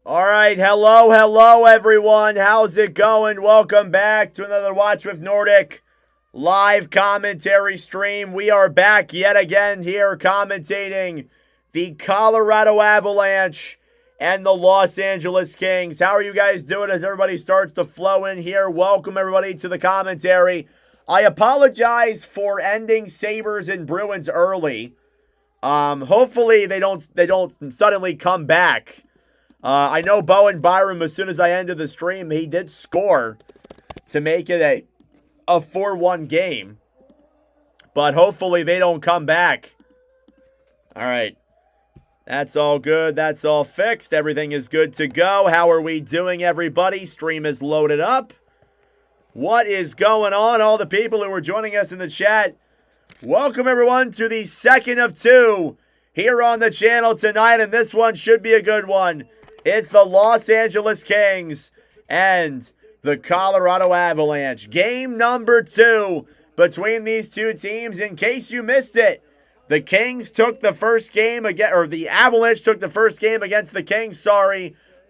All right, hello, everyone. How's it going? Welcome back to another Watch with Nordic live commentary stream. We are back yet again here commentating the Colorado Avalanche and the Los Angeles Kings. How are you guys doing as everybody starts to flow in here? Welcome, everybody, to the commentary. I apologize for ending Sabres and Bruins early. Hopefully they don't suddenly come back. I know Bowen Byram, as soon as I ended the stream, he did score to make it a 4-1 game. But hopefully they don't come back. All right. That's all good. That's all fixed. Everything is good to go. How are we doing, everybody? Stream is loaded up. What is going on? All the people who are joining us in the chat. Welcome, everyone, to the second of two here on the channel tonight. And this one should be a good one. It's the Los Angeles Kings and the Colorado Avalanche. Game number 2 between these two teams. In case you missed it, the Kings took the first game again, or the Avalanche took the first game against the Kings,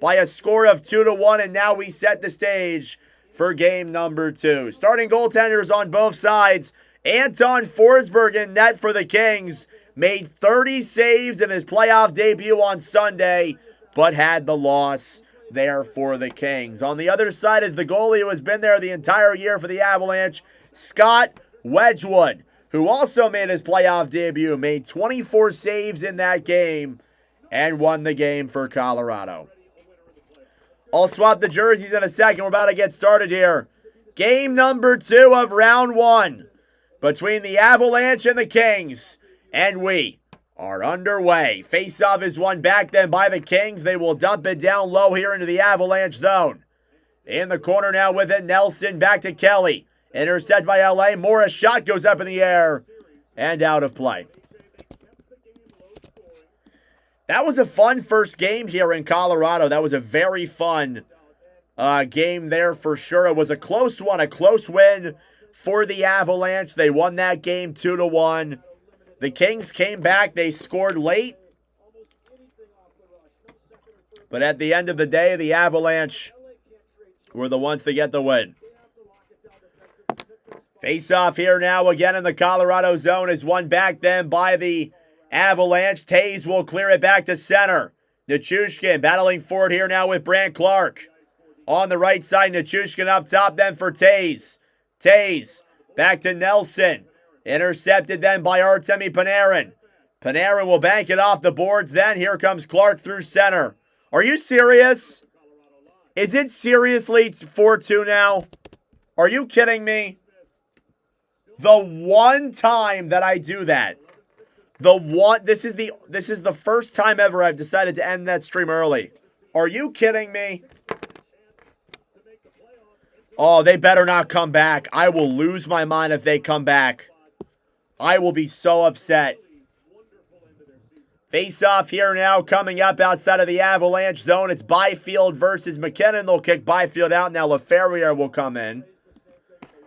by a score of 2-1, and now we set the stage for game number 2. Starting goaltenders on both sides. Anton Forsberg in net for the Kings made 30 saves in his playoff debut on Sunday, but had the loss there for the Kings. On the other side is the goalie who has been there the entire year for the Avalanche, Scott Wedgwood, who also made his playoff debut, made 24 saves in that game, and won the game for Colorado. I'll swap the jerseys in a second. We're about to get started here. Game number 2 of round 1 between the Avalanche and the Kings, and we are underway. Face-off is won back then by the Kings. They will dump it down low here into the Avalanche zone. In the corner now with it, Nelson back to Kelly. Intercepted by LA. Morris shot goes up in the air and out of play. That was a fun first game here in Colorado. That was a very fun game there for sure. It was a close one, a close win for the Avalanche. They won that game 2-1. The Kings came back. They scored late. But at the end of the day, the Avalanche were the ones to get the win. Face-off here now again in the Colorado zone is won back then by the Avalanche. Taves will clear it back to center. Nichushkin battling for it here now with Brandt Clark. On the right side, Nichushkin up top then for Taves. Taves back to Nelson. Intercepted then by Artemi Panarin. Panarin will bank it off the boards then. Here comes Clark through center. Are you serious? Is it seriously 4-2 now? Are you kidding me? The one time that I do that. This is the first time ever I've decided to end that stream early. Are you kidding me? Oh, they better not come back. I will lose my mind if they come back. I will be so upset. Face-off here now coming up outside of the Avalanche zone. It's Byfield versus McKinnon. They'll kick Byfield out. Now LaFerriere will come in.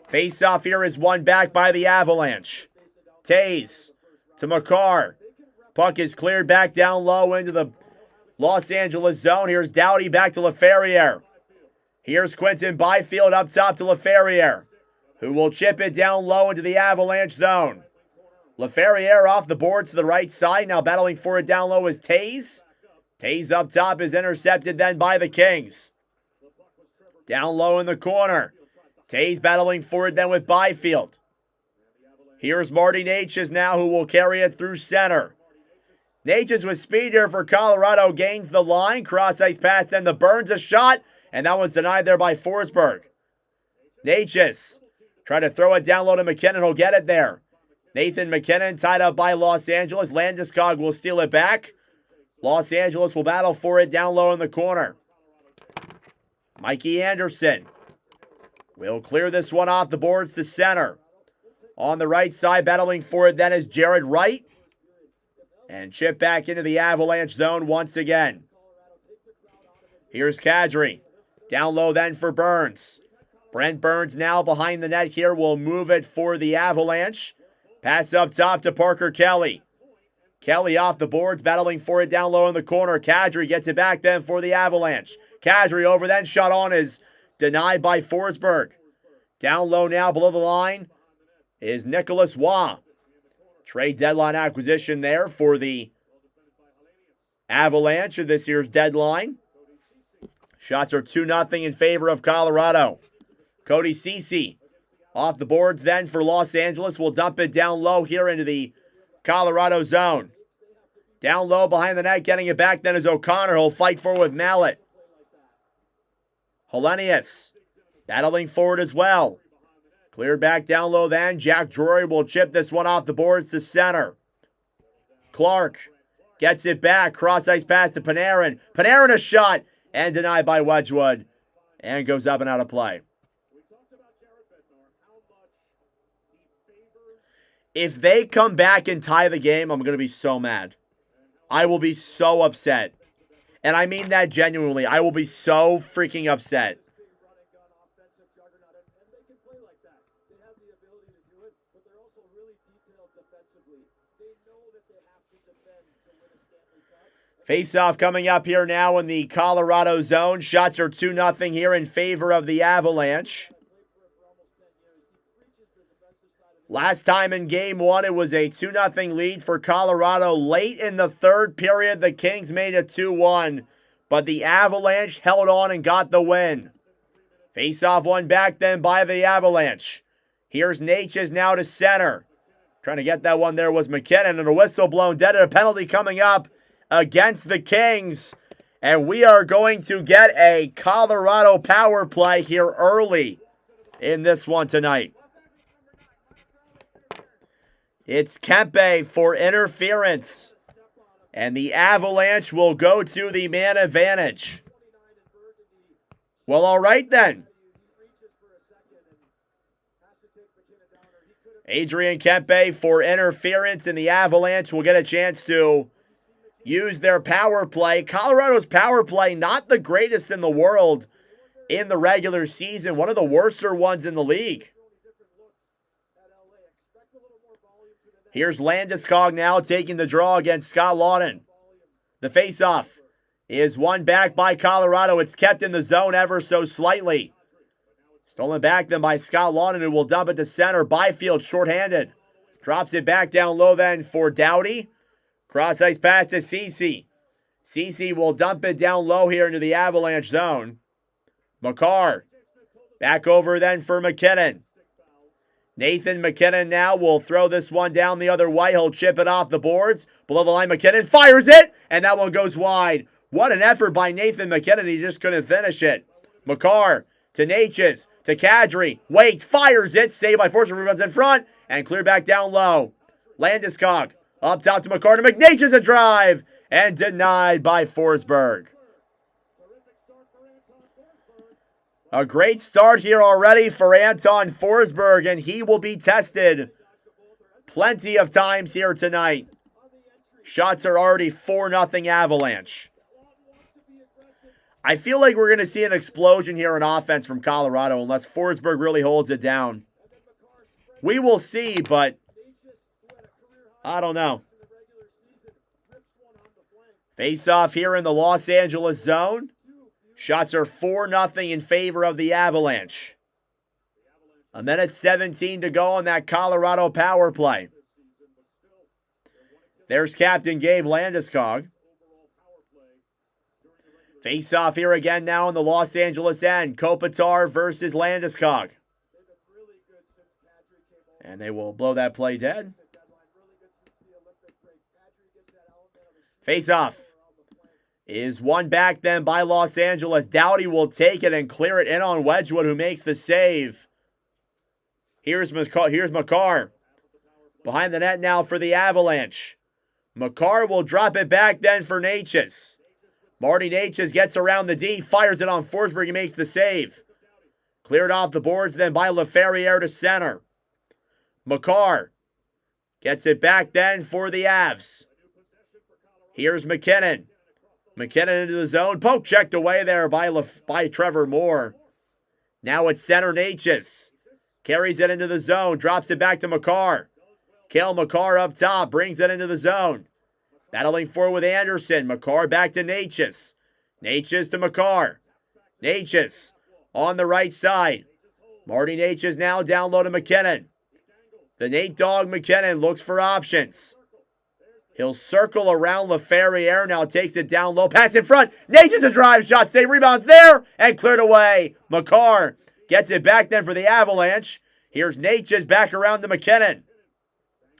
Face-off here is won back by the Avalanche. Taves to Makar. Puck is cleared back down low into the Los Angeles zone. Here's Doughty back to LaFerriere. Here's Quinton Byfield up top to LaFerriere, who will chip it down low into the Avalanche zone. LaFerriere off the board to the right side. Now battling for it down low is Taves. Taves up top is intercepted then by the Kings. Down low in the corner. Taves battling for it then with Byfield. Here's Marty Natchez now, who will carry it through center. Natchez with speed here for Colorado gains the line. Cross-ice pass then to Burns, a shot. And that was denied there by Forsberg. Natchez try to throw it down low to McKinnon. He'll get it there. Nathan McKinnon tied up by Los Angeles. Landeskog will steal it back. Los Angeles will battle for it down low in the corner. Mikey Anderson will clear this one off the boards to center. On the right side, battling for it then is Jared Wright. And chip back into the Avalanche zone once again. Here's Kadri. Down low then for Burns. Brent Burns now behind the net here will move it for the Avalanche. Pass up top to Parker Kelly. Kelly off the boards, battling for it down low in the corner. Kadri gets it back then for the Avalanche. Kadri over then, shot on is denied by Forsberg. Down low now, below the line, is Nicholas Waugh. Trade deadline acquisition there for the Avalanche of this year's deadline. Shots are 2-0 in favor of Colorado. Cody Ceci off the boards then for Los Angeles. Will dump it down low here into the Colorado zone. Down low behind the net, getting it back then is O'Connor. He'll fight forward with Mallet. Hellenius battling forward as well. Cleared back down low then. Jack Drury will chip this one off the boards to center. Clark gets it back. Cross ice pass to Panarin. Panarin a shot and denied by Wedgwood. And goes up and out of play. If they come back and tie the game, I'm going to be so mad. I will be so upset. And I mean that genuinely. I will be so freaking upset. Face-off coming up here now in the Colorado zone. Shots are 2-0 here in favor of the Avalanche. Last time in Game 1, it was a 2-0 lead for Colorado. Late in the third period, the Kings made it 2-1, but the Avalanche held on and got the win. Face-off one back then by the Avalanche. Here's Natchez now to center. Trying to get that one there was McKinnon, and a whistle blown dead, and a penalty coming up against the Kings. And we are going to get a Colorado power play here early in this one tonight. It's Kempe for interference. And the Avalanche will go to the man advantage. Well, all right then. Adrian Kempe for interference, and the Avalanche will get a chance to use their power play. Colorado's power play, not the greatest in the world in the regular season. One of the worser ones in the league. Here's Landeskog now taking the draw against Scott Laughton. The faceoff is won back by Colorado. It's kept in the zone ever so slightly. Stolen back then by Scott Laughton, who will dump it to center. Byfield shorthanded. Drops it back down low then for Doughty. Cross ice pass to Ceci. Ceci will dump it down low here into the Avalanche zone. Makar. Back over then for McKinnon. Nathan McKinnon now will throw this one down the other way. He'll chip it off the boards. Below the line, McKinnon fires it, and that one goes wide. What an effort by Nathan McKinnon. He just couldn't finish it. Makar to Natchez to Kadri. Waits, fires it. Saved by Forsberg, runs in front, and cleared back down low. Landeskog up top to Makar to McNatchez, a drive, and denied by Forsberg. A great start here already for Anton Forsberg, and he will be tested plenty of times here tonight. Shots are already 4-0 Avalanche. I feel like we're going to see an explosion here in offense from Colorado unless Forsberg really holds it down. We will see, but I don't know. Face-off here in the Los Angeles zone. Shots are 4-0 in favor of the Avalanche. 1:17 to go on that Colorado power play. There's Captain Gabe Landeskog. Face-off here again now in the Los Angeles end. Kopitar versus Landeskog. And they will blow that play dead. Face-off is won back then by Los Angeles. Doughty will take it and clear it in on Wedgwood, who makes the save. Here's Makar. Behind the net now for the Avalanche. Makar will drop it back then for Natchez. Marty Natchez gets around the D, fires it on Forsberg, he makes the save. Cleared off the boards then by LaFerriere to center. Makar gets it back then for the Avs. Here's McKinnon. McKinnon into the zone. Poke checked away there by Trevor Moore. Now it's center Natchez. Carries it into the zone. Drops it back to Makar. Cale Makar up top. Brings it into the zone. Battling forward with Anderson. McCarr back to Natchez. Natchez to McCarr. Natchez on the right side. Marty Natchez now down low to McKinnon. The Nate Dogg McKinnon looks for options. He'll circle around LaFerriere. Now takes it down low. Pass in front. Natchez a drive shot. Save rebounds there. And cleared away. McCarr gets it back then for the Avalanche. Here's Natchez back around to McKinnon.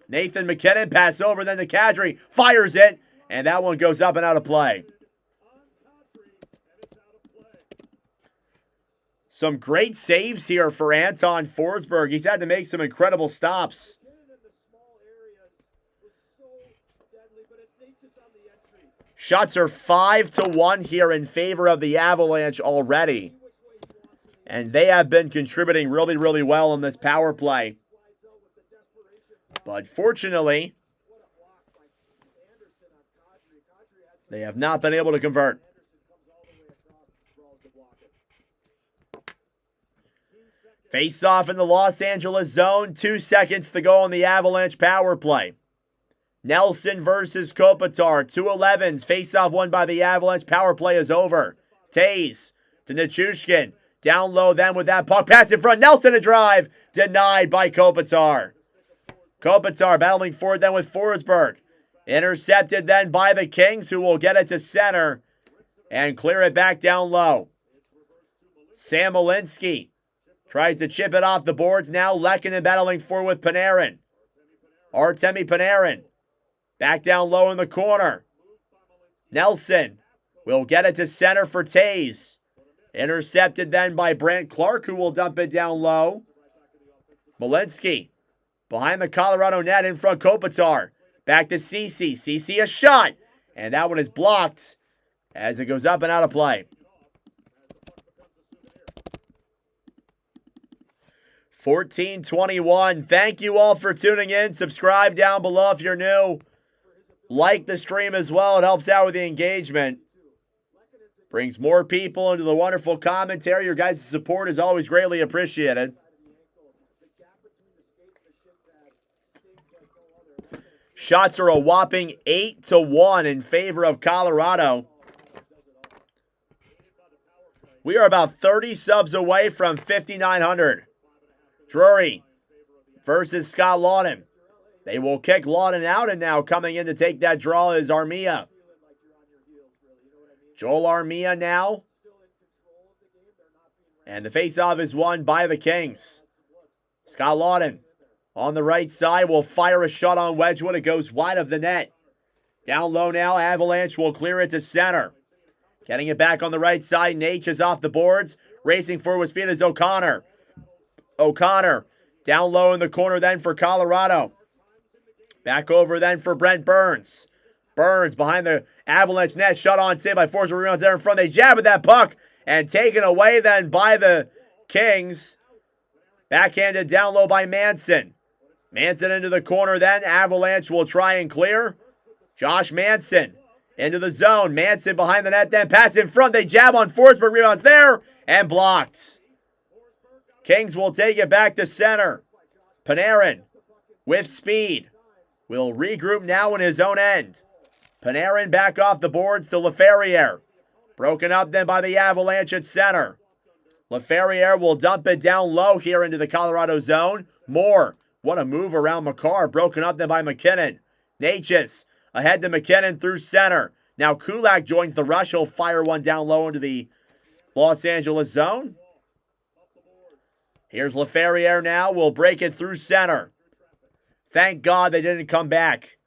Nathan McKinnon pass over then to Kadri. Fires it. And that one goes up and out of play. Some great saves here for Anton Forsberg. He's had to make some incredible stops. Shots are 5-1 here in favor of the Avalanche already. And they have been contributing really, really well in this power play. But fortunately, they have not been able to convert. Face off in the Los Angeles zone. 2 seconds to go on the Avalanche power play. Nelson versus Kopitar. 2-11s. Face off won by the Avalanche. Power play is over. Tays to Nichushkin. Down low then with that puck. Pass in front. Nelson a drive. Denied by Kopitar. Kopitar battling forward then with Forsberg. Intercepted then by the Kings, who will get it to center and clear it back down low. Sam Malinsky tries to chip it off the boards. Now Lehkonen battling forward with Panarin. Artemi Panarin back down low in the corner. Nelson will get it to center for Tays. Intercepted then by Brant Clark, who will dump it down low. Malinsky behind the Colorado net in front. Kopitar back to Ceci. Ceci a shot. And that one is blocked as it goes up and out of play. 14-21. Thank you all for tuning in. Subscribe down below if you're new. Like the stream as well. It helps out with the engagement. Brings more people into the wonderful commentary. Your guys' support is always greatly appreciated. Shots are a whopping 8-1 in favor of Colorado. We are about 30 subs away from 5,900. Drury versus Scott Laughton. They will kick Laughton out, and now coming in to take that draw is Armia. Joel Armia now. And the faceoff is won by the Kings. Scott Laughton on the right side will fire a shot on Wedgwood. It goes wide of the net. Down low now, Avalanche will clear it to center. Getting it back on the right side, Natchez is off the boards. Racing forward with speed is O'Connor. O'Connor down low in the corner then for Colorado. Back over then for Brent Burns. Burns behind the Avalanche net. Shut on, saved by Forsberg. Rebounds there in front. They jab at that puck and taken away then by the Kings. Backhanded down low by Manson. Manson into the corner then. Avalanche will try and clear. Josh Manson into the zone. Manson behind the net then. Pass in front. They jab on Forsberg. Rebounds there and blocked. Kings will take it back to center. Panarin with speed will regroup now in his own end. Panarin back off the boards to LaFerriere. Broken up then by the Avalanche at center. LaFerriere will dump it down low here into the Colorado zone. Moore, what a move around McCarr. Broken up then by McKinnon. Natchez ahead to McKinnon through center. Now Kulak joins the rush. He'll fire one down low into the Los Angeles zone. Here's LaFerriere now. Will break it through center. Thank God they didn't come back.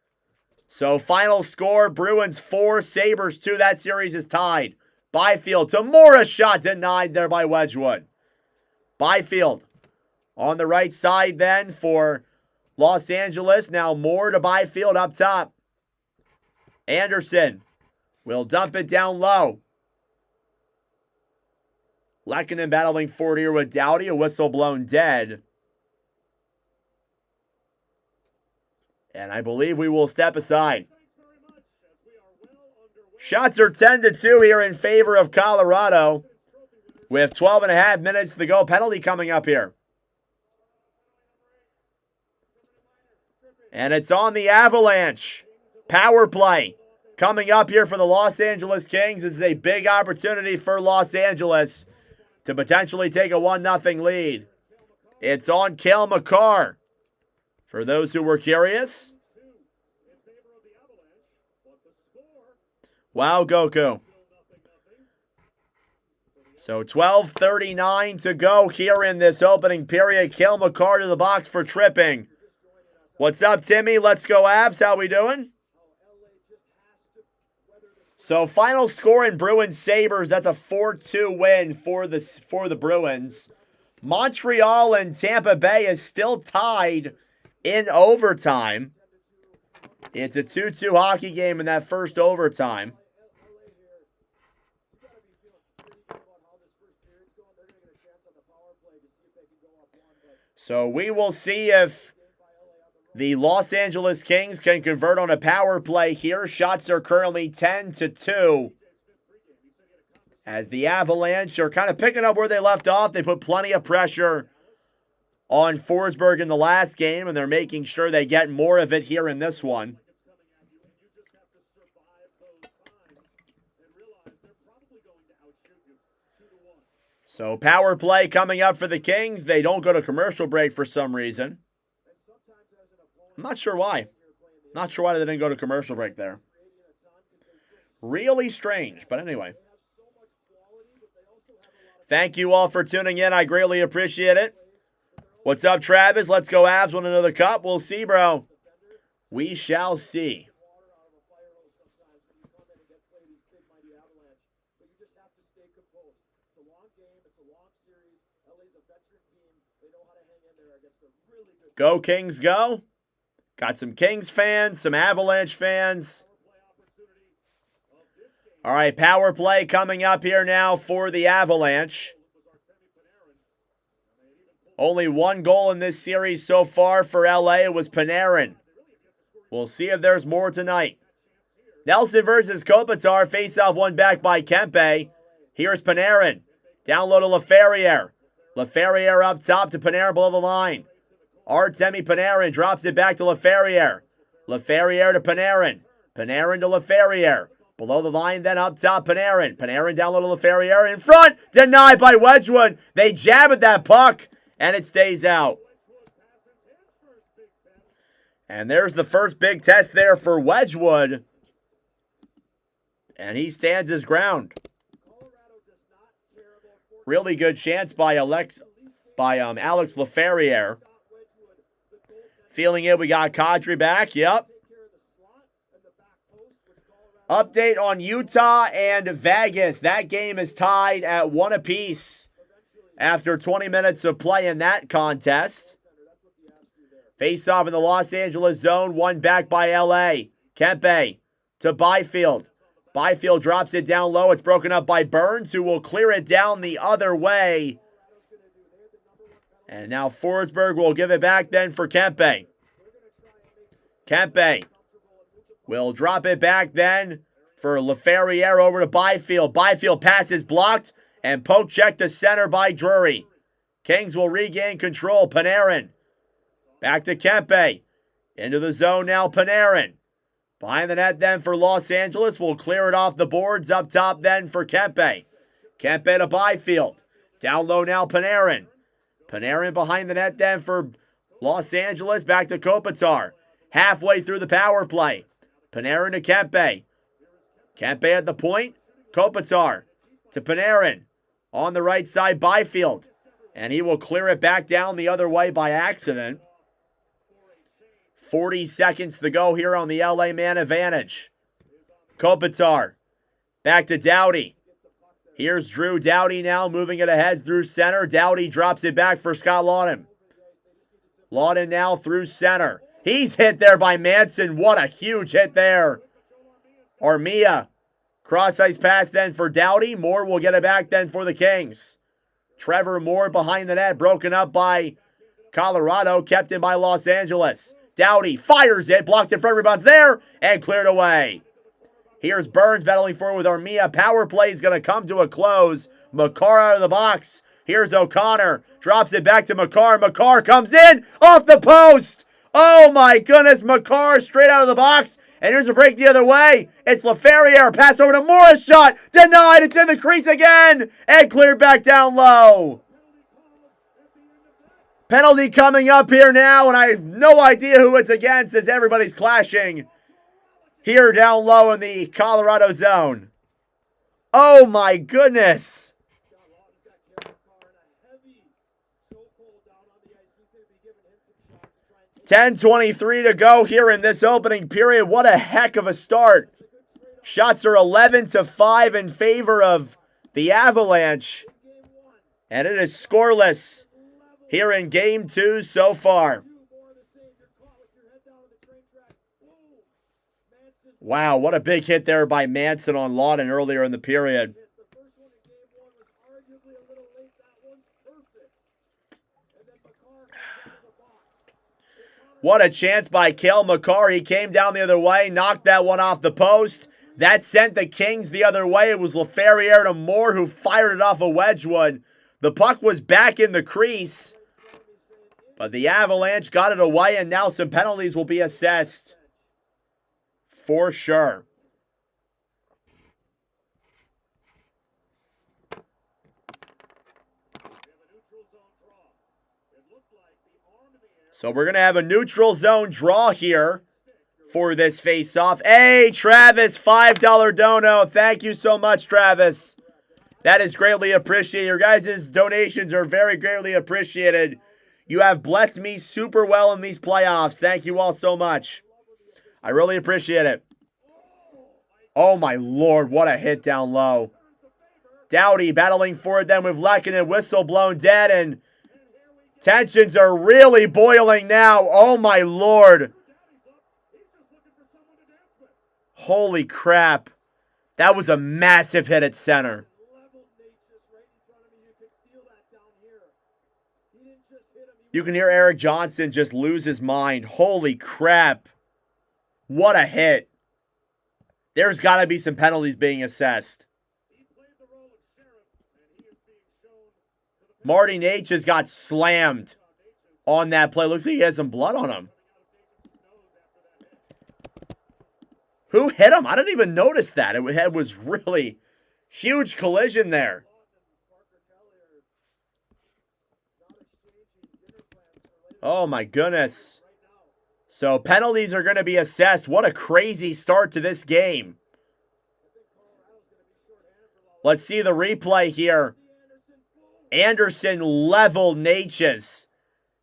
So final score, Bruins 4, Sabres 2. That series is tied. Byfield to Morris, shot denied there by Wedgwood. Byfield on the right side then for Los Angeles. Now Moore to Byfield up top. Anderson will dump it down low. Lehkonen battling forward here with Doughty. A whistle blown dead. And I believe we will step aside. Shots are 10-2 here in favor of Colorado. With 12.5 minutes to go. Penalty coming up here. And it's on the Avalanche. Power play coming up here for the Los Angeles Kings. This is a big opportunity for Los Angeles to potentially take a 1-0 lead. It's on Cale Makar. For those who were curious. Wow, Goku. So 12:39 to go here in this opening period. Cale Makar to the box for tripping. What's up, Timmy? Let's go, Abs. How we doing? So final score in Bruins Sabres. That's a 4-2 win for the Bruins. Montreal and Tampa Bay is still tied in overtime. It's a 2-2 hockey game in that first overtime. So we will see if the Los Angeles Kings can convert on a power play here. Shots are currently 10-2. As the Avalanche are kind of picking up where they left off. They put plenty of pressure on Forsberg in the last game, and they're making sure they get more of it here in this one. So power play coming up for the Kings. They don't go to commercial break for some reason. I'm not sure why. Not sure why they didn't go to commercial break there. Really strange, but anyway. Thank you all for tuning in. I greatly appreciate it. What's up, Travis? Let's go Avs. Want another cup? We'll see, bro. We shall see. Go Kings, go. Got some Kings fans, some Avalanche fans. All right, power play coming up here now for the Avalanche. Only one goal in this series so far for LA. It was Panarin. We'll see if there's more tonight. Nelson versus Kopitar. Face-off won back by Kempe. Here's Panarin. Down low to LaFerriere. LaFerriere up top to Panarin below the line. Artemi Panarin drops it back to LaFerriere. LaFerriere to Panarin. Panarin to LaFerriere. Below the line, then up top, Panarin. Panarin down low to LaFerriere. In front, denied by Wedgwood. They jab at that puck, and it stays out. And there's the first big test there for Wedgwood. And he stands his ground. Really good chance by Alex LaFerriere. Feeling it, we got Kadri back. Yep. Update on Utah and Vegas. That game is tied at 1 apiece after 20 minutes of play in that contest. Face-off in the Los Angeles zone, won back by LA. Kempe to Byfield. Byfield drops it down low. It's broken up by Burns, who will clear it down the other way. And now Forsberg will give it back then for Kempe. Kempe will drop it back then for LaFerriere over to Byfield. Byfield pass is blocked and poke check to center by Drury. Kings will regain control. Panarin. Back to Kempe. Into the zone now, Panarin. Behind the net then for Los Angeles. Will clear it off the boards up top then for Kempe. Kempe to Byfield. Down low now, Panarin. Panarin behind the net then for Los Angeles. Back to Kopitar. Halfway through the power play. Panarin to Kempe. Kempe at the point. Kopitar to Panarin. On the right side, Byfield. And he will clear it back down the other way by accident. 40 seconds to go here on the LA man advantage. Kopitar. Back to Doughty. Here's Drew Doughty now moving it ahead through center. Doughty drops it back for Scott Laughton. Laughton now through center. He's hit there by Manson. What a huge hit there. Armia. Cross-ice pass then for Doughty. Moore will get it back then for the Kings. Trevor Moore behind the net. Broken up by Colorado. Kept in by Los Angeles. Doughty fires it. Blocked in front. Rebounds there. And cleared away. Here's Burns battling forward with Armia. Power play is going to come to a close. Makar out of the box. Here's O'Connor. Drops it back to Makar. Makar comes in. Off the post. Oh my goodness, Makar straight out of the box. And here's a break the other way. It's LaFerriere. Pass over to Morris. Shot. Denied. It's in the crease again. And cleared back down low. Penalty coming up here now. And I have no idea who it's against as everybody's clashing here down low in the Colorado zone. Oh my goodness. 10:23 to go here in this opening period. What a heck of a start. Shots are 11-5 in favor of the Avalanche. And it is scoreless here in Game 2 so far. Wow, what a big hit there by Manson on Lawton earlier in the period. What a chance by Cale Makar. He came down the other way, knocked that one off the post. That sent the Kings the other way. It was LaFerriere to Moore who fired it off of Wedgwood. The puck was back in the crease, but the Avalanche got it away, and now some penalties will be assessed for sure. So we're going to have a neutral zone draw here for this face-off. Hey, Travis, $5 dono. Thank you so much, Travis. That is greatly appreciated. Your guys' donations are very greatly appreciated. You have blessed me super well in these playoffs. Thank you all so much. I really appreciate it. Oh, my Lord. What a hit down low. Doughty battling for it then with Lehkonen. Whistle blown dead, and tensions are really boiling now. Oh, my Lord. Holy crap. That was a massive hit at center. You can hear Eric Johnson just lose his mind. Holy crap. What a hit. There's got to be some penalties being assessed. Marty Natchez got slammed on that play. Looks like he has some blood on him. Who hit him? I didn't even notice that. It was really huge collision there. Oh my goodness. So penalties are going to be assessed. What a crazy start to this game. Let's see the replay here. Anderson leveled Natchez.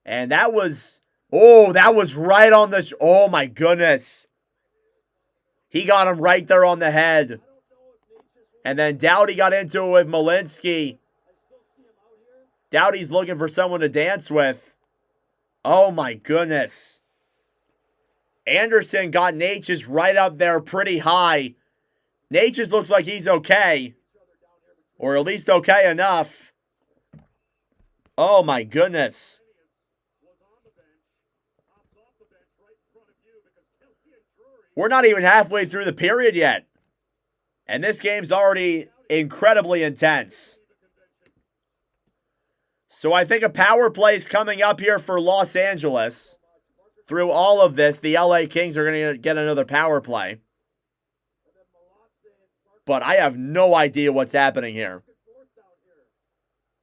And that was, that was right on the, oh my goodness. He got him right there on the head. And then Doughty got into it with Malinsky. Doughty's looking for someone to dance with. Oh my goodness. Anderson got Natchez right up there pretty high. Natchez looks like he's okay. Or at least okay enough. Oh my goodness. We're not even halfway through the period yet. And this game's already incredibly intense. So I think a power play is coming up here for Los Angeles. Through all of this, the LA Kings are going to get another power play. But I have no idea what's happening here.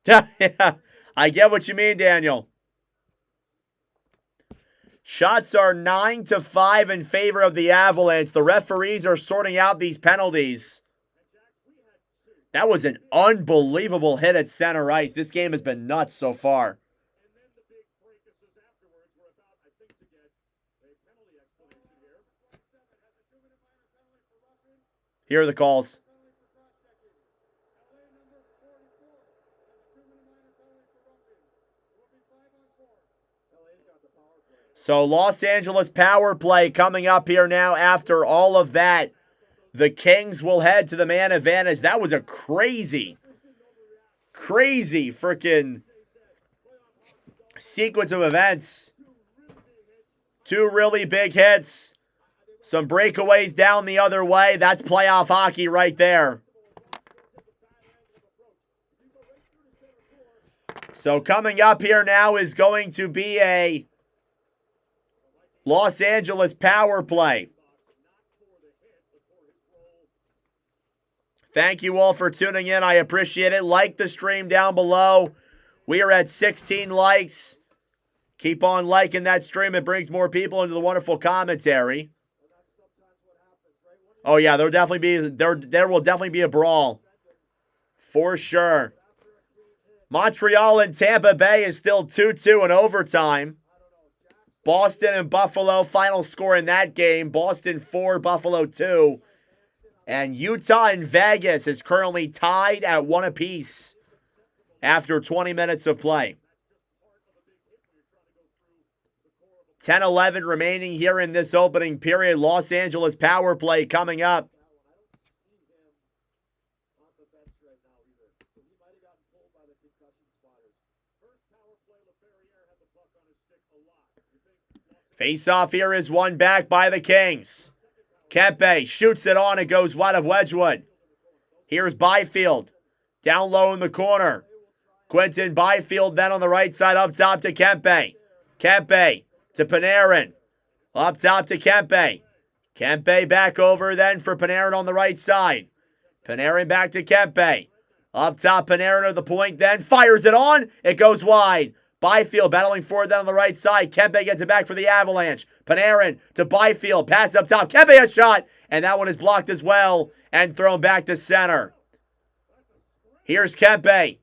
Yeah, I get what you mean, Daniel. Shots are 9-5 in favor of the Avalanche. The referees are sorting out these penalties. That was an unbelievable hit at center ice. This game has been nuts so far. Here are the calls. So Los Angeles power play coming up here now after all of that. The Kings will head to the man advantage. That was a crazy freaking sequence of events. Two really big hits. Some breakaways down the other way. That's playoff hockey right there. So coming up here now is going to be a Los Angeles power play. Thank you all for tuning in. I appreciate it. Like the stream down below. We are at 16 likes. Keep on liking that stream. It brings more people into the wonderful commentary. Oh yeah, there will definitely be a brawl. For sure. Montreal and Tampa Bay is still 2-2 in overtime. Boston and Buffalo, final score in that game. Boston 4, Buffalo 2. And Utah and Vegas is currently tied at 1 apiece after 20 minutes of play. 10-11 remaining here in this opening period. Los Angeles power play coming up. Face-off here is won back by the Kings. Kempe shoots it on. It goes wide of Wedgwood. Here's Byfield. Down low in the corner. Quinton Byfield then on the right side up top to Kempe. Kempe to Panarin. Up top to Kempe. Kempe back over then for Panarin on the right side. Panarin back to Kempe. Up top Panarin at the point then. Fires it on. It goes wide. Byfield battling forward down the right side. Kempe gets it back for the Avalanche. Panarin to Byfield. Pass up top. Kempe a shot. And that one is blocked as well. And thrown back to center. Here's Kempe.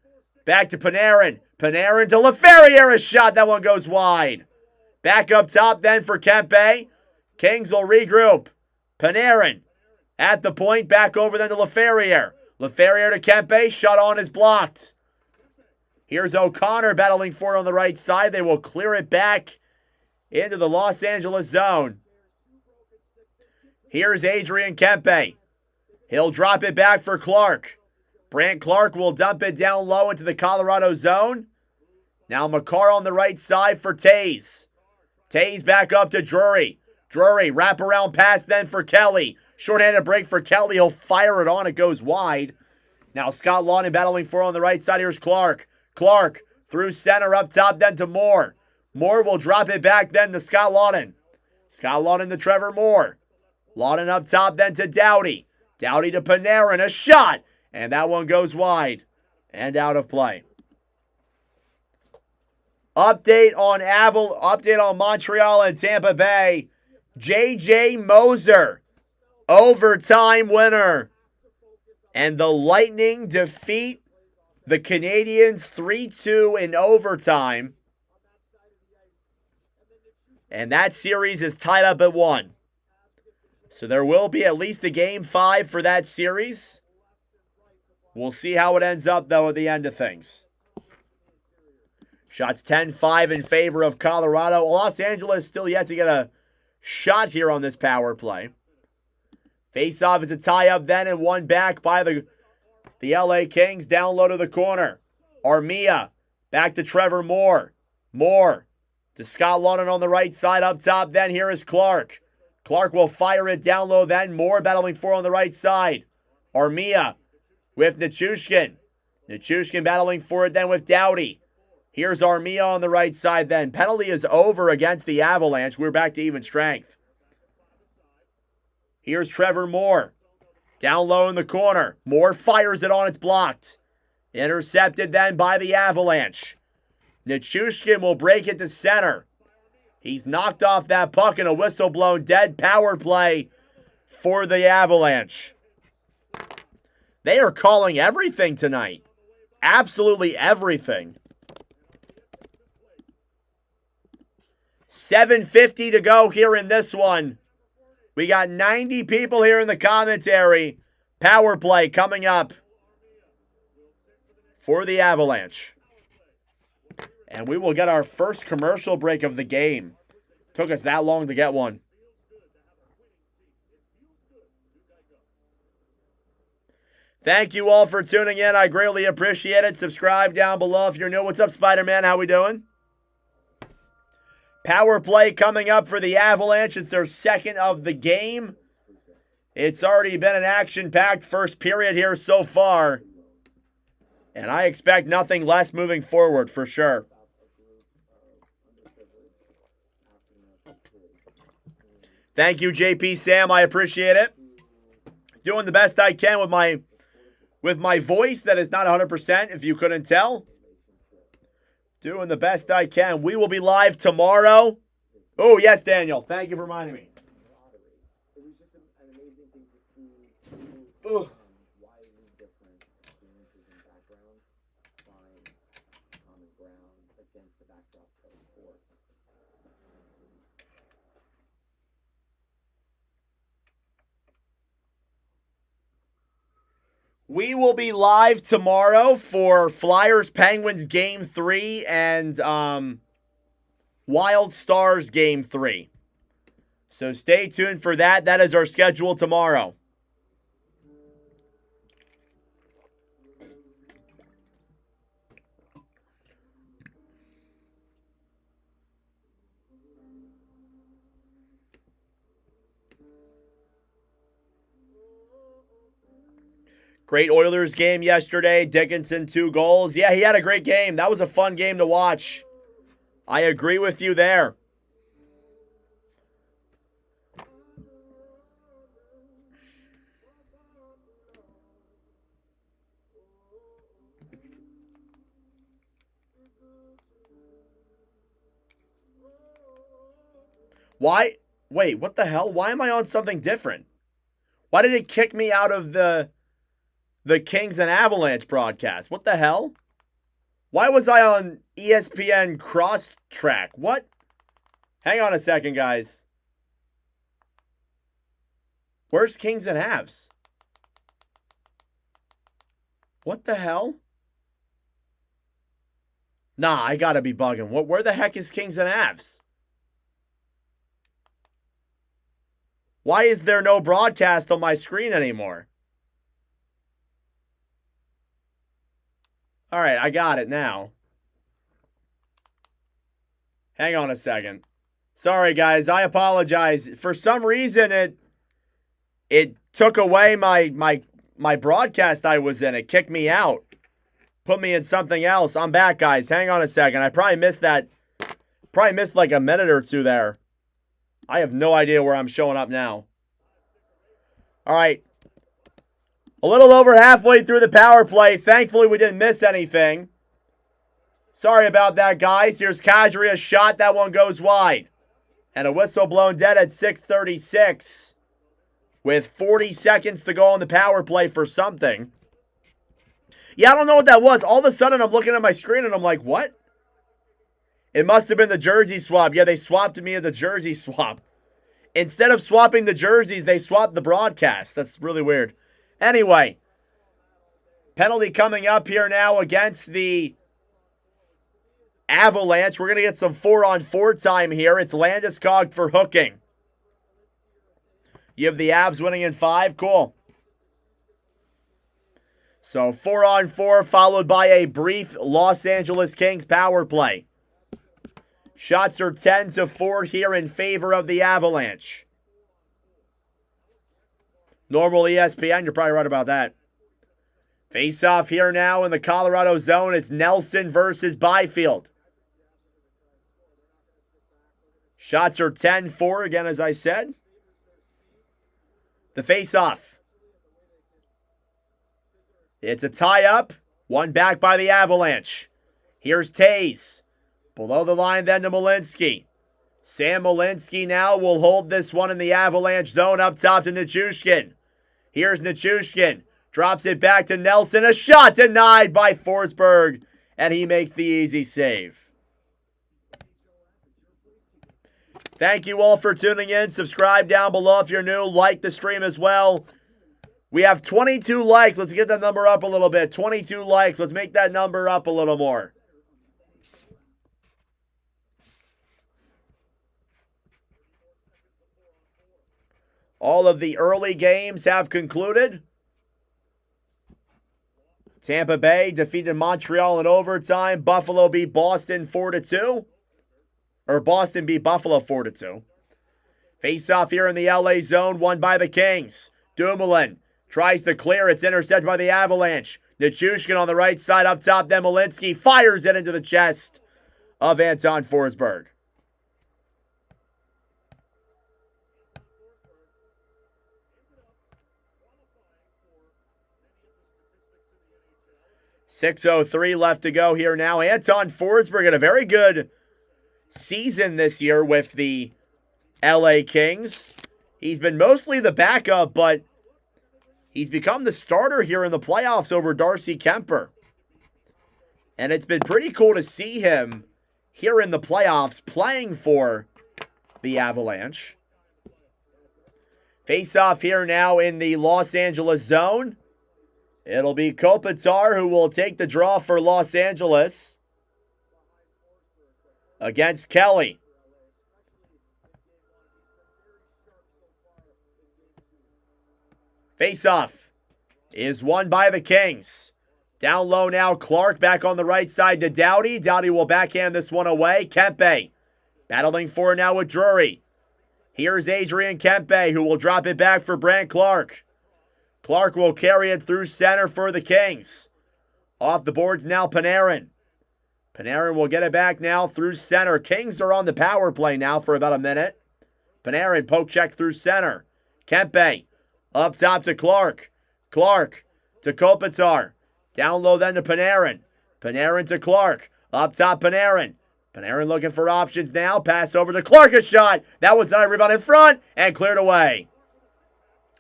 Back to Panarin. Panarin to Laferriere. A shot. That one goes wide. Back up top then for Kempe. Kings will regroup. Panarin at the point. Back over then to Laferriere. Laferriere to Kempe. Shot on is blocked. Here's O'Connor battling for it on the right side. They will clear it back into the Los Angeles zone. Here's Adrian Kempe. He'll drop it back for Clark. Brant Clark will dump it down low into the Colorado zone. Now Makar on the right side for Taze. Taze back up to Drury. Drury, wraparound pass then for Kelly. Shorthanded break for Kelly. He'll fire it on. It goes wide. Now Scott Laughton battling for it on the right side. Here's Clark. Clark through center up top then to Moore. Moore will drop it back then to Scott Laughton. Scott Laughton to Trevor Moore. Laughton up top then to Doughty. Doughty to Panarin. A shot. And that one goes wide and out of play. Update on Montreal and Tampa Bay. J.J. Moser, overtime winner. And the Lightning defeat the Canadiens 3-2 in overtime. And that series is tied up at 1. So there will be at least a Game 5 for that series. We'll see how it ends up, though, at the end of things. Shots 10-5 in favor of Colorado. Los Angeles still yet to get a shot here on this power play. Face-off is a tie-up then and one back by the LA Kings down low to the corner. Armia back to Trevor Moore. Moore to Scott Laughton on the right side up top. Then here is Clark. Clark will fire it down low then. Moore battling for on the right side. Armia with Nichushkin. Nichushkin battling for it then with Doughty. Here's Armia on the right side then. Penalty is over against the Avalanche. We're back to even strength. Here's Trevor Moore. Down low in the corner. Moore fires it on. It's blocked. Intercepted then by the Avalanche. Nichushkin will break it to center. He's knocked off that puck and a whistle blown dead. Power play for the Avalanche. They are calling everything tonight. Absolutely everything. 7:50 to go here in this one. We got 90 people here in the commentary. Power play coming up for the Avalanche. And we will get our first commercial break of the game. Took us that long to get one. Thank you all for tuning in. I greatly appreciate it. Subscribe down below if you're new. What's up, Spider-Man? How we doing? Power play coming up for the Avalanche. It's their second of the game. It's already been an action-packed first period here so far. And I expect nothing less moving forward for sure. Thank you, JP Sam. I appreciate it. Doing the best I can with my voice that is not 100%, if you couldn't tell. Doing the best I can. We will be live tomorrow. Oh, yes, Daniel. Thank you for reminding me. It was just an amazing thing to see widely different experiences and backgrounds find common ground against the backdrop of sports. We will be live tomorrow for Flyers Penguins Game 3 and Wild Stars Game 3. So stay tuned for that. That is our schedule tomorrow. Great Oilers game yesterday. Dickinson, 2 goals. Yeah, he had a great game. That was a fun game to watch. I agree with you there. Why? Wait, what the hell? Why am I on something different? Why did it kick me out of the Kings and Avalanche broadcast? What the hell? Why was I on ESPN Cross Track? What? Hang on a second, guys. Where's Kings and Avs? What the hell? Nah, I gotta be bugging. Where the heck is Kings and Avs? Why is there no broadcast on my screen anymore? All right, I got it now. Hang on a second. Sorry, guys. I apologize. For some reason, it took away my broadcast I was in. It kicked me out. Put me in something else. I'm back, guys. Hang on a second. I probably missed that. Probably missed like a minute or two there. I have no idea where I'm showing up now. All right. A little over halfway through the power play. Thankfully, we didn't miss anything. Sorry about that, guys. Here's Kajria's shot. That one goes wide. And a whistle blown dead at 6:36 with 40 seconds to go on the power play for something. Yeah, I don't know what that was. All of a sudden, I'm looking at my screen, and I'm like, what? It must have been the jersey swap. Yeah, they swapped me at the jersey swap. Instead of swapping the jerseys, they swapped the broadcast. That's really weird. Anyway, penalty coming up here now against the Avalanche. We're going to get some 4-on-4 time here. It's Landeskog for hooking. You have the Avs winning in 5. Cool. So 4-on-4 followed by a brief Los Angeles Kings power play. Shots are 10-4 here in favor of the Avalanche. Normal ESPN, you're probably right about that. Face-off here now in the Colorado zone. It's Nelson versus Byfield. Shots are 10-4 again, as I said. The face-off. It's a tie-up. One back by the Avalanche. Here's Tays. Below the line then to Malinsky. Sam Malinsky now will hold this one in the Avalanche zone up top to Nichushkin. Here's Nichushkin. Drops it back to Nelson. A shot denied by Forsberg. And he makes the easy save. Thank you all for tuning in. Subscribe down below if you're new. Like the stream as well. We have 22 likes. Let's get that number up a little bit. 22 likes. Let's make that number up a little more. All of the early games have concluded. Tampa Bay defeated Montreal in overtime. Buffalo beat Boston 4-2. Or Boston beat Buffalo 4-2. Face-off here in the LA zone, won by the Kings. Dumoulin tries to clear. It's intercepted by the Avalanche. Nichushkin on the right side up top. Then Malinsky fires it into the chest of Anton Forsberg. 6:03 left to go here now. Anton Forsberg had a very good season this year with the LA Kings. He's been mostly the backup, but he's become the starter here in the playoffs over Darcy Kemper. And it's been pretty cool to see him here in the playoffs playing for the Avalanche. Face-off here now in the Los Angeles zone. It'll be Kopitar who will take the draw for Los Angeles against Kelly. Face-off is won by the Kings. Down low now, Clark back on the right side to Doughty. Doughty will backhand this one away. Kempe battling for it now with Drury. Here's Adrian Kempe who will drop it back for Brandt Clark. Clark will carry it through center for the Kings. Off the boards now, Panarin. Panarin will get it back now through center. Kings are on the power play now for about a minute. Panarin poke check through center. Kempe up top to Clark. Clark to Kopitar. Down low then to Panarin. Panarin to Clark. Up top Panarin. Panarin looking for options now. Pass over to Clark, a shot. That was not a rebound in front and cleared away.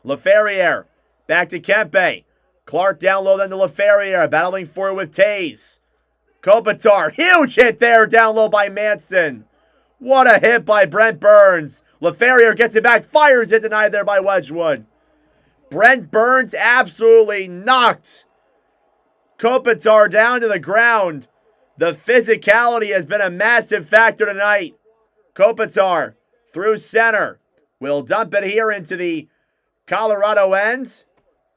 LaFerriere back to Kempe. Clark down low then to LaFerriere. Battling for it with Taze. Kopitar. Huge hit there down low by Manson. What a hit by Brent Burns. LaFerriere gets it back. Fires it, denied there by Wedgwood. Brent Burns absolutely knocked Kopitar down to the ground. The physicality has been a massive factor tonight. Kopitar through center. Will dump it here into the Colorado end.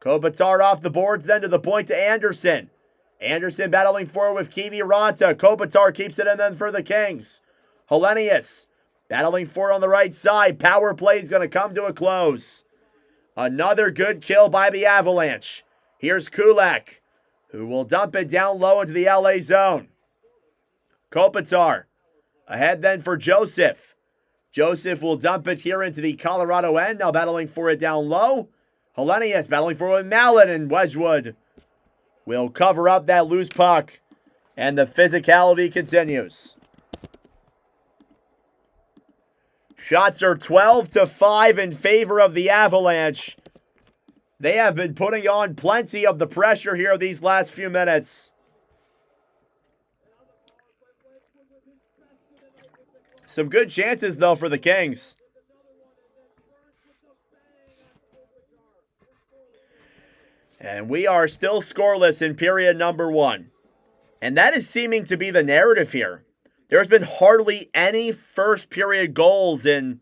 Kopitar off the boards then to the point to Anderson. Anderson battling forward with Kiviranta. Kopitar keeps it in then for the Kings. Hellenius battling for it on the right side. Power play is going to come to a close. Another good kill by the Avalanche. Here's Kulak, who will dump it down low into the LA zone. Kopitar ahead then for Joseph. Joseph will dump it here into the Colorado end. Now battling for it down low. Hellenius battling for it with Mallet, and Wedgwood will cover up that loose puck. And the physicality continues. Shots are 12-5 in favor of the Avalanche. They have been putting on plenty of the pressure here these last few minutes. Some good chances, though, for the Kings. And we are still scoreless in period number 1. And that is seeming to be the narrative here. There's been hardly any first period goals in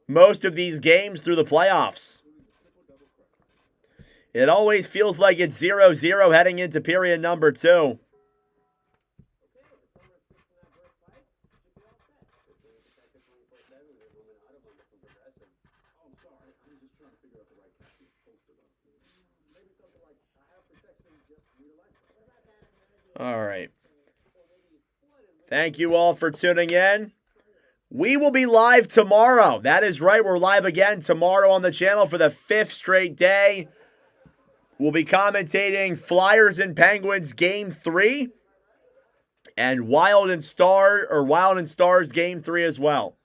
most of these games through the playoffs. It always feels like it's 0-0 heading into period number 2. All right. Thank you all for tuning in. We will be live tomorrow. That is right. We're live again tomorrow on the channel for the 5th straight day. We'll be commentating Flyers and Penguins Game 3 and Wild and Stars Game 3 as well.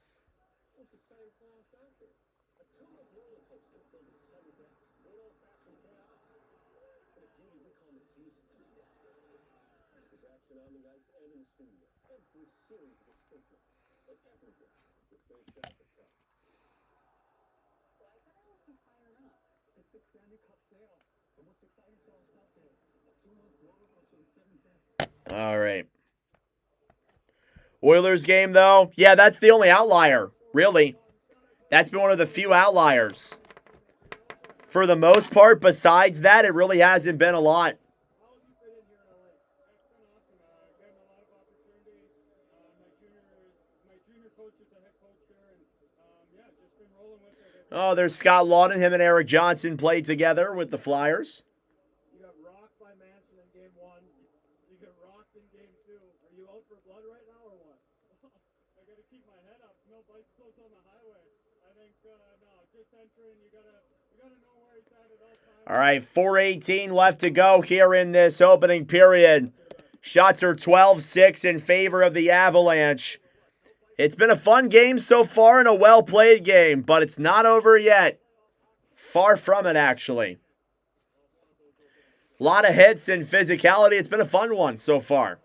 It's the Stanley Cup Playoffs, the most exciting playoffs out there. A 2-month roller coaster with 7 deaths. All right. Oilers game, though. Yeah, that's the only outlier, really. That's been one of the few outliers. For the most part, besides that, it really hasn't been a lot. Oh, there's Scott Lawton. Him and Eric Johnson played together with the Flyers. You got rocked by Manson in game 1. You got rocked in game 2. Are you out for blood right now or what? I got to keep my head up. No bicycles on the highway. I think, no, just entering, you got to All right, 4:18 left to go here in this opening period. Shots are 12-6 in favor of the Avalanche. It's been a fun game so far and a well-played game, but it's not over yet. Far from it, actually. A lot of hits and physicality. It's been a fun one so far.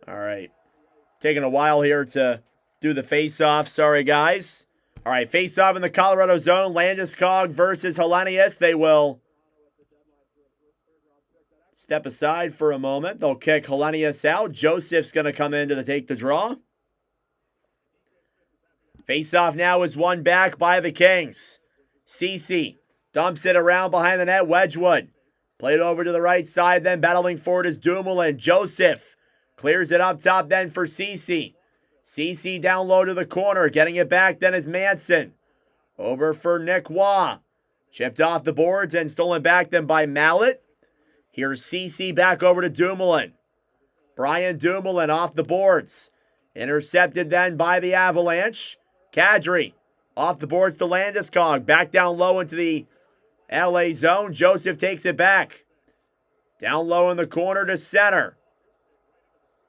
All right. Taking a while here to do the face-off. Sorry, guys. All right, face-off in the Colorado zone. Landeskog versus Hellenius. They will step aside for a moment. They'll kick Hellenius out. Joseph's going to come in to take the draw. Face-off now is won back by the Kings. Ceci dumps it around behind the net. Wedgwood played over to the right side. Then battling forward is Dumoulin. Joseph clears it up top then for Ceci. Ceci down low to the corner. Getting it back then is Manson. Over for Nick Waugh. Chipped off the boards and stolen back then by Mallet. Here's Ceci back over to Dumoulin. Brian Dumoulin off the boards. Intercepted then by the Avalanche. Kadri off the boards to Landeskog. Back down low into the LA zone. Joseph takes it back. Down low in the corner to center.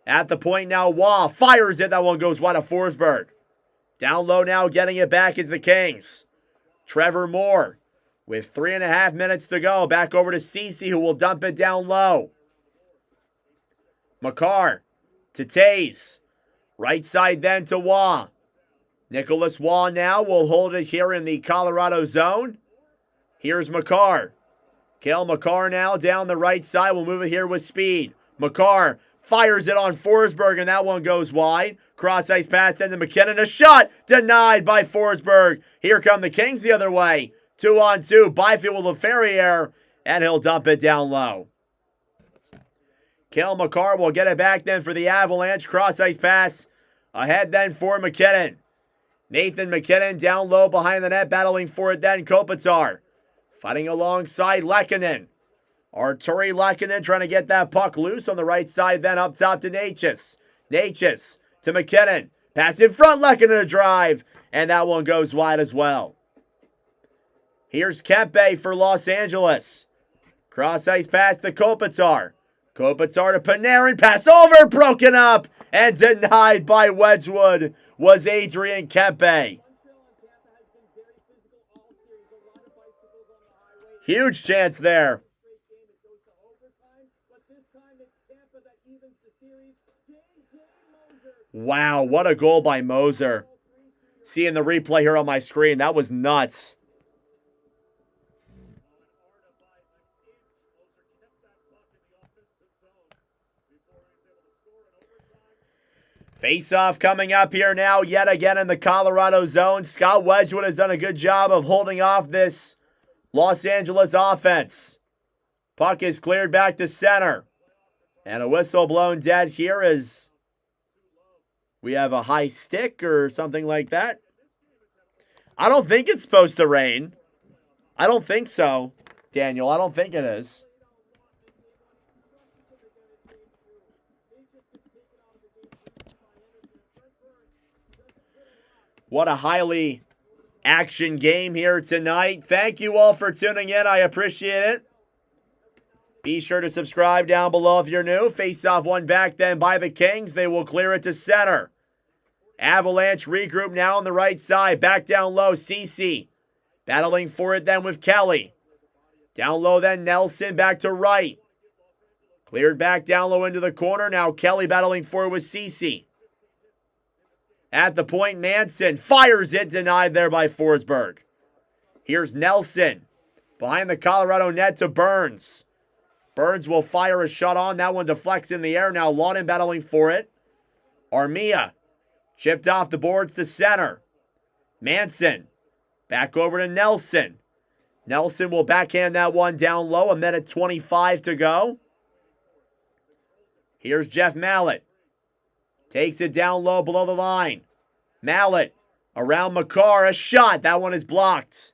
At the point now, Waugh fires it. That one goes wide of Forsberg. Down low now, getting it back is the Kings. Trevor Moore with 3.5 minutes to go. Back over to Ceci, who will dump it down low. Makar to Taze. Right side then to Waugh. Nicholas Waugh now will hold it here in the Colorado zone. Here's Makar. Cale Makar now down the right side. We'll move it here with speed. Makar fires it on Forsberg, and that one goes wide. Cross-ice pass then to McKinnon. A shot denied by Forsberg. Here come the Kings the other way. 2-on-2. Byfield with a Ferrier, and he'll dump it down low. Cale Makar will get it back then for the Avalanche. Cross-ice pass ahead then for McKinnon. Nathan McKinnon down low behind the net, battling for it then. Kopitar fighting alongside Lehkonen. Arturi Lehkonen trying to get that puck loose on the right side, then up top to Natchez. Natchez to McKinnon. Pass in front, Lehkonen a drive, and that one goes wide as well. Here's Kempe for Los Angeles. Cross-ice pass to Kopitar. Kopitar to Panarin. Pass over, broken up, and denied by Wedgwood was Adrian Kempe. Huge chance there. Wow, what a goal by Moser. Seeing the replay here on my screen, that was nuts. Face-off coming up here now, yet again in the Colorado zone. Scott Wedgwood has done a good job of holding off this Los Angeles offense. Puck is cleared back to center. And a whistle blown dead here as we have a high stick or something like that. I don't think it's supposed to rain. I don't think so, Daniel. I don't think it is. What a highly action game here tonight. Thank you all for tuning in. I appreciate it. Be sure to subscribe down below if you're new. Face-off one back then by the Kings. They will clear it to center. Avalanche regroup now on the right side. Back down low, Ceci. Battling for it then with Kelly. Down low then Nelson back to right. Cleared back down low into the corner. Now Kelly battling for it with Ceci. At the point, Manson fires it, denied there by Forsberg. Here's Nelson. Behind the Colorado net to Burns. Burns will fire a shot on. That one deflects in the air. Now Lawton battling for it. Armia chipped off the boards to center. Manson back over to Nelson. Nelson will backhand that one down low. 1:25 to go. Here's Jeff Mallet. Takes it down low below the line. Mallet around Makar. A shot. That one is blocked.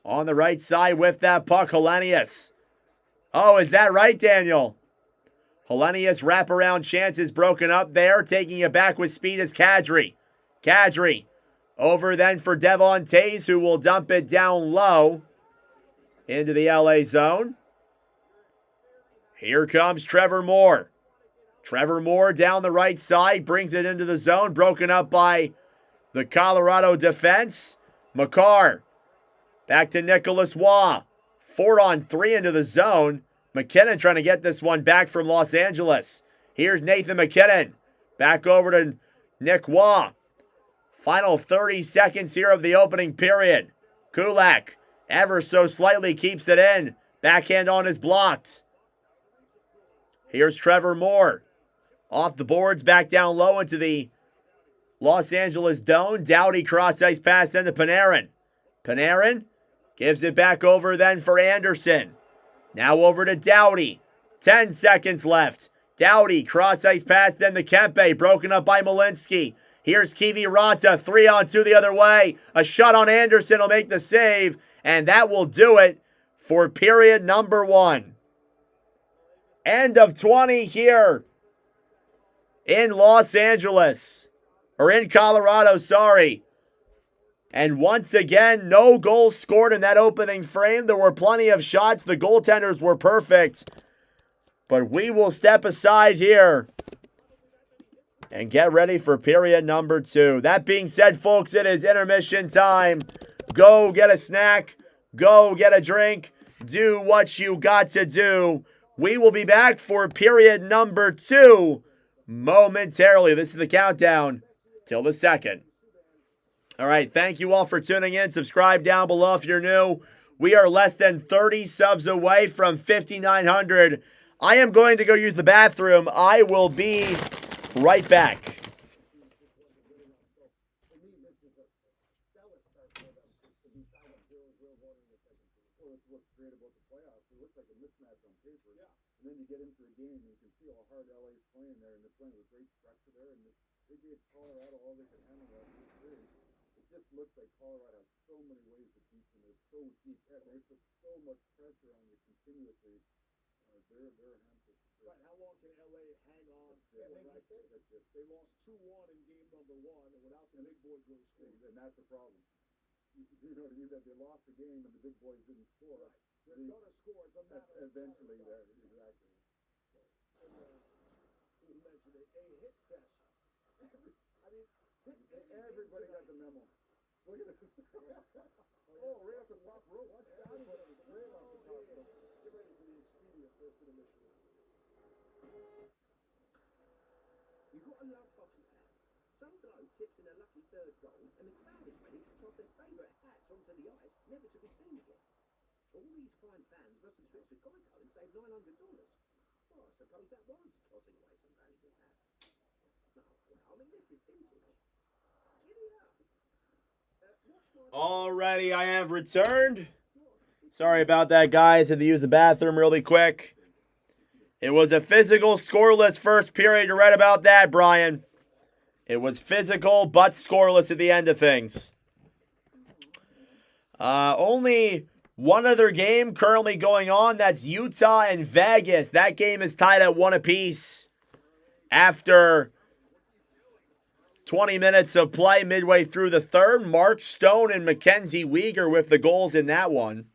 On the right side with that puck, Hellenius. Oh, is that right, Daniel? Hellenius wraparound chance is broken up there. Taking it back with speed is Kadri. Kadri over then for Devon Tays, who will dump it down low into the LA zone. Here comes Trevor Moore. Trevor Moore down the right side, brings it into the zone, broken up by the Colorado defense. Makar, back to Nicholas Waugh. 4-on-3 into the zone. McKinnon trying to get this one back from Los Angeles. Here's Nathan McKinnon. Back over to Nick Waugh. Final 30 seconds here of the opening period. Kulak, ever so slightly keeps it in. Backhand on is blocked. Here's Trevor Moore. Off the boards, back down low into the Los Angeles Dome. Doughty cross-ice pass then to Panarin. Panarin gives it back over then for Anderson. Now over to Doughty. 10 seconds left. Doughty, cross-ice pass then to Kempe. Broken up by Malinsky. Here's Kiviranta, 3-on-2 the other way. A shot on Anderson will make the save. And that will do it for period number 1. End of 20 here in Los Angeles. Or in Colorado, sorry. And once again, no goals scored in that opening frame. There were plenty of shots. The goaltenders were perfect. But we will step aside here and get ready for period number 2. That being said, folks, it is intermission time. Go get a snack. Go get a drink. Do what you got to do. We will be back for period number 2 momentarily. This is the countdown till the second. All right, thank you all for tuning in. Subscribe down below if you're new. We are less than 30 subs away from 5,900. I am going to go use the bathroom. I will be right back. What's great about the playoffs, it looks like a mismatch on paper. Yeah. And then you get into the game, and you can see how hard LA is playing there, and they're playing with great structure there, and they gave Colorado all they could handle last year. It just looks like Colorado has so many ways to beat them. They're so deep, and they put so much pressure on you continuously. They're a handful. Right, how long can LA hang on? That's it. They lost 2-1 in game number 1, and without the big boys really scoring. And that's a problem. You know what I mean? That they lost the game and the big boys didn't score. Right. They're going to score. It's a matter of eventually there. Exactly. And, you mentioned a hit fest. Everybody got the memo. Look at this. Oh, right off the top rope. Right off the top rope. Get ready for the Expedia first intermission. You've got to love hockey fans. Some bloke tips in a lucky third goal, and the crowd is ready to toss their favourite hats onto the ice, never to be seen again. All these fine fans must have switched to Geico and saved $900. Well, I suppose that warrants tossing away some valuable hats. No, well, I mean, this is vintage. Giddy up. Alrighty, I have returned. Sorry about that, guys. Had to use the bathroom really quick. It was a physical, scoreless first period. You're right about that, Brian. It was physical, but scoreless at the end of things. Only one other game currently going on. That's Utah and Vegas. That game is tied at 1 apiece after 20 minutes of play midway through the third. Mark Stone and Mackenzie Weegar with the goals in that one.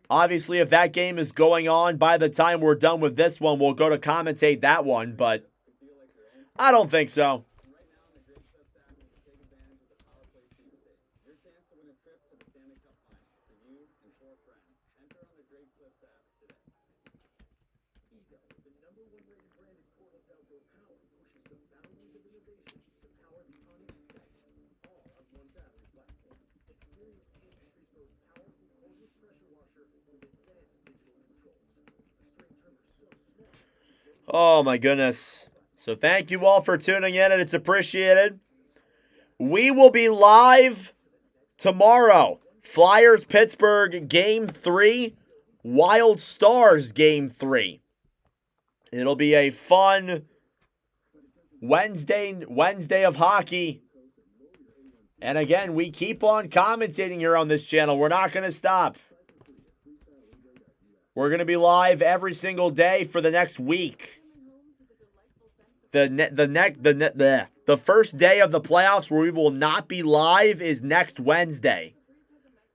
Obviously, if that game is going on by the time we're done with this one, we'll go to commentate that one, but I don't think so. Right now in the Great Clips app, you can take advantage of the Power Play sweepstakes. Your chance to win a trip to the Stanley Cup Final for you and 4 friends. Enter on the Great Clips app today. Ego, the #1 rated brand in cordless outdoor power, pushes the boundaries of innovation to power the unexpected, all on one battery platform. Experience the industry's most powerful cordless pressure washer with advanced digital controls. A string trimmer so smart. Oh, my goodness. So thank you all for tuning in, and it's appreciated. We will be live tomorrow. Flyers Pittsburgh Game 3, Wild Stars Game 3. It'll be a fun Wednesday of hockey. And again, we keep on commentating here on this channel. We're not going to stop. We're going to be live every single day for the next week. The first day of the playoffs where we will not be live is next Wednesday.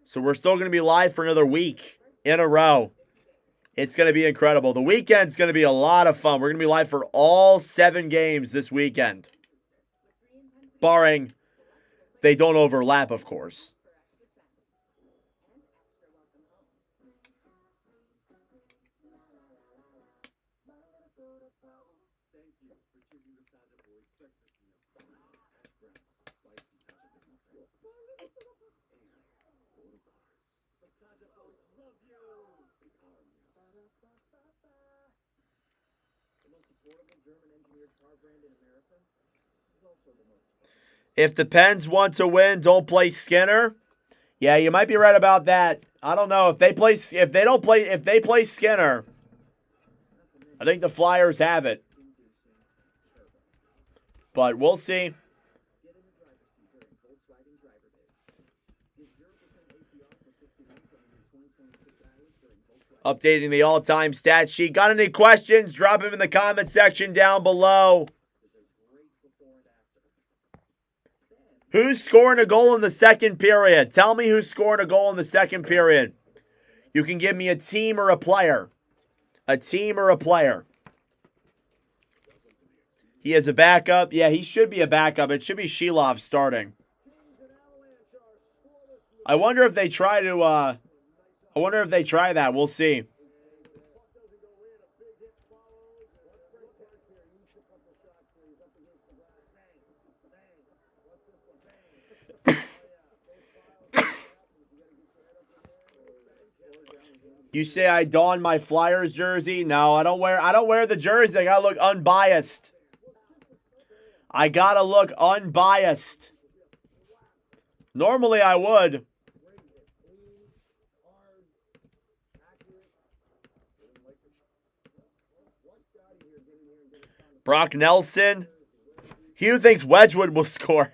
So we're still going to be live for another week in a row. It's going to be incredible. The weekend's going to be a lot of fun. We're going to be live for all 7 games this weekend. Barring they don't overlap, of course. Thank you for choosing the Saja Boys breakfast meal. Hash browns, spicy Saja Big Muffin, and photo cards. The Saja Boys love you! A power meal. The most affordable German-engineered car brand in America is also the most fun. If the Pens want to win, don't play Skinner. Yeah, you might be right about that. I don't know if they play Skinner. I think the Flyers have it. But we'll see. Get in the driver's seat during Volkswagen Driver Days. Get 0% APR for 60 months on your 2026 hours during Volkswagen. Updating the all-time stat sheet. Got any questions? Drop them in the comment section down below. There's a great before and after. Who's scoring a goal in the second period? Tell me who's scoring a goal in the second period. You can give me a team or a player. A team or a player. He is a backup. Yeah, he should be a backup. It should be Shilov starting. I wonder if they try to that. We'll see. You say I don my Flyers jersey? No, I don't wear the jersey. I gotta look unbiased. I gotta look unbiased. Normally I would. Brock Nelson. Hugh thinks Wedgwood will score.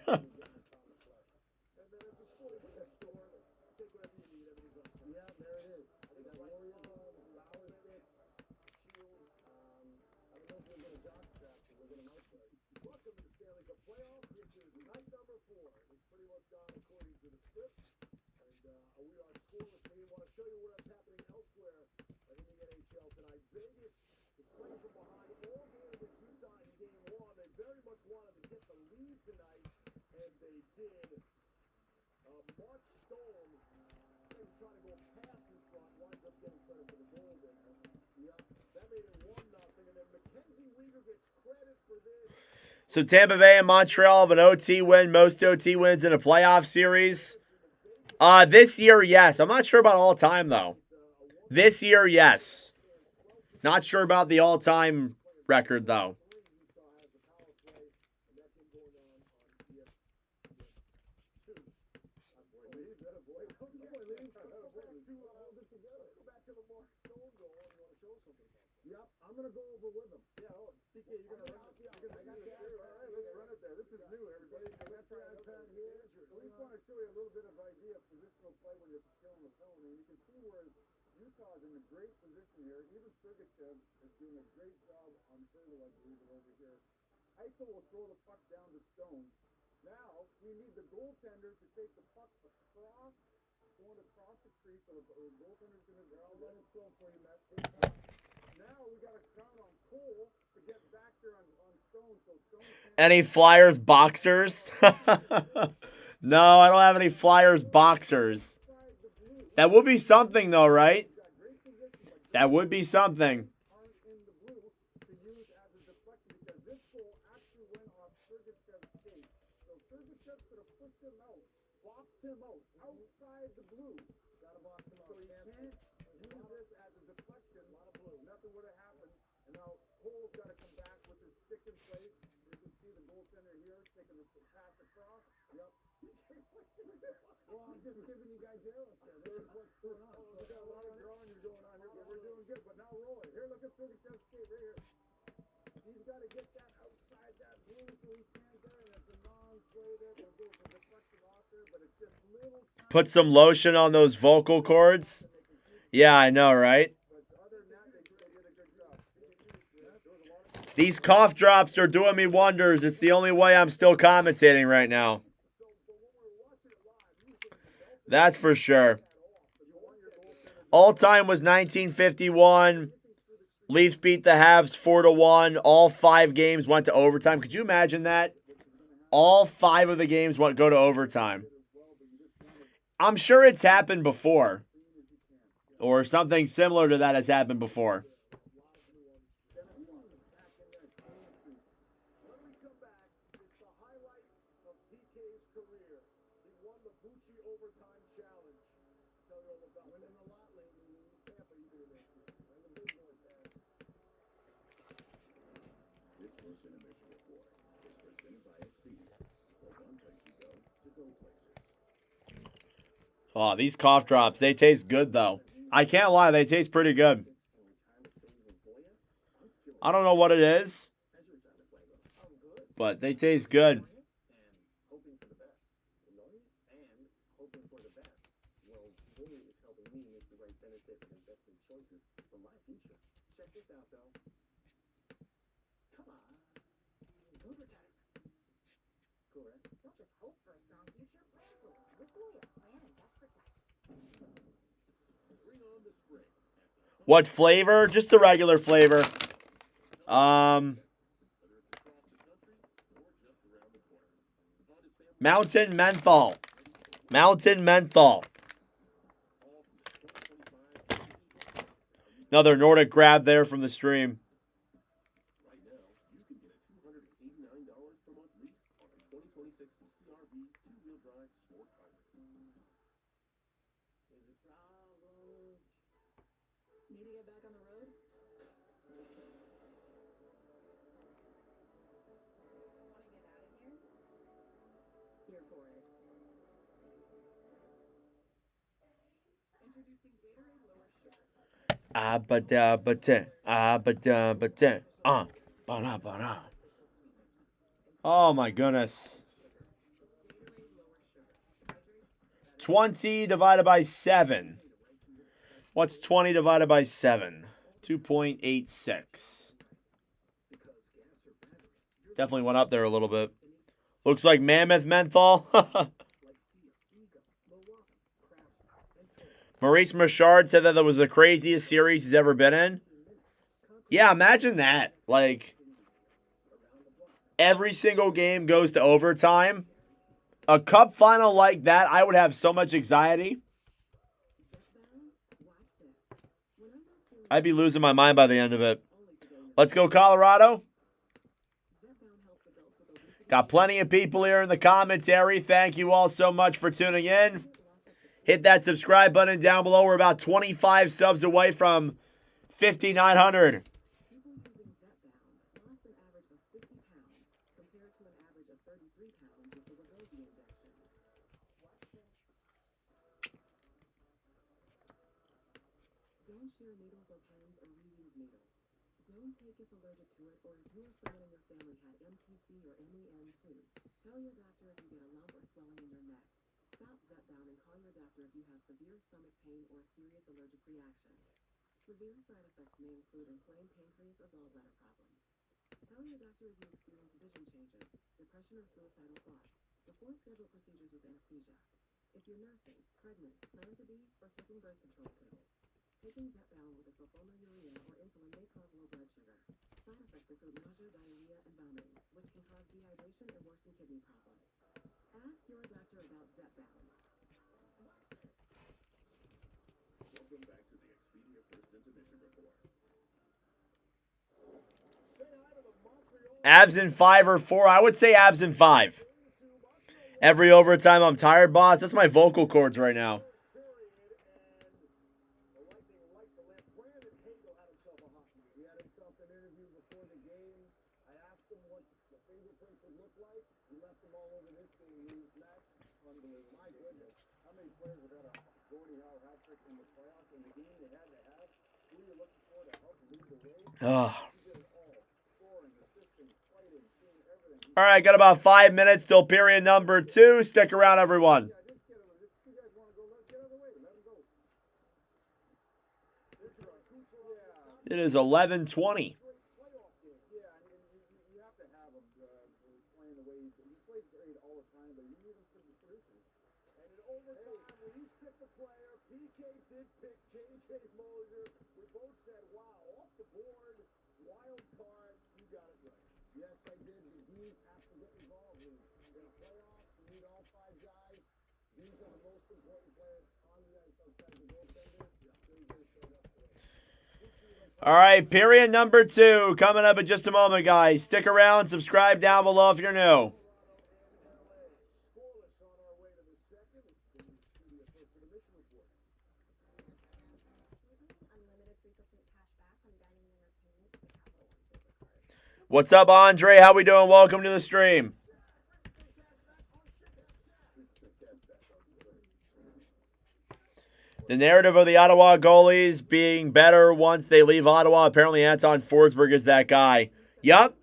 Welcome to the Stanley Cup Playoffs. This is night number 4. It's pretty much gone according to the script. And we are scoreless. We want to show you what's happening elsewhere in the NHL tonight. Vegas is playing from behind all game against Utah in game 1. They very much wanted to get the lead tonight, and they did. Mark Stone was trying to go pass in front, winds up getting credit for the goal there. Yeah, that made it 1-0, and then Mackenzie Weegar gets credit for this. So Tampa Bay and Montreal have an OT win. Most OT wins in a playoff series. This year, yes. I'm not sure about all time, though. This year, yes. Not sure about the all-time record, though. Yep, I'm going to go over with them. Yeah, PK, you're going to run it. All right, let's run it there. This is new, everybody. So we got the iPad here. We just want to show you a little bit of idea of positional play when you're killing the zone. And you can see where Utah is in a great position here. Even Sergachev is doing a great job on Turtle, I believe, over here. Eichel will throw the puck down to Stone. Now, we need the goaltender to take the puck across, going across the crease. So the goaltender's going to go. I'll let it slow for you, Matt. Now we got to count on Cole to get back there on Stone. So Stone Any Flyers boxers? No, I don't have any Flyers boxers. That would be something, though, right? That would be something. aren't in the blue to use as a deflection because this goal actually went off Sergachev's skate. So Sergachev could have pushed him out, boxed him out, outside the blue. Got to box him out. So he can't use this as a deflection. A lot of blue. Nothing would have happened. And now Cole's got to come back with his stick in place. You can see the goaltender here taking the pass across. Yep. Well, I'm just giving you guys arrows here. There's what's going on. We got a lot of drawing going on here, but we're doing good. But now roll it. Here, look at Sergachev's skate right here. He's You got to get that outside that blue so he can't get it. It's a non-play there. There's a deflection off there, but it's just little. Put some lotion on those vocal cords. Yeah, I know, right? These cough drops are doing me wonders. It's the only way I'm still commentating right now. That's for sure. All time was 1951. Leafs beat the Habs 4-1. All 5 games went to overtime. Could you imagine that? All 5 of the games go to overtime. I'm sure it's happened before. Or something similar to that has happened before. This First Intermission Report is presented by Expedia. The one place you go to go places. Oh, these cough drops, they taste good, though. I can't lie, they taste pretty good. I don't know what it is, but they taste good. Check this out, though. Come on. Overtime. Correct. Don't just hope for a strong future, plan for one. With Goya, plan, invest, protect. Bring on the spring. What flavor? Just the regular flavor. Mountain menthol. Mountain menthol. Another Nordic grab there from the stream. Right now, you can get a $289 per month lease on a 2026 CRV two-wheel drive sport car. Is it problem? Need to get back on the road? Want to get out of here? Here for it. Introducing Gatorade Lower Sugar. Oh my goodness. 20 divided by 7. What's 20 divided by 7? 2.86. Definitely went up there a little bit. Looks like Mammoth Menthol. Maurice Richard said that was the craziest series he's ever been in. Yeah, imagine that. Like, every single game goes to overtime. A cup final like that, I would have so much anxiety. I'd be losing my mind by the end of it. Let's go, Colorado. Got plenty of people here in the commentary. Thank you all so much for tuning in. Hit that subscribe button down below. We're about 25 subs away from 5,900. Don't share needles or pens or reuse needles. Don't take if allergic to it or if you or someone in your family had MTC or MEN2. Tell your doctor if you get a lump or swelling in your neck. Stop Zepbound and call your doctor if you have severe stomach pain or a serious allergic reaction. Severe side effects may include inflamed pancreas or gallbladder problems. Tell your doctor if you experience vision changes, depression or suicidal thoughts, before schedule procedures with anesthesia. If you're nursing, pregnant, plan to be, or taking birth control pills. Taking Zepbound with a sulfonylurea or insulin may cause low blood sugar. Side effects include nausea, diarrhea, and vomiting, which can cause dehydration and worsen kidney problems. Ask your doctor about Zepbound. Welcome back to the Expedia First Intermission Report. Abs in 5 or 4. I would say abs in 5. Every overtime I'm tired, boss. That's my vocal cords right now. All right, got about 5 minutes till period number 2. Stick around, everyone. It is 11:20. Yeah, and you have to have him playing the way he plays great all the time, but you need him for the producers. And in overtime, we each picked a player. PK did pick J.J. Mosier. We both said, wow, off the board, wild card. You got it right. Yes, I did. The D's have to get involved in the playoffs. You need all 5 guys. These are the most important players on the ice outside the goaltender. JJ showed up today. All right, period number 2 coming up in just a moment, guys. Stick around, subscribe down below if you're new. Scoreless on our way to the second. It's the studio first intermission report. Unlimited 3% cash back on dining and entertainment with the Capital One Silver Card. What's up, Andre? How we doing? Welcome to the stream. The narrative of the Ottawa goalies being better once they leave Ottawa. Apparently, Anton Forsberg is that guy. Yup.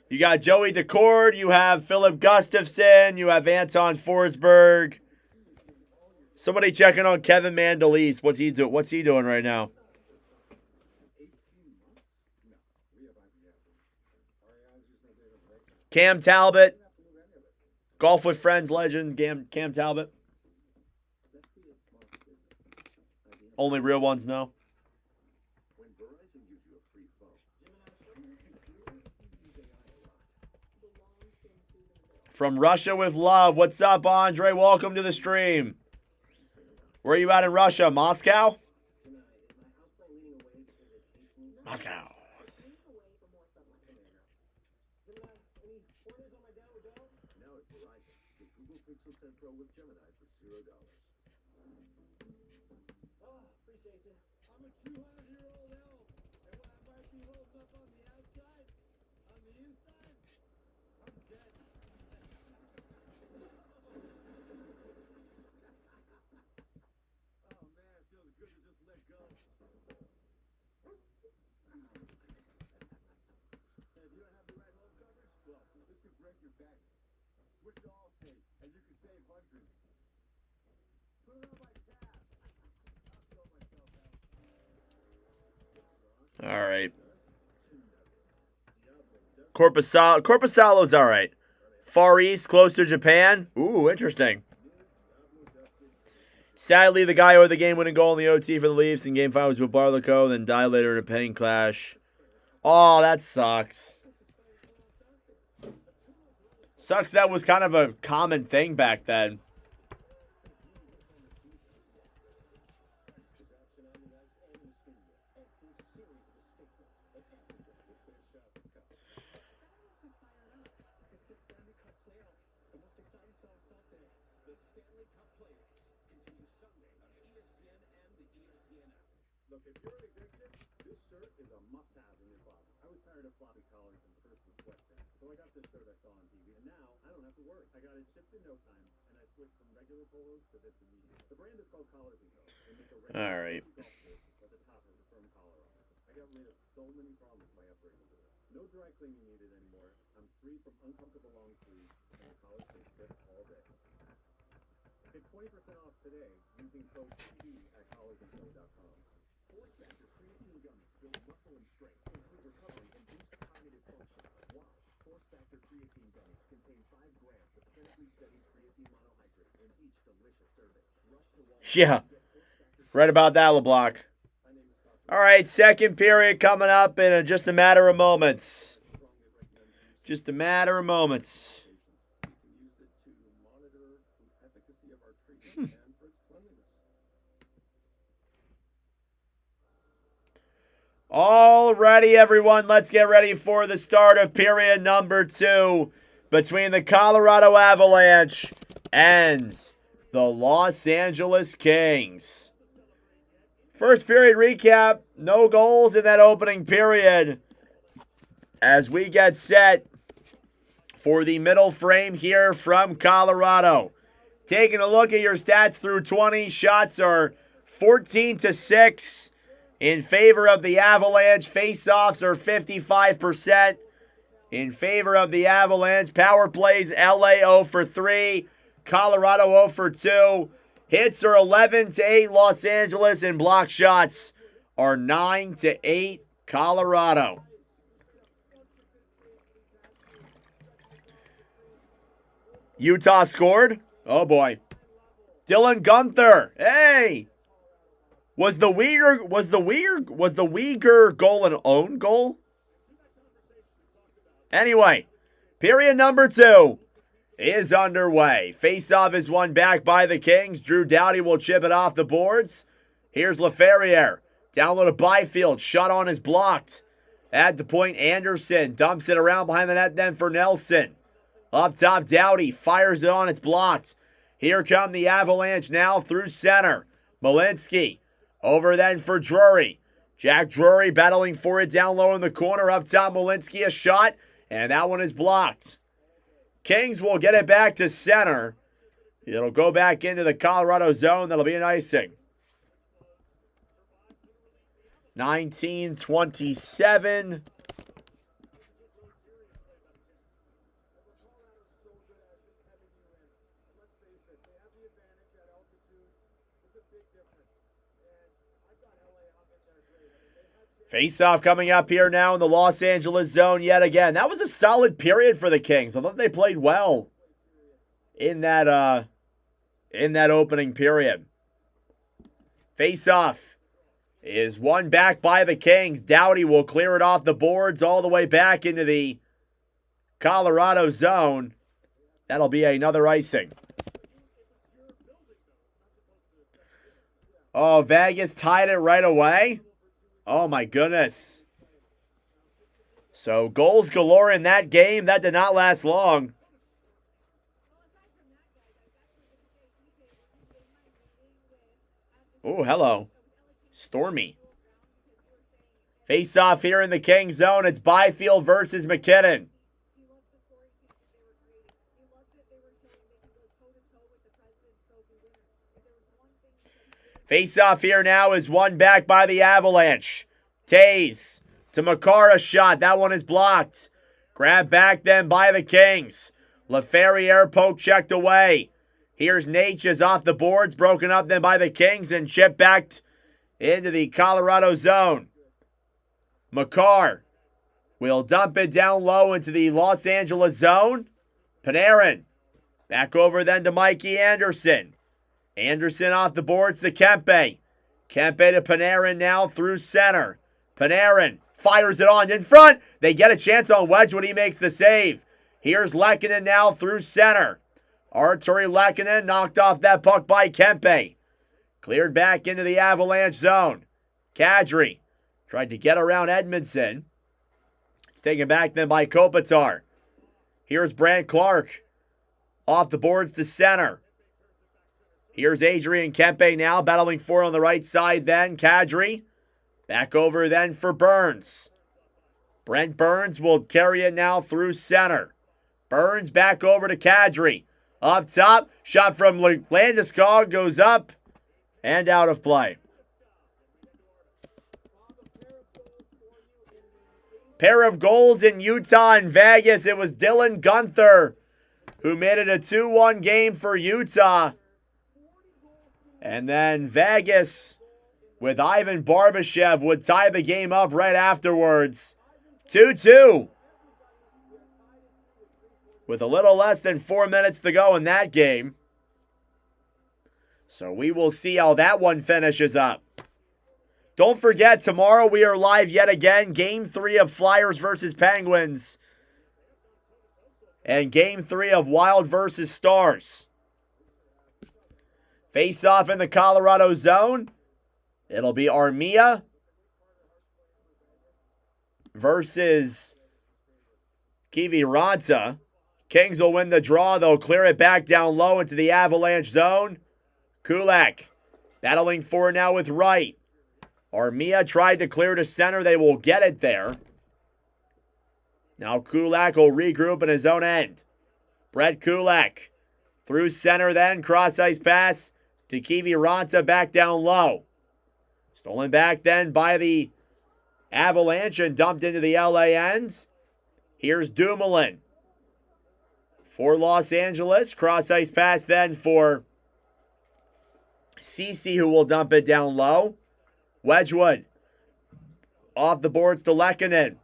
You got Joey Decord. You have Philip Gustafson. You have Anton Forsberg. Somebody checking on Kevin Mandolese. What's he doing right now? Cam Talbot. Golf with Friends legend. Cam Talbot. Only real ones know. When Verizon gives you a free phone, From Russia with love. What's up, Andre? Welcome to the stream. Where are you at in Russia? Moscow? Moscow. now at Verizon, get Google Pixel 10 Pro with Gemini for $0. Oh, appreciate you. I'm a 200-year-old elf, and while I might be holding up on the outside, on the inside, I'm dead. Oh man, it feels good to just let go. And if you don't have the right home coverage, well, this could break your bank. Switch to Allstate, and you can save hundreds. Put it on my tab. I'll show myself out. All right. Corpusalo's all right. Far East, close to Japan. Ooh, interesting. Sadly, the guy who had the game-winning goal in the OT for the Leafs in Game 5 was with Barlico, then died later in a plane crash. Oh, that sucks. Sucks that was kind of a common thing back then. It's the Stanley Cup Playoffs, the most exciting playoffs out there. The Stanley Cup Playoffs continue Sunday on ESPN and the ESPN app. Look, if you're an executive, this shirt is a must-have in your closet. I was tired of floppy collars and shirts with sweatpants, so I got this shirt I saw on TV, and now I don't have to worry. I got it shipped in no time, and I switched from regular polos to this immediately. The brand is called Collars & Co. They make a All right. golf shirt, but the top has a firm collar on it. I got rid of so many problems by upgrading to it. No dry cleaning needed anymore. I'm free from uncomfortable long sleeves, and the collar stays fit all day. Get 20% off today using code TD at collarsandco.com. Force Factor creatine gummies build muscle and strength, improve recovery, and boost cognitive function. Why? Force Factor creatine gummies contain 5 grams of chemically studied creatine monohydrate in each delicious serving. Rush to Walmart. Yeah. Right about that, LeBlanc. All right, second period coming up in just a matter of moments. Just a matter of moments. You can use it to monitor the efficacy of our treatment and for its cleanliness. Alrighty, everyone, let's get ready for the start of period number 2 between the Colorado Avalanche and the Los Angeles Kings. First period recap, no goals in that opening period as we get set for the middle frame here from Colorado. Taking a look at your stats through 20, shots are 14-6 in favor of the Avalanche. Faceoffs are 55% in favor of the Avalanche. Power plays, LA 0 for 3. Colorado 0 for 2. Hits are 11-8 Los Angeles, and block shots are 9-8 Colorado. Utah scored. Oh boy. Dylan Guenther. Hey. Was the Uyghur goal an own goal? Anyway, period number 2 is underway. Faceoff is won back by the Kings. Drew Doughty will chip it off the boards. Here's LaFerriere. Down low to Byfield. Shot on is blocked. At the point, Anderson dumps it around behind the net then for Nelson. Up top, Doughty fires it on. It's blocked. Here come the Avalanche now through center. Malinsky over then for Drury. Jack Drury battling for it down low in the corner. Up top, Malinsky a shot. And that one is blocked. Kings will get it back to center. It'll go back into the Colorado zone. That'll be an icing. 19-27. Face-off coming up here now in the Los Angeles zone yet again. That was a solid period for the Kings. I thought they played well in that opening period. Face-off is won back by the Kings. Doughty will clear it off the boards all the way back into the Colorado zone. That'll be another icing. Oh, Vegas tied it right away. Oh, my goodness. So, goals galore in that game. That did not last long. Oh, hello. Stormy. Face-off here in the King zone. It's Byfield versus McKinnon. Face-off here now is won back by the Avalanche. Taze to Makar, shot. That one is blocked. Grabbed back then by the Kings. LaFerriere poke checked away. Here's Natchez off the boards. Broken up then by the Kings and chipped back into the Colorado zone. Makar will dump it down low into the Los Angeles zone. Panarin. Back over then to Mikey Anderson. Anderson off the boards to Kempe. Kempe to Panarin now through center. Panarin fires it on in front. They get a chance on Wedgwood. He makes the save. Here's Lehkonen now through center. Artturi Lehkonen knocked off that puck by Kempe. Cleared back into the Avalanche zone. Kadri tried to get around Edmondson. It's taken back then by Kopitar. Here's Brandt Clark. Off the boards to center. Here's Adrian Kempe now battling for on the right side then. Kadri. Back over then for Burns. Brent Burns will carry it now through center. Burns back over to Kadri. Up top. Shot from Landeskog goes up and out of play. Pair of goals in Utah and Vegas. It was Dylan Guenther who made it a 2-1 game for Utah. And then Vegas with Ivan Barbashev would tie the game up right afterwards. 2-2. With a little less than 4 minutes to go in that game. So we will see how that one finishes up. Don't forget, tomorrow we are live yet again. Game 3 of Flyers versus Penguins. And Game 3 of Wild versus Stars. Face off in the Colorado zone. It'll be Armia versus Kiviranta. Kings will win the draw. They'll clear it back down low into the Avalanche zone. Kulak battling for it now with Wright. Armia tried to clear to center. They will get it there. Now Kulak will regroup in his own end. Brett Kulak through center then. Cross ice pass to Kiviranta back down low. Stolen back then by the Avalanche and dumped into the LA end. Here's Dumoulin for Los Angeles. Cross-ice pass then for Ceci, who will dump it down low. Wedgwood off the boards to Lehkonen.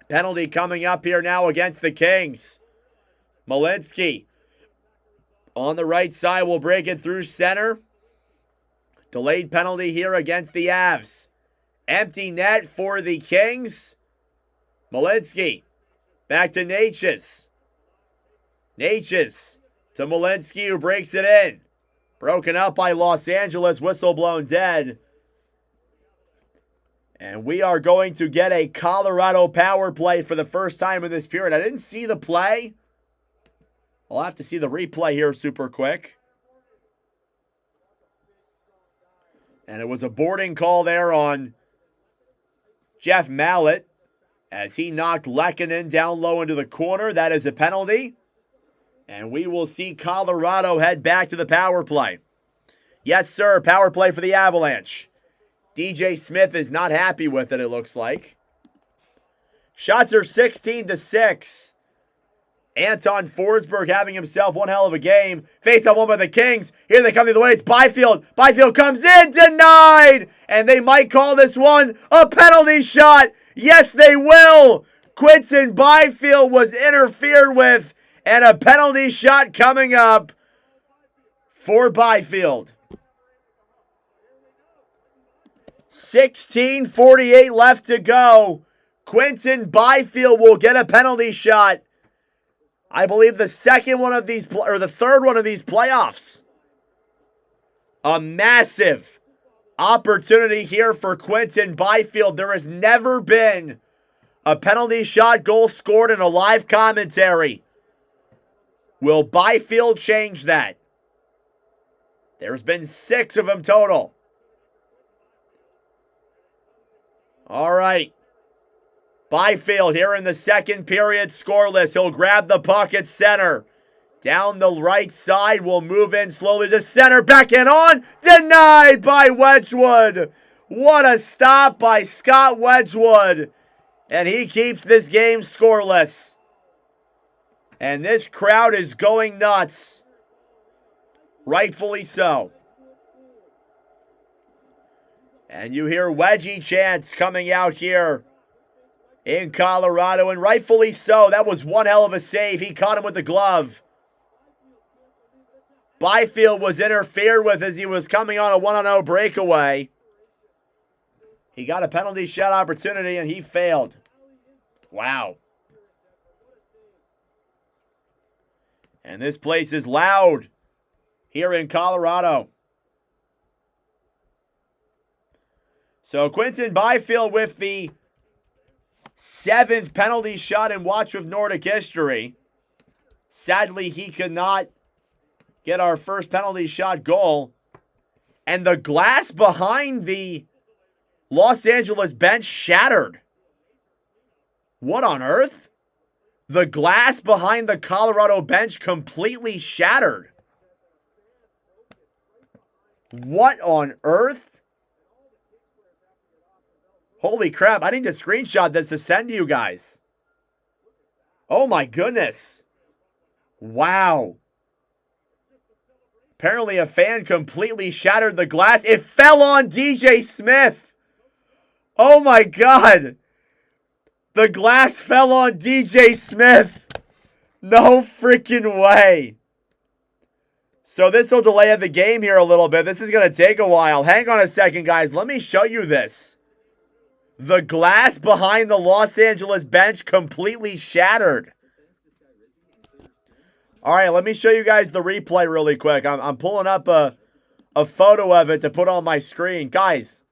Penalty coming up here now against the Kings. Malinsky on the right side will break it through center. Delayed penalty here against the Avs. Empty net for the Kings. Malinsky back to Natchez. Natchez to Malinsky, who breaks it in. Broken up by Los Angeles, whistle blown dead. And we are going to get a Colorado power play for the first time in this period. I didn't see the play. I'll have to see the replay here super quick. And it was a boarding call there on Jeff Mallett as he knocked Lehkonen down low into the corner. That is a penalty. And we will see Colorado head back to the power play. Yes, sir, power play for the Avalanche. DJ Smith is not happy with it, it looks like. Shots are 16-6. Anton Forsberg having himself one hell of a game. Face up one by the Kings. Here they come the other way. It's Byfield. Byfield comes in. Denied. And they might call this one a penalty shot. Yes, they will. Quinton Byfield was interfered with. And a penalty shot coming up for Byfield. 16:48 left to go. Quinton Byfield will get a penalty shot. I believe the second one of these, or the third one of these playoffs. A massive opportunity here for Quinton Byfield. There has never been a penalty shot goal scored in a live commentary. Will Byfield change that? There's been 6 of them total. All right. Byfield here in the second period, scoreless. He'll grab the puck at center. Down the right side, will move in slowly to center. Back and on. Denied by Wedgwood. What a stop by Scott Wedgwood. And he keeps this game scoreless. And this crowd is going nuts. Rightfully so. And you hear Wedgie chants coming out here in Colorado, and rightfully so. That was one hell of a save. He caught him with the glove. Byfield was interfered with as he was coming on a 1-0 breakaway. He got a penalty shot opportunity, and he failed. Wow. And this place is loud here in Colorado. So Quinton Byfield with the 7th penalty shot in Watch with Nordic history. Sadly, he could not get our first penalty shot goal. And the glass behind the Los Angeles bench shattered. What on earth? The glass behind the Colorado bench completely shattered. What on earth? Holy crap, I need to screenshot this to send to you guys. Oh my goodness. Wow. Apparently a fan completely shattered the glass. It fell on DJ Smith. Oh my God. The glass fell on DJ Smith. No freaking way. So this will delay the game here a little bit. This is going to take a while. Hang on a second, guys. Let me show you this. The glass behind the Los Angeles bench completely shattered. All right, let me show you guys the replay really quick. I'm pulling up a photo of it to put on my screen. Guys,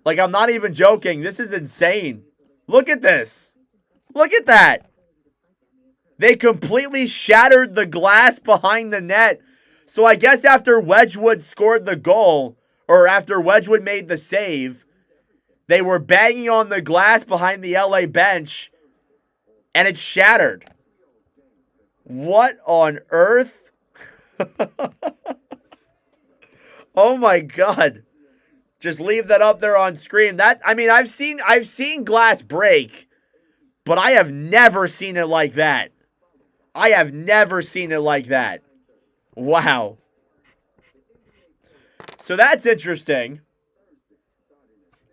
like, I'm not even joking. This is insane. Look at this. Look at that. They completely shattered the glass behind the net. So I guess after Wedgwood scored the goal, or after Wedgwood made the save, they were banging on the glass behind the LA bench, and it shattered. What on earth? Oh my God. Just leave that up there on screen. That, I mean, I've seen glass break, But I have never seen it like that. I have never seen it like that. Wow. So that's interesting.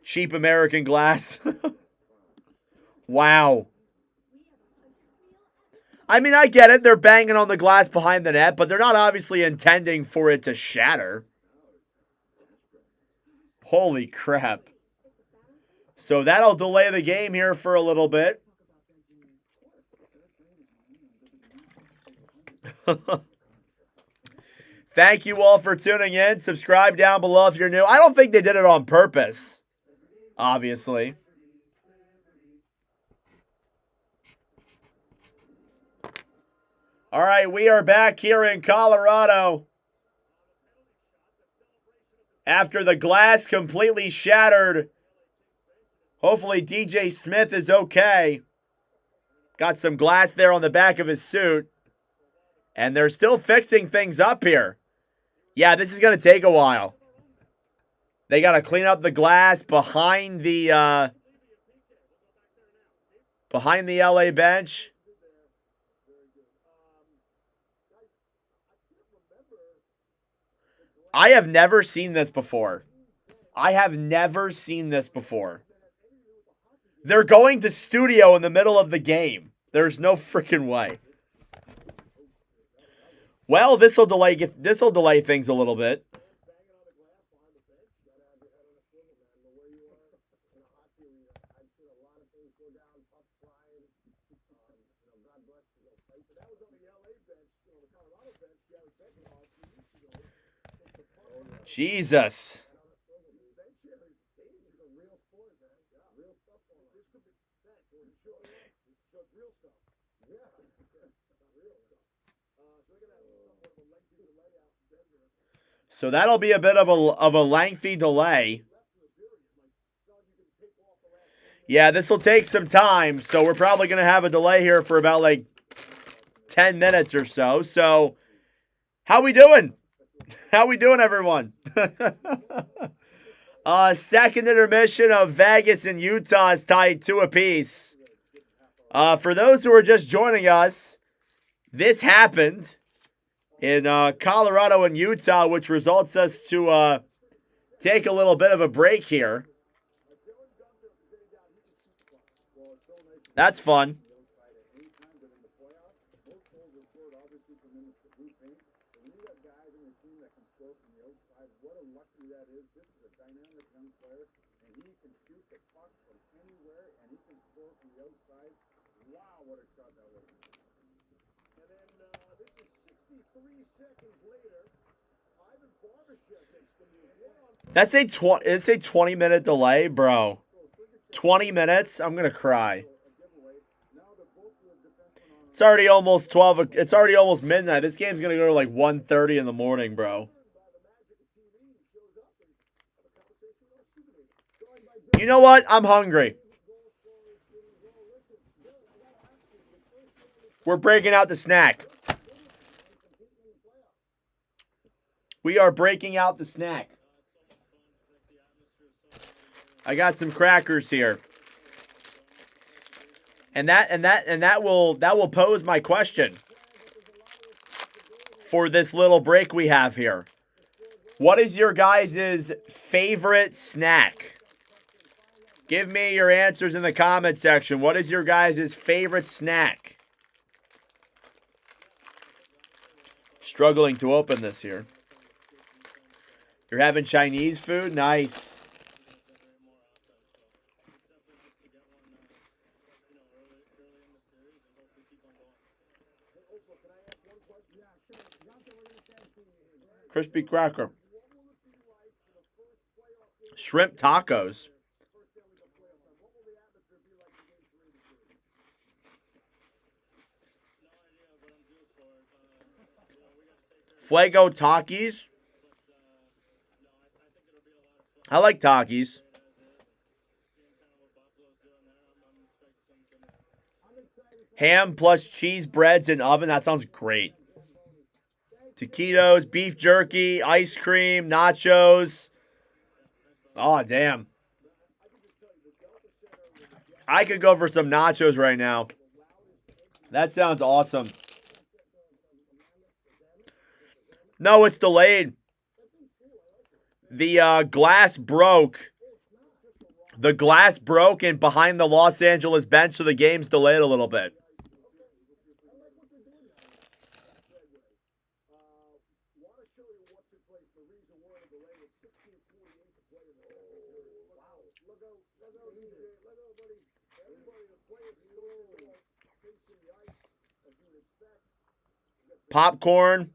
Cheap American glass. Wow. I mean, I get it. They're banging on the glass behind the net, but they're not obviously intending for it to shatter. Holy crap. So that'll delay the game here for a little bit. Thank you all for tuning in. Subscribe down below if you're new. I don't think they did it on purpose, obviously. All right, we are back here in Colorado. After the glass completely shattered. Hopefully DJ Smith is okay. Got some glass there on the back of his suit. And they're still fixing things up here. Yeah, this is going to take a while. They got to clean up the glass behind the LA bench. I have never seen this before. I have never seen this before. They're going to studio in the middle of the game. There's no freaking way. Well, this will delay things a little bit. Jesus. So that'll be a bit of a lengthy delay. Yeah, this will take some time, so we're probably going to have a delay here for about like 10 minutes or so. So, how we doing? How we doing, everyone? Second intermission of Vegas and Utah is tied 2 apiece. For those who are just joining us, this happened in Colorado and Utah, which results us to take a little bit of a break here. That's fun. That's a 20-minute delay, bro. 20 minutes? I'm going to cry. It's already almost 12. It's already almost midnight. This game's going to go to like 1:30 in the morning, bro. You know what? I'm hungry. We're breaking out the snack. We are breaking out the snack. I got some crackers here. And that will pose my question for this little break we have here. What is your guys' favorite snack? Give me your answers in the comment section. What is your guys' favorite snack? Struggling to open this here. You're having Chinese food? Nice. Crispy cracker. Shrimp tacos. Fuego Takis. I like Takis. Ham plus cheese breads in oven. That sounds great. Taquitos, beef jerky, ice cream, nachos. Oh, damn. I could go for some nachos right now. That sounds awesome. No, it's delayed. The glass broke. The glass broke and behind the Los Angeles bench, so the game's delayed a little bit. Popcorn,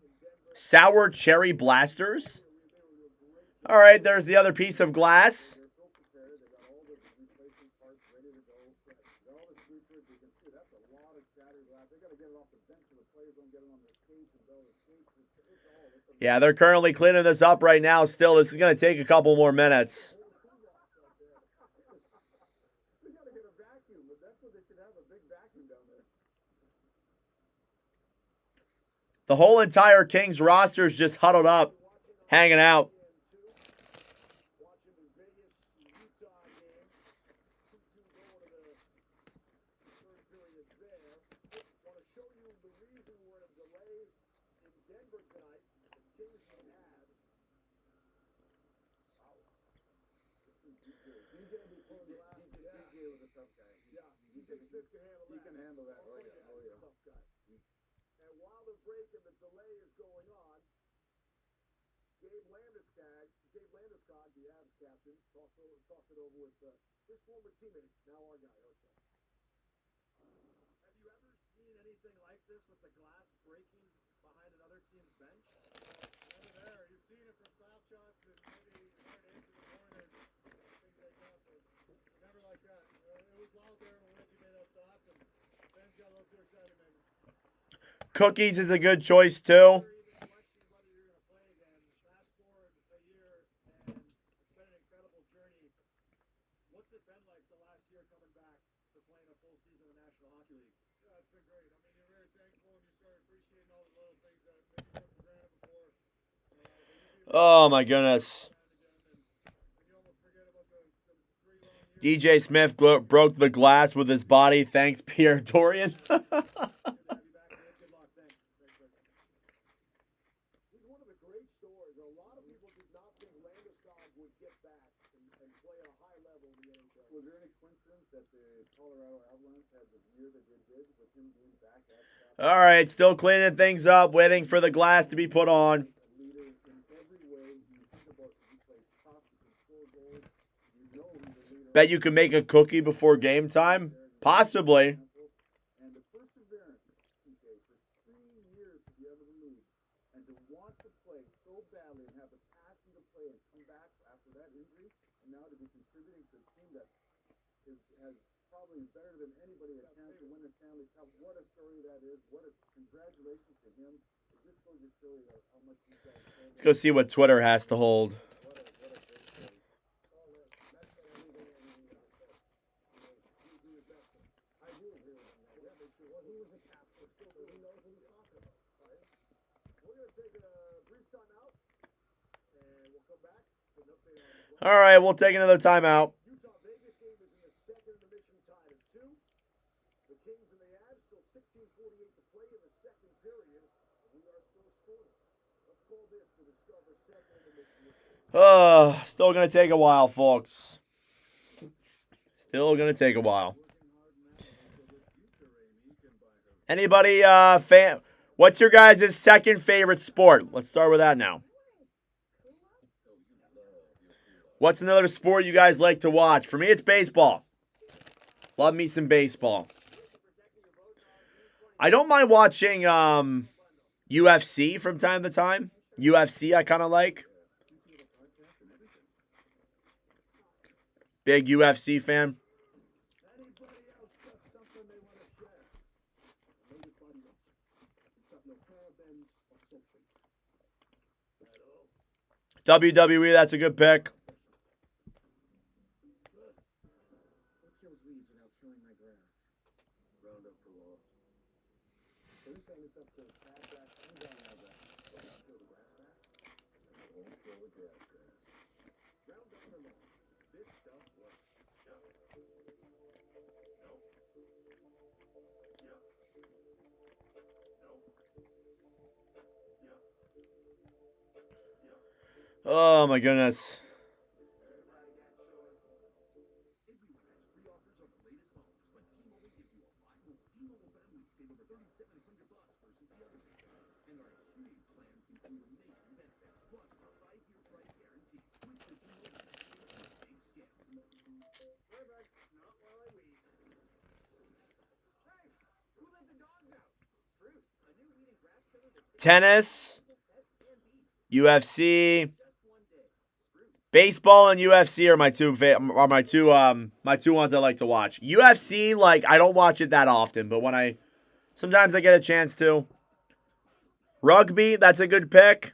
sour cherry blasters. All right, there's the other piece of glass. Yeah, they're currently cleaning this up right now still. This is going to take a couple more minutes. The whole entire Kings roster is just huddled up, hanging out. He can handle that. Oh, yeah. And while the break and the delay is going on, Gabe Landeskog, the Avs captain, talked it over with his former teammate, now our guy, Ocho. Have you ever seen anything like this with the glass breaking behind another team's bench? Over there, you've seen it from slap shots and maybe hard hits in the corners, things like that, but never like that. It was loud there when Luigi made that stop, and fans got a little too excited, maybe. Cookies is a good choice, too. What's it been like the last year coming back for playing a full season in the National Hockey League? Yeah, it's been great. I mean, you're very thankful and you start appreciating all the little things that maybe you took for granted before. Oh, my goodness. DJ Smith broke the glass with his body. Thanks, Pierre Dorian. Was there any coincidence that the Colorado Avalanche had the year that they did with him being back at the All right, still cleaning things up, waiting for the glass to be put on. leader in every way? You think about he plays tough, he can score goals. You know he's a leader. Bet you can make a cookie before game time? Possibly. And the perseverance, TK, for 3 years to be out of the league and to want to play so badly and have the passion to play and come back after that injury and now to be contributing to a team that has probably better than anybody a chance to win the Stanley Cup. What a story that is. Congratulations to him. It just goes to show you how much these guys stand. Let's go see what Twitter has to hold. What a great story. I do agree with him. Yeah, make sure. Well, he was a captain. Still, he knows what he's talking about. Right? We're going to take a brief timeout, and we'll come back with an update on the All right, we'll take another timeout. Utah-Vegas game is in the second intermission, tied at 2. The Kings and the Avs still 16:48 to play in the second period. We are still scoring. Let's call this to discover second intermission. Still going to take a while, folks. Still going to take a while. Anybody fan? What's your guys' second favorite sport? Let's start with that now. What's another sport you guys like to watch? For me, it's baseball. Love me some baseball. I don't mind watching UFC from time to time. UFC I kind of like. Big UFC fan. WWE, that's a good pick. What kills weeds without killing my grass? Roundup for law. So he's saying this up to pad back and down now back. Kill the grass back? I won't kill the grass. Roundup for law. This stuff works. Oh my goodness. Tennis, UFC, baseball, and UFC are my two ones I like to watch. UFC, like, I don't watch it that often, but sometimes I get a chance to. Rugby, that's a good pick.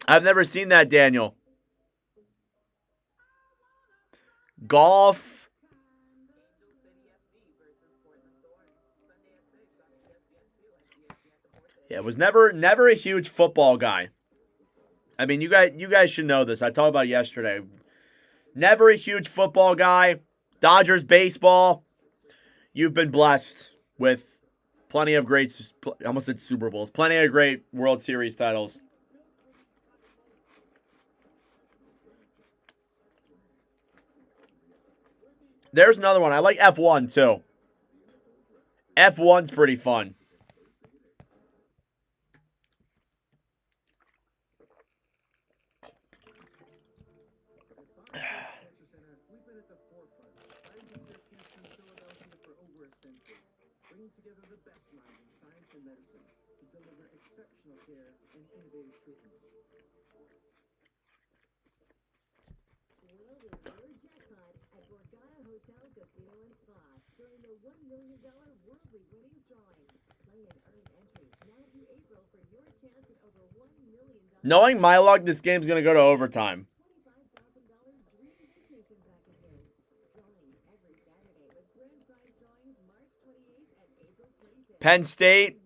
I've never seen that, Daniel. Golf. Yeah, was never a huge football guy. I mean, you guys should know this. I talked about it yesterday. Never a huge football guy. Dodgers baseball. You've been blessed with plenty of great, I almost said Super Bowls, plenty of great World Series titles. There's another one. I like F1 too. F1's pretty fun. Knowing my luck, this game's going to go to overtime. Penn State.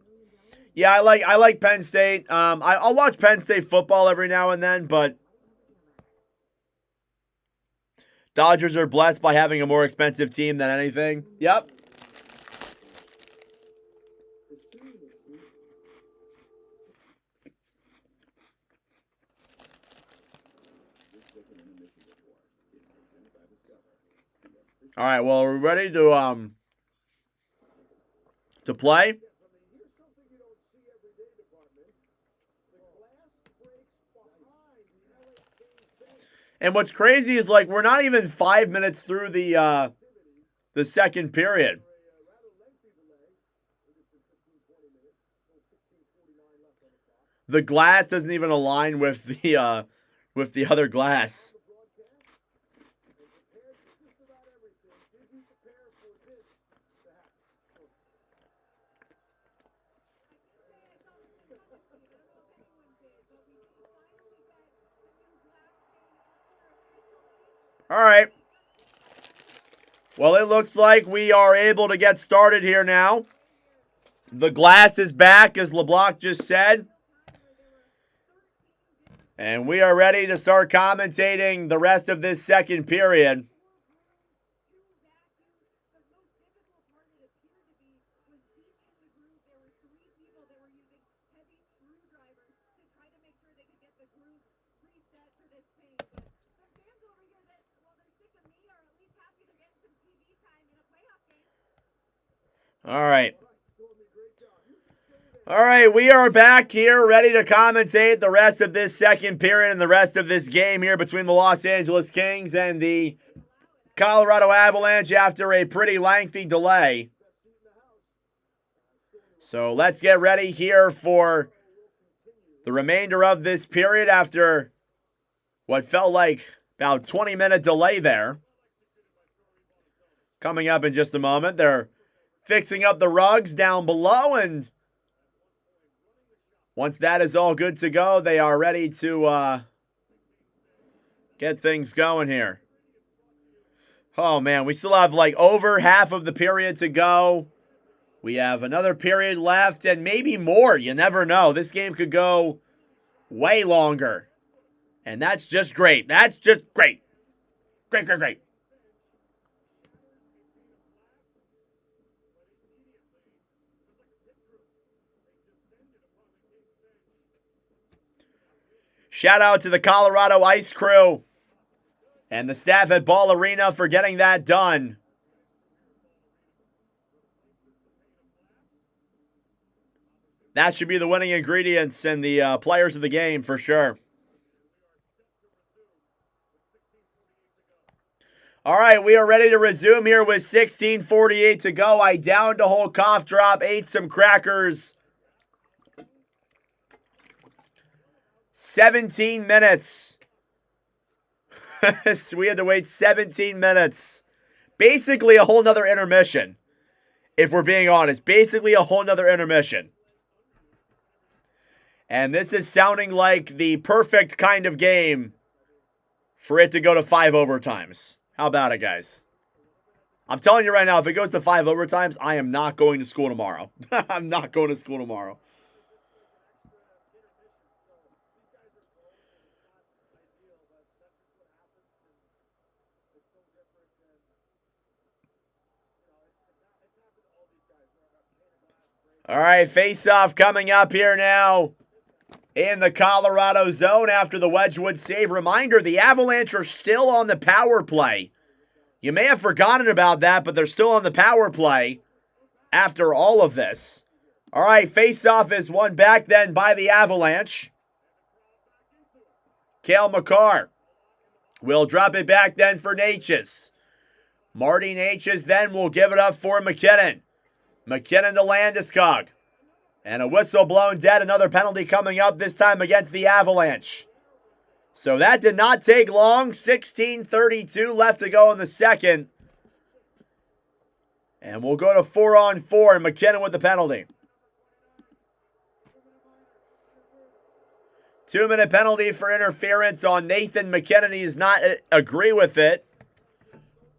Yeah, I like Penn State. I'll watch Penn State football every now and then, but Dodgers are blessed by having a more expensive team than anything. Yep. All right, well, are we ready to play? And what's crazy is, like, we're not even 5 minutes through the second period. The glass doesn't even align with the other glass. All right. Well, it looks like we are able to get started here now. The glass is back, as LeBlanc just said. And we are ready to start commentating the rest of this second period. All right. All right, we are back here ready to commentate the rest of this second period and the rest of this game here between the Los Angeles Kings and the Colorado Avalanche after a pretty lengthy delay. So let's get ready here for the remainder of this period after what felt like about 20-minute delay there. Coming up in just a moment, they're fixing up the rugs down below, and once that is all good to go, they are ready to get things going here. Oh, man, we still have like over half of the period to go. We have another period left and maybe more. You never know. This game could go way longer. And that's just great. That's just great. Great, great, great. Shout out to the Colorado Ice Crew and the staff at Ball Arena for getting that done. That should be the winning ingredients and the players of the game for sure. All right, we are ready to resume here with 16:48 to go. I downed a whole cough drop, ate some crackers. 17 minutes. We had to wait 17 minutes. Basically a whole nother intermission, if we're being honest. Basically a whole nother intermission. And this is sounding like the perfect kind of game for it to go to 5 overtimes. How about it, guys? I'm telling you right now, if it goes to 5 overtimes, I am not going to school tomorrow. I'm not going to school tomorrow. All right, face-off coming up here now in the Colorado zone after the Wedgwood save. Reminder, the Avalanche are still on the power play. You may have forgotten about that, but they're still on the power play after all of this. All right, face-off is won back then by the Avalanche. Cale Makar will drop it back then for Natchez. Marty Natchez then will give it up for McKinnon. McKinnon to Landeskog. And a whistle blown dead. Another penalty coming up, this time against the Avalanche. So that did not take long. 16:32 left to go in the second. And we'll go to 4-on-4, and McKinnon with the penalty. 2-minute penalty for interference on Nathan McKinnon. He does not agree with it.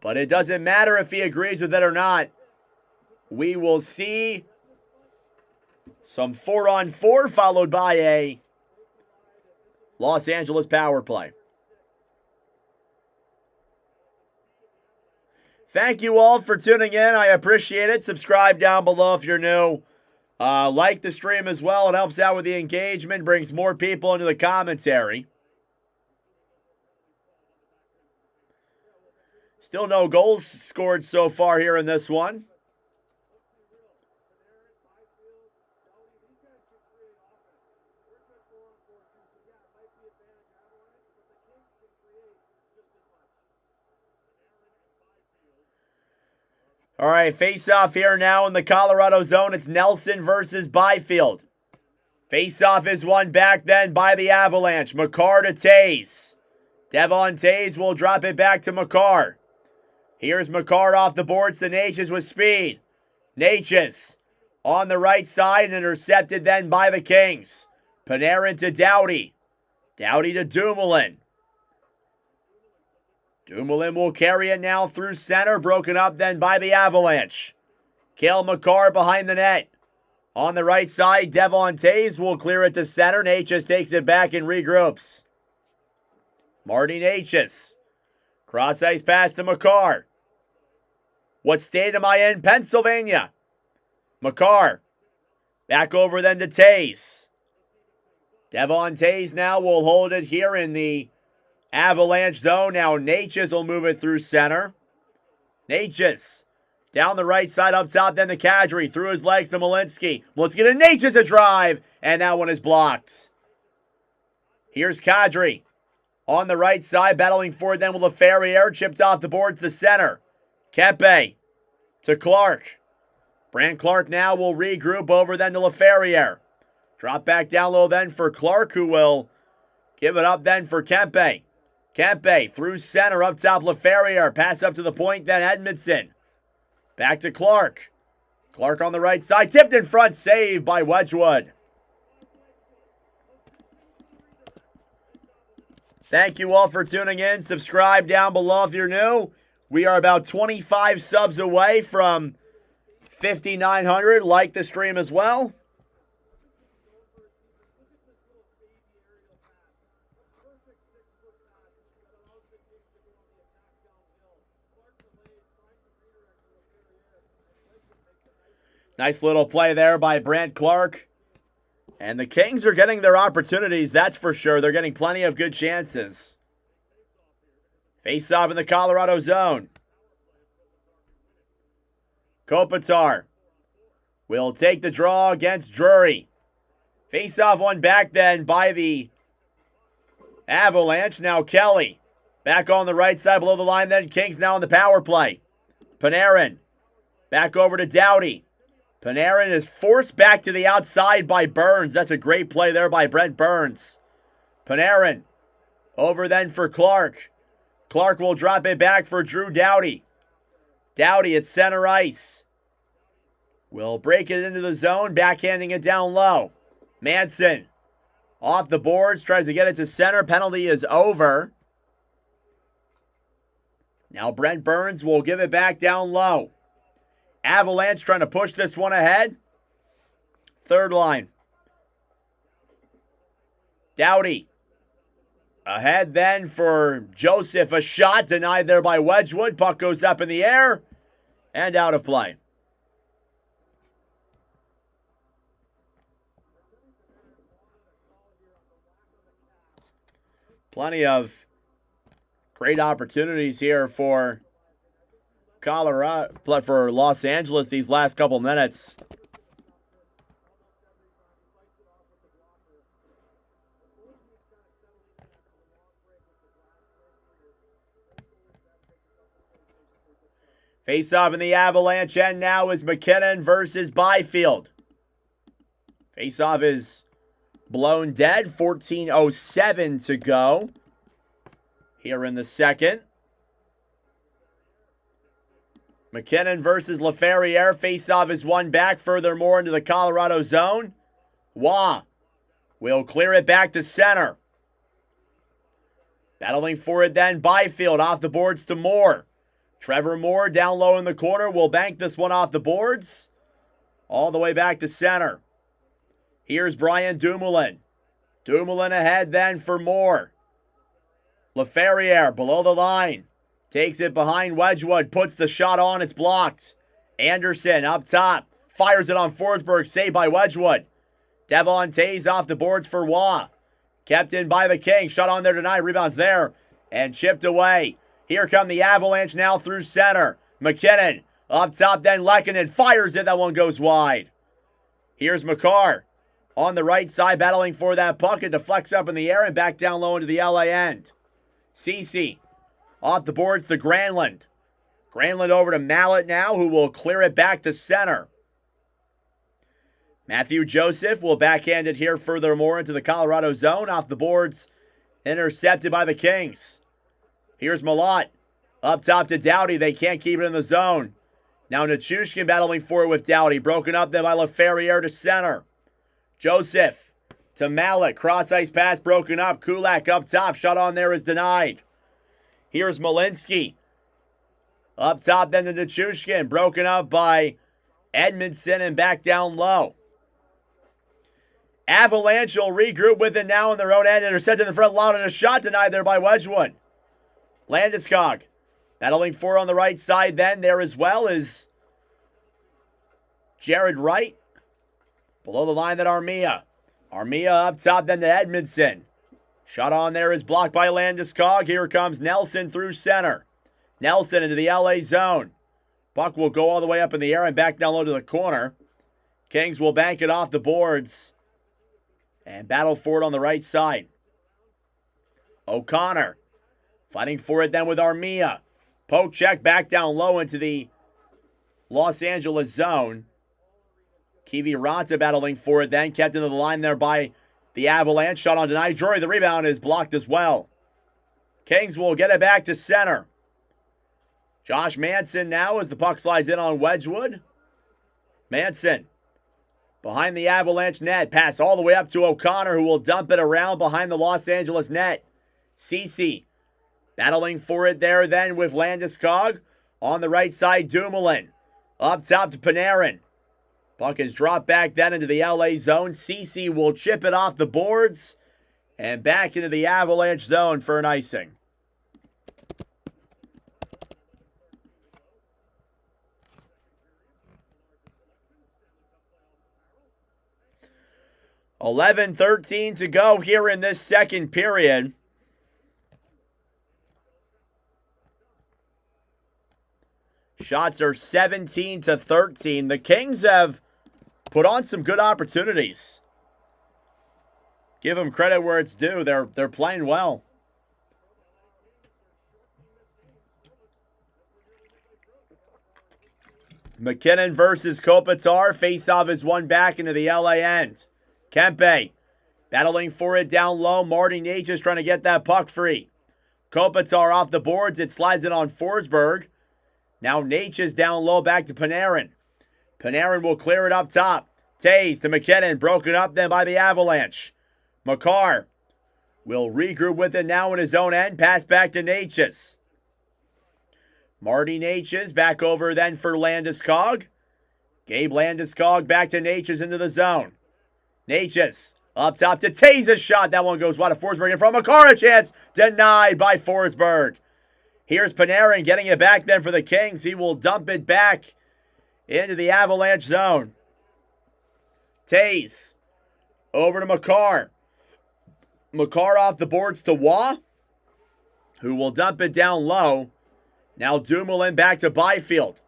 But it doesn't matter if he agrees with it or not. We will see some 4-on-4 followed by a Los Angeles power play. Thank you all for tuning in. I appreciate it. Subscribe down below if you're new. Like the stream as well. It helps out with the engagement, brings more people into the commentary. Still no goals scored so far here in this one. All right, face-off here now in the Colorado zone. It's Nelson versus Byfield. Face-off is won back then by the Avalanche. Makar to Tays. Devon Tays will drop it back to Makar. Here's Makar off the boards to Natchez with speed. Natchez on the right side and intercepted then by the Kings. Panarin to Doughty. Doughty to Dumoulin. Dumoulin will carry it now through center, broken up then by the Avalanche. Cale Makar behind the net. On the right side, Devon Tays will clear it to center. Natchez takes it back and regroups. Marty Natchez. Cross ice pass to Makar. What state am I in? Pennsylvania. Makar. Back over then to Tays. Devon Tays now will hold it here in the Avalanche zone. Now Natchez will move it through center. Natchez down the right side up top, then to Kadri. Through his legs to Malinsky. Let's get a Natchez a drive. And that one is blocked. Here's Kadri. On the right side, battling for it then with LaFerriere. Chipped off the boards to center. Kempe to Clark. Brant Clark now will regroup over then to LaFerriere. Drop back down low then for Clark, who will give it up then for Kempe. Kempe through center up top, LaFerriere. Pass up to the point, then Edmondson. Back to Clark. Clark on the right side. Tipped in front. Save by Wedgwood. Thank you all for tuning in. Subscribe down below if you're new. We are about 25 subs away from 5,900. Like the stream as well. Nice little play there by Brant Clark. And the Kings are getting their opportunities, that's for sure. They're getting plenty of good chances. Face off in the Colorado zone. Kopitar will take the draw against Drury. Face off one back then by the Avalanche. Now Kelly back on the right side below the line then. Kings now on the power play. Panarin back over to Doughty. Panarin is forced back to the outside by Burns. That's a great play there by Brent Burns. Panarin over then for Clark. Clark will drop it back for Drew Doughty. Doughty at center ice. Will break it into the zone, backhanding it down low. Manson off the boards, tries to get it to center. Penalty is over. Now Brent Burns will give it back down low. Avalanche trying to push this one ahead. Third line. Doughty. Ahead then for Joseph. A shot denied there by Wedgwood. Puck goes up in the air and out of play. Plenty of great opportunities here for Colorado, for Los Angeles these last couple minutes. Face off in the Avalanche end now is McKinnon versus Byfield. Face off is blown dead. 14:07 to go here in the second. McKinnon versus LaFerriere. Face-off is one back furthermore into the Colorado zone. Waugh will clear it back to center. Battling for it then, Byfield off the boards to Moore. Trevor Moore down low in the corner will bank this one off the boards. All the way back to center. Here's Brian Dumoulin. Dumoulin ahead then for Moore. LaFerriere below the line. Takes it behind Wedgwood. Puts the shot on. It's blocked. Anderson up top. Fires it on Forsberg. Saved by Wedgwood. Devon Tays off the boards for Waugh. Kept in by the Kings. Shot on there tonight. Rebounds there. And chipped away. Here come the Avalanche now through center. McKinnon up top then Lehkonen. Fires it. That one goes wide. Here's McCarr. On the right side battling for that puck. It deflects up in the air and back down low into the LA end. Ceci off the boards to Granlund. Granlund over to Mallet now, who will clear it back to center. Matthew Joseph will backhand it here furthermore into the Colorado zone. Off the boards, intercepted by the Kings. Here's Malott. Up top to Doughty. They can't keep it in the zone. Now Nichushkin battling for it with Doughty. Broken up there by LaFerriere to center. Joseph to Mallet. Cross-ice pass broken up. Kulak up top. Shot on there is denied. Here's Malinsky. Up top then to Nichushkin. Broken up by Edmondson and back down low. Avalanche will regroup with it now in their own end. Intercepted in the front line and a shot denied there by Wedgwood. Landeskog battling for on the right side then. There as well is Jared Wright. Below the line then Armia. Armia up top then to Edmondson. Shot on there is blocked by Landeskog. Here comes Nelson through center. Nelson into the LA zone. Puck will go all the way up in the air and back down low to the corner. Kings will bank it off the boards and battle for it on the right side. O'Connor fighting for it then with Armia. Poke check back down low into the Los Angeles zone. Kiviranta battling for it then. Kept into the line there by the Avalanche. Shot on denied. Drury, the rebound is blocked as well. Kings will get it back to center. Josh Manson now as the puck slides in on Wedgwood. Manson behind the Avalanche net. Pass all the way up to O'Connor, who will dump it around behind the Los Angeles net. Ceci battling for it there then with Landeskog. On the right side, Dumoulin. Up top to Panarin. Puck is dropped back then into the LA zone. Ceci will chip it off the boards and back into the Avalanche zone for an icing. 11:13 to go here in this second period. Shots are 17-13. The Kings have put on some good opportunities. Give them credit where it's due. They're playing well. McKinnon versus Kopitar. Faceoff is one back into the LA end. Kempe battling for it down low. Marty Necas trying to get that puck free. Kopitar off the boards. It slides in on Forsberg. Now Necas down low back to Panarin. Panarin will clear it up top. Taves to McKinnon. Broken up then by the Avalanche. Makar will regroup with it now in his own end. Pass back to Necas. Marty Necas back over then for Landeskog. Gabe Landeskog back to Necas into the zone. Necas up top to Taves' shot. That one goes wide of Forsberg in front. Makar a chance. Denied by Forsberg. Here's Panarin getting it back then for the Kings. He will dump it back into the Avalanche zone. Taves over to Makar. Makar off the boards to Waugh, who will dump it down low. Now Dumoulin back to Byfield.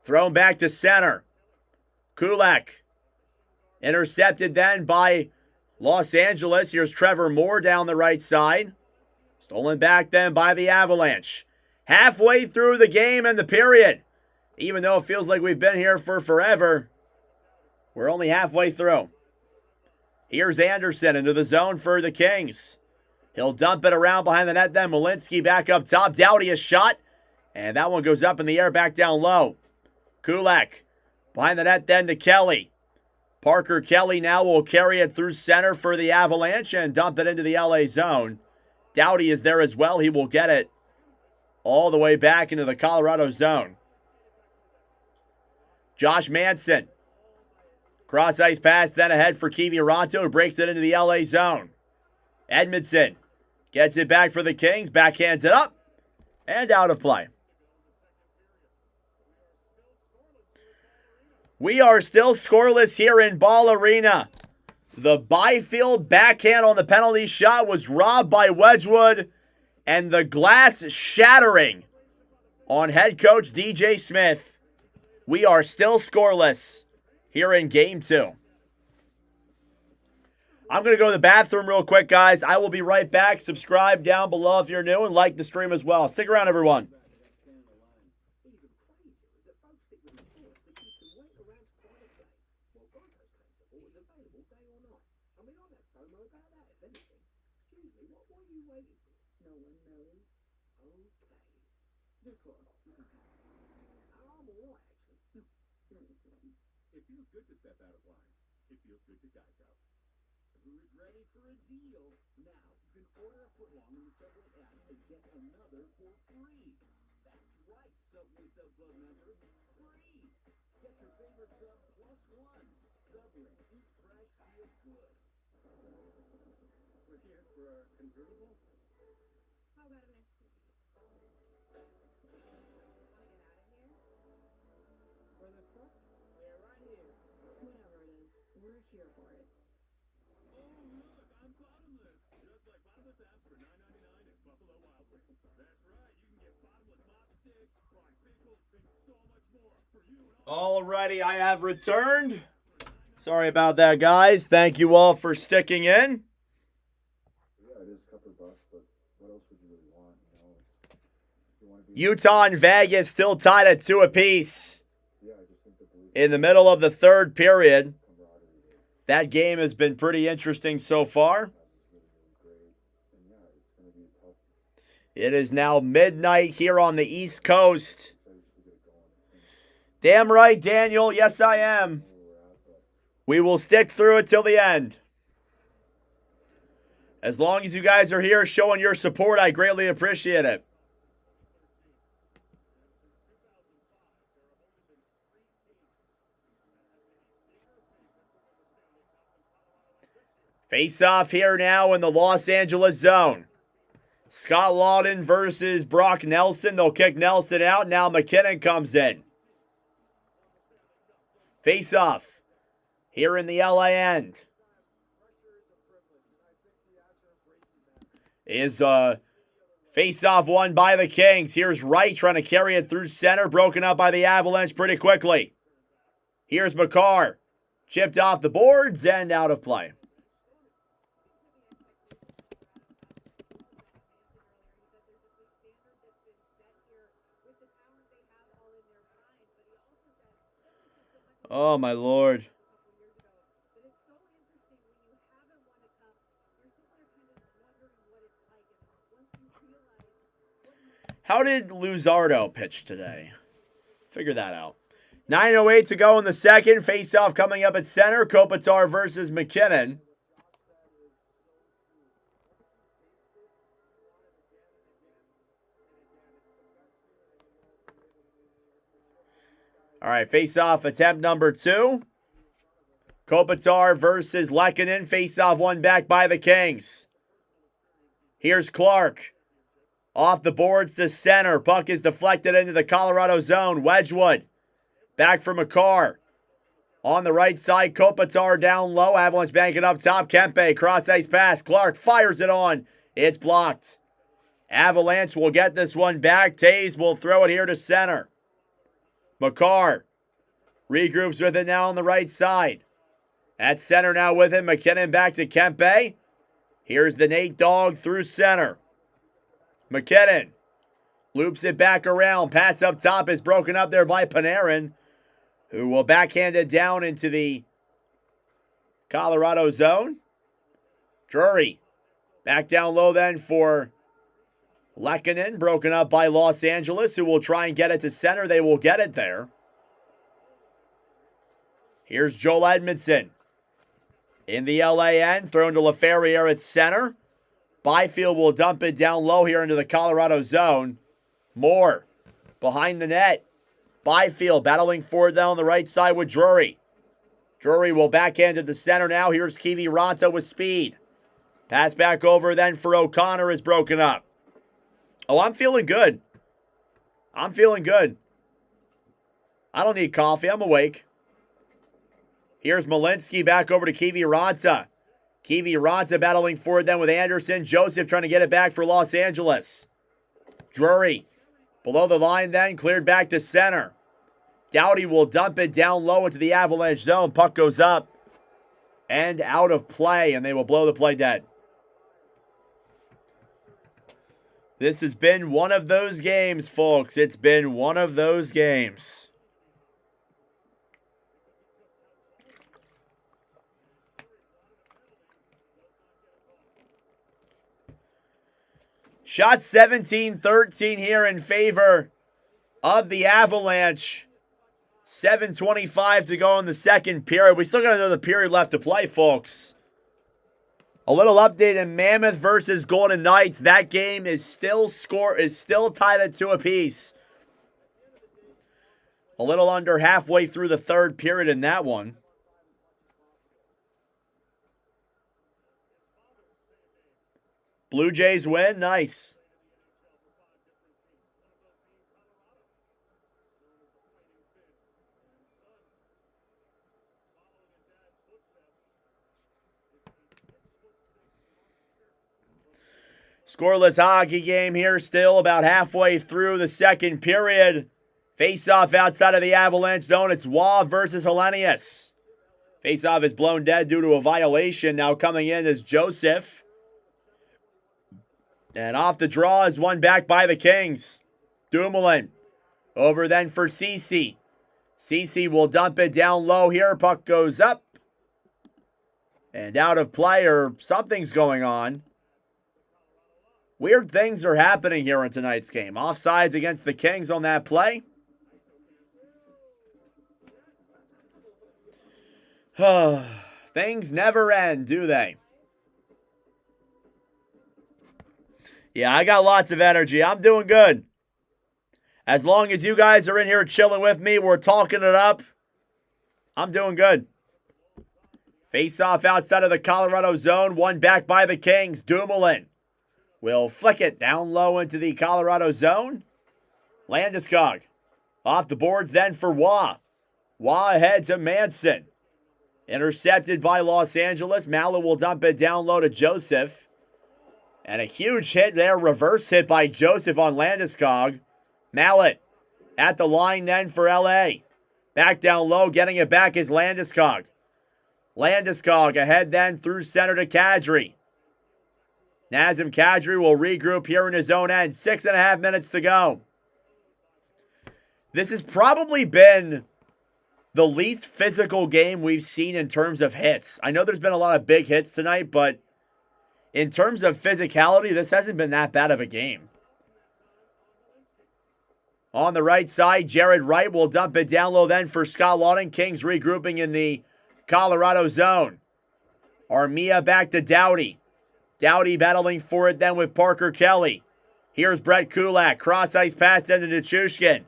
Thrown back to center. Kulak. Intercepted then by Los Angeles. Here's Trevor Moore down the right side. Stolen back then by the Avalanche. Halfway through the game and the period. Even though it feels like we've been here for forever, we're only halfway through. Here's Anderson into the zone for the Kings. He'll dump it around behind the net then. Malinsky back up top. Doughty a shot. And that one goes up in the air back down low. Kulak behind the net then to Kelly. Parker Kelly now will carry it through center for the Avalanche and dump it into the LA zone. Doughty is there as well. He will get it all the way back into the Colorado zone. Josh Manson. Cross ice pass then ahead for Kiviranta, who breaks it into the LA zone. Edmondson gets it back for the Kings. Backhands it up and out of play. We are still scoreless here in Ball Arena. The Byfield backhand on the penalty shot was robbed by Wedgwood, and the glass shattering on head coach DJ Smith. We are still scoreless here in Game 2. I'm going to go to the bathroom real quick, guys. I will be right back. Subscribe down below if you're new and like the stream as well. Stick around, everyone. It feels good to step out of line. It feels good to Geico. Who's ready for a deal? Now, you can order a footlong in the Subway app and get another for free. That's right, Subway Sub Club members. Free! Get your favorite sub plus one. Subway, eat fresh, feel good. We're here for our convertible. How about a nice cookie? Want to get out of here? Where are those trucks? They're right here. Whatever it is, we're here for it. Oh, look, I'm bottomless. Just like bottomless apps for $9.99 at Buffalo Wild Wings. That's right, you can get bottomless mop sticks, fried pickles, and so much more for you and all. Alrighty, I have returned. Sorry about that, guys. Thank you all for sticking in. Yeah, it is $2, but what else would you really want? You know, you want to be Utah and Vegas still tied at 2 apiece Yeah, I just think the belief in the middle of the third period. camaraderie there That game has been pretty interesting so far. is really, really great. And yeah, it's going to be a tough. It is now midnight here on the East Coast. Excited just to get it going. It's Damn right, Daniel. Yes, I am. where we're at, but We will stick through it till the end. As long as you guys are here showing your support, I greatly appreciate it. Face off here now in the Los Angeles zone. Scott Lawton versus Brock Nelson. They'll kick Nelson out. Now McKinnon comes in. Face off here in the LA end. is face-off won by the Kings. Here's Wright trying to carry it through center, broken up by the Avalanche pretty quickly. Here's McCarr, chipped off the boards and out of play. Oh, my Lord. How did Luzardo pitch today? Figure that out. 9:08 to go in the second. Face-off coming up at center. Kopitar versus McKinnon. All right, face-off attempt number 2. Kopitar versus Lehkonen. Face-off won back by the Kings. Here's Clark. Off the boards to center. Puck is deflected into the Colorado zone. Wedgwood. Back for McCarr. On the right side, Kopitar down low. Avalanche banking up top. Kempe, cross-ice pass. Clark fires it on. It's blocked. Avalanche will get this one back. Taves will throw it here to center. McCarr regroups with it now on the right side. At center now with him. McKinnon back to Kempe. Here's the Nate Dogg through center. McKinnon loops it back around. Pass up top is broken up there by Panarin, who will backhand it down into the Colorado zone. Drury back down low then for Lehkonen, broken up by Los Angeles, who will try and get it to center. They will get it there. Here's Joel Edmondson in the LA end, thrown to LaFerriere at center. Byfield will dump it down low here into the Colorado zone. Moore behind the net. Byfield battling forward down the right side with Drury. Drury will backhand it to center now. Here's Kiviranta with speed. Pass back over then for O'Connor is broken up. Oh, I'm feeling good. I'm feeling good. I don't need coffee. I'm awake. Here's Malinsky back over to Kiviranta. Kiviranta battling forward then with Anderson. Joseph trying to get it back for Los Angeles. Drury below the line then, cleared back to center. Doughty will dump it down low into the Avalanche zone. Puck goes up and out of play, and they will blow the play dead. This has been one of those games, folks. It's been one of those games. Shot 17-13 here in favor of the Avalanche. 7:25 to go in the second period. We still got another period left to play, folks. A little update in Mammoth versus Golden Knights. That game is still tied at 2 apiece. A little under halfway through the third period in that one. Blue Jays win. Nice. Scoreless hockey game here still about halfway through the second period. Face-off outside of the Avalanche zone. It's Waugh versus Hellenius. Face-off is blown dead due to a violation. Now coming in is Joseph. And off the draw is one back by the Kings. Dumoulin over then for Ceci. Ceci will dump it down low here. Puck goes up. And out of play, or something's going on. Weird things are happening here in tonight's game. Offsides against the Kings on that play. Things never end, do they? Yeah, I got lots of energy. I'm doing good. As long as you guys are in here chilling with me, we're talking it up. I'm doing good. Face-off outside of the Colorado zone. One back by the Kings. Dumoulin will flick it down low into the Colorado zone. Landeskog off the boards then for Waugh. Waugh ahead to Manson. Intercepted by Los Angeles. Mallow will dump it down low to Joseph. And a huge hit there. Reverse hit by Joseph on Landeskog. Mallet at the line then for LA. Back down low, getting it back is Landeskog. Landeskog ahead then through center to Kadri. Nazem Kadri will regroup here in his own end. 6.5 minutes to go. This has probably been the least physical game we've seen in terms of hits. I know there's been a lot of big hits tonight, but in terms of physicality, this hasn't been that bad of a game. On the right side, Jared Wright will dump it down low then for Scott Laughton. Kings regrouping in the Colorado zone. Armia back to Doughty. Doughty battling for it then with Parker Kelly. Here's Brett Kulak. Cross-ice pass then to Nichushkin.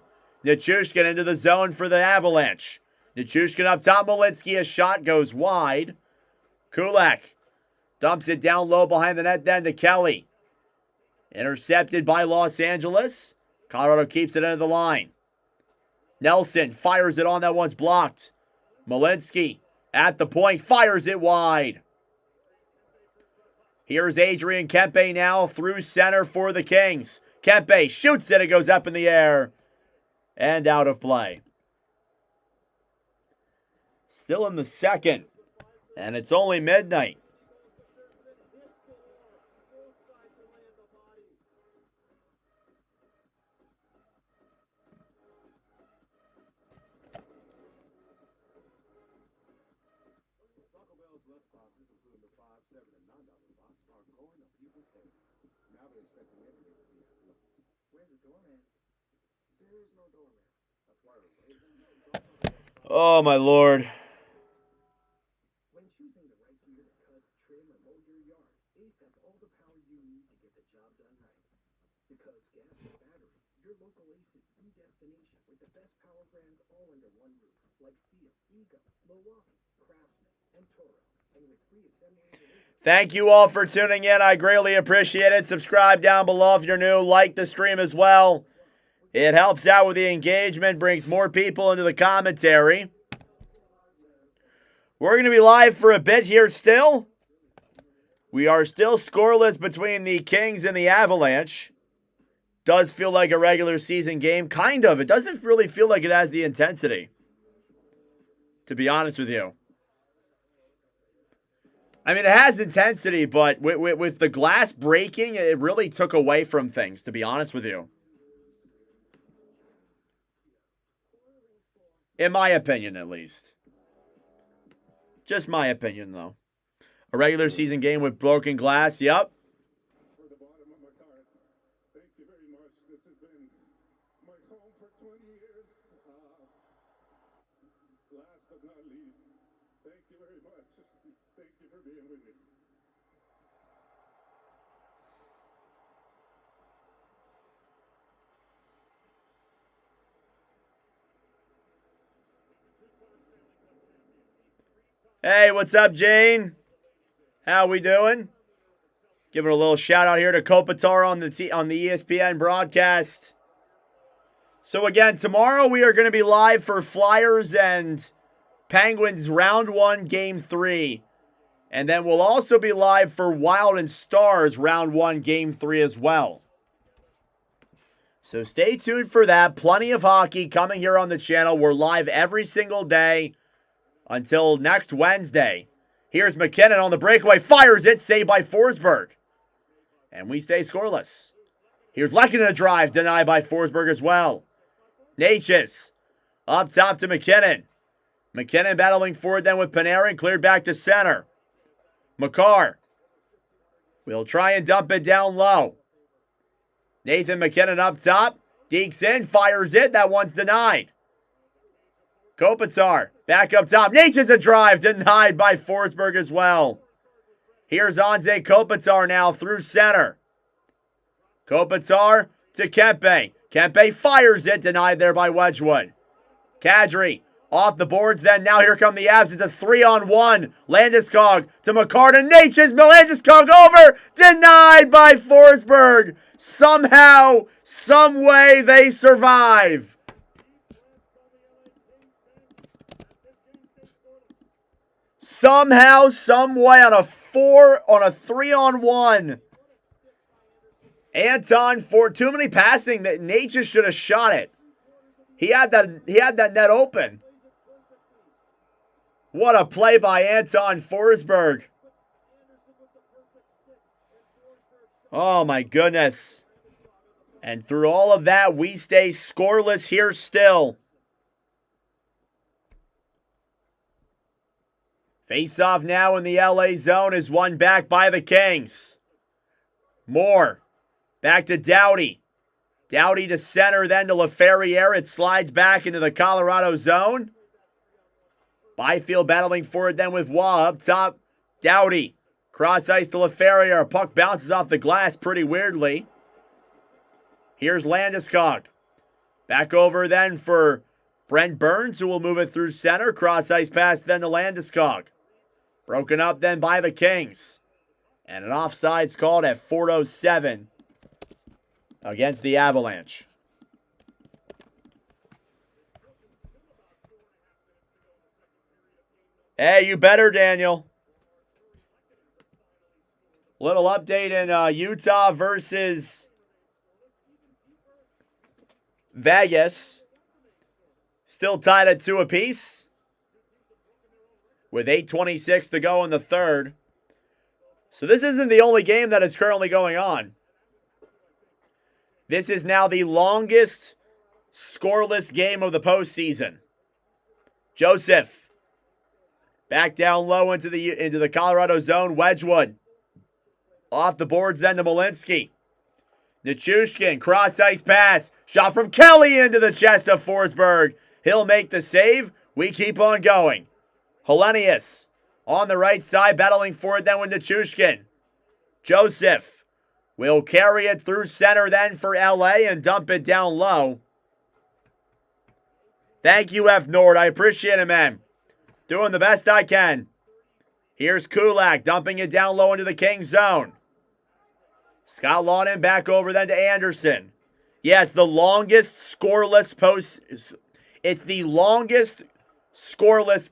Nichushkin into the zone for the Avalanche. Nichushkin up top. Malinsky. A shot goes wide. Kulak dumps it down low behind the net then to Kelly. Intercepted by Los Angeles. Colorado keeps it into the line. Nelson fires it on that one's blocked. Malinsky at the point, fires it wide. Here's Adrian Kempe now through center for the Kings. Kempe shoots it, it goes up in the air and out of play. Still in the second, and it's only midnight. Oh, my Lord. When choosing the right gear to cut, trim, or mow your yard, Ace has all the power you need to get the job done right. Because gas or battery, your local Ace is the destination with the best power brands all under one roof, like Steel, Ego, Milwaukee, Craftsman, and Toro. And with free assembly and delivery. Thank you all for tuning in. I greatly appreciate it. Subscribe down below if you're new. Like the stream as well. It helps out with the engagement, brings more people into the commentary. We're going to be live for a bit here still. We are still scoreless between the Kings and the Avalanche. Does feel like a regular season game. Kind of. It doesn't really feel like it has the intensity, to be honest with you. I mean, it has intensity, but with the glass breaking, it really took away from things, to be honest with you. In my opinion, at least. Just my opinion, though. A regular season game with broken glass, yep. For the bottom of my card, thank you very much. This has been my home for 20 years. Last but not least, thank you very much. Thank you for being with me. Hey, what's up, Jane? How we doing? Giving a little shout out here to Kopitar on the ESPN broadcast. So again, tomorrow we are going to be live for Flyers and Penguins round 1, game 3. And then we'll also be live for Wild and Stars round 1, game 3 as well. So stay tuned for that. Plenty of hockey coming here on the channel. We're live every single day until next Wednesday. Here's McKinnon on the breakaway. Fires it. Saved by Forsberg. And we stay scoreless. Here's Lehkonen a drive. Denied by Forsberg as well. Natchez up top to McKinnon. McKinnon battling forward then with Panarin. Cleared back to center. Makar will try and dump it down low. Nathan McKinnon up top. Dekes in. Fires it. That one's denied. Kopitar back up top. Natchez a drive. Denied by Forsberg as well. Here's Anze Kopitar now through center. Kopitar to Kempe. Kempe fires it. Denied there by Wedgwood. Kadri off the boards then. Now here come the Avs. It's a 3-on-1. Landeskog to Makar to Natchez. Landeskog over. Denied by Forsberg. Somehow, some way they survive. Somehow, some way on a 3-on-1. Anton for too many passing that Nate just should have shot it. He had that net open. What a play by Anton Forsberg. Oh my goodness. And through all of that, we stay scoreless here still. Face-off now in the LA zone is won back by the Kings. Moore. Back to Doughty. Doughty to center, then to LaFerriere. It slides back into the Colorado zone. Byfield battling for it then with Waugh up top. Doughty. Cross ice to LaFerriere. Puck bounces off the glass pretty weirdly. Here's Landeskog. Back over then for Brent Burns, who will move it through center. Cross ice pass then to Landeskog. Broken up then by the Kings. And an offsides called at 4:07 against the Avalanche. Hey, you better, Daniel. Little update in Utah versus Vegas. Still tied at 2 apiece. With 8:26 to go in the third. So this isn't the only game that is currently going on. This is now the longest scoreless game of the postseason. Joseph. Back down low into the Colorado zone. Wedgwood. Off the boards then to Malinsky. Nichushkin. Cross ice pass. Shot from Kelly into the chest of Forsberg. He'll make the save. We keep on going. Hellenius on the right side, battling for it then with Nichushkin. Joseph will carry it through center then for LA and dump it down low. Thank you, F. Nord. I appreciate it, man. Doing the best I can. Here's Kulak dumping it down low into the Kings zone. Scott Laughton back over then to Anderson. Yeah, it's the longest scoreless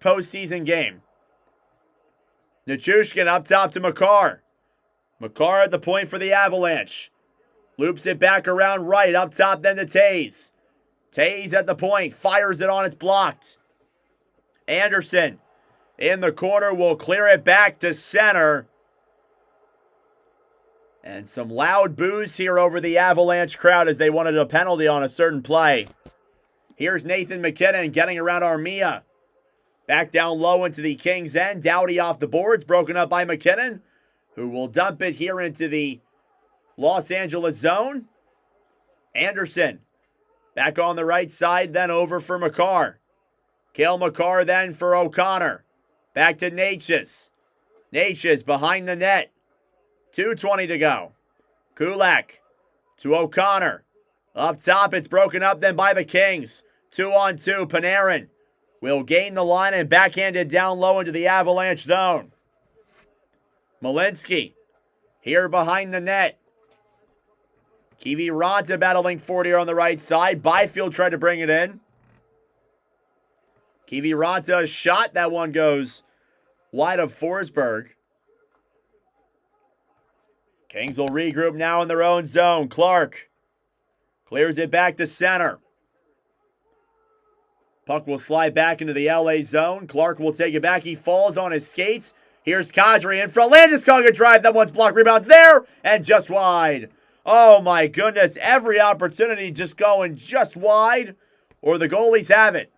postseason game. Nichushkin up top to Makar. Makar at the point for the Avalanche. Loops it back around right, up top then to Taze. Taze at the point, fires it on, it's blocked. Anderson in the corner will clear it back to center. And some loud boos here over the Avalanche crowd as they wanted a penalty on a certain play. Here's Nathan McKinnon getting around Armia. Back down low into the Kings' end. Doughty off the boards, broken up by McKinnon, who will dump it here into the Los Angeles zone. Anderson back on the right side, then over for Makar. Cale Makar then for O'Connor. Back to Natchez. Natchez behind the net. 2:20 to go. Kulak to O'Connor. Up top, it's broken up then by the Kings. 2-on-2, Panarin will gain the line and backhanded down low into the Avalanche zone. Malinsky here behind the net. Kiviranta battling for it here on the right side. Byfield tried to bring it in. Kiviranta's shot. That one goes wide of Forsberg. Kings will regroup now in their own zone. Clark clears it back to center. Puck will slide back into the LA zone. Clark will take it back. He falls on his skates. Here's Kadri in front. Landeskog a drive. That one's blocked. Rebounds there and just wide. Oh my goodness. Every opportunity just going just wide or the goalies have it.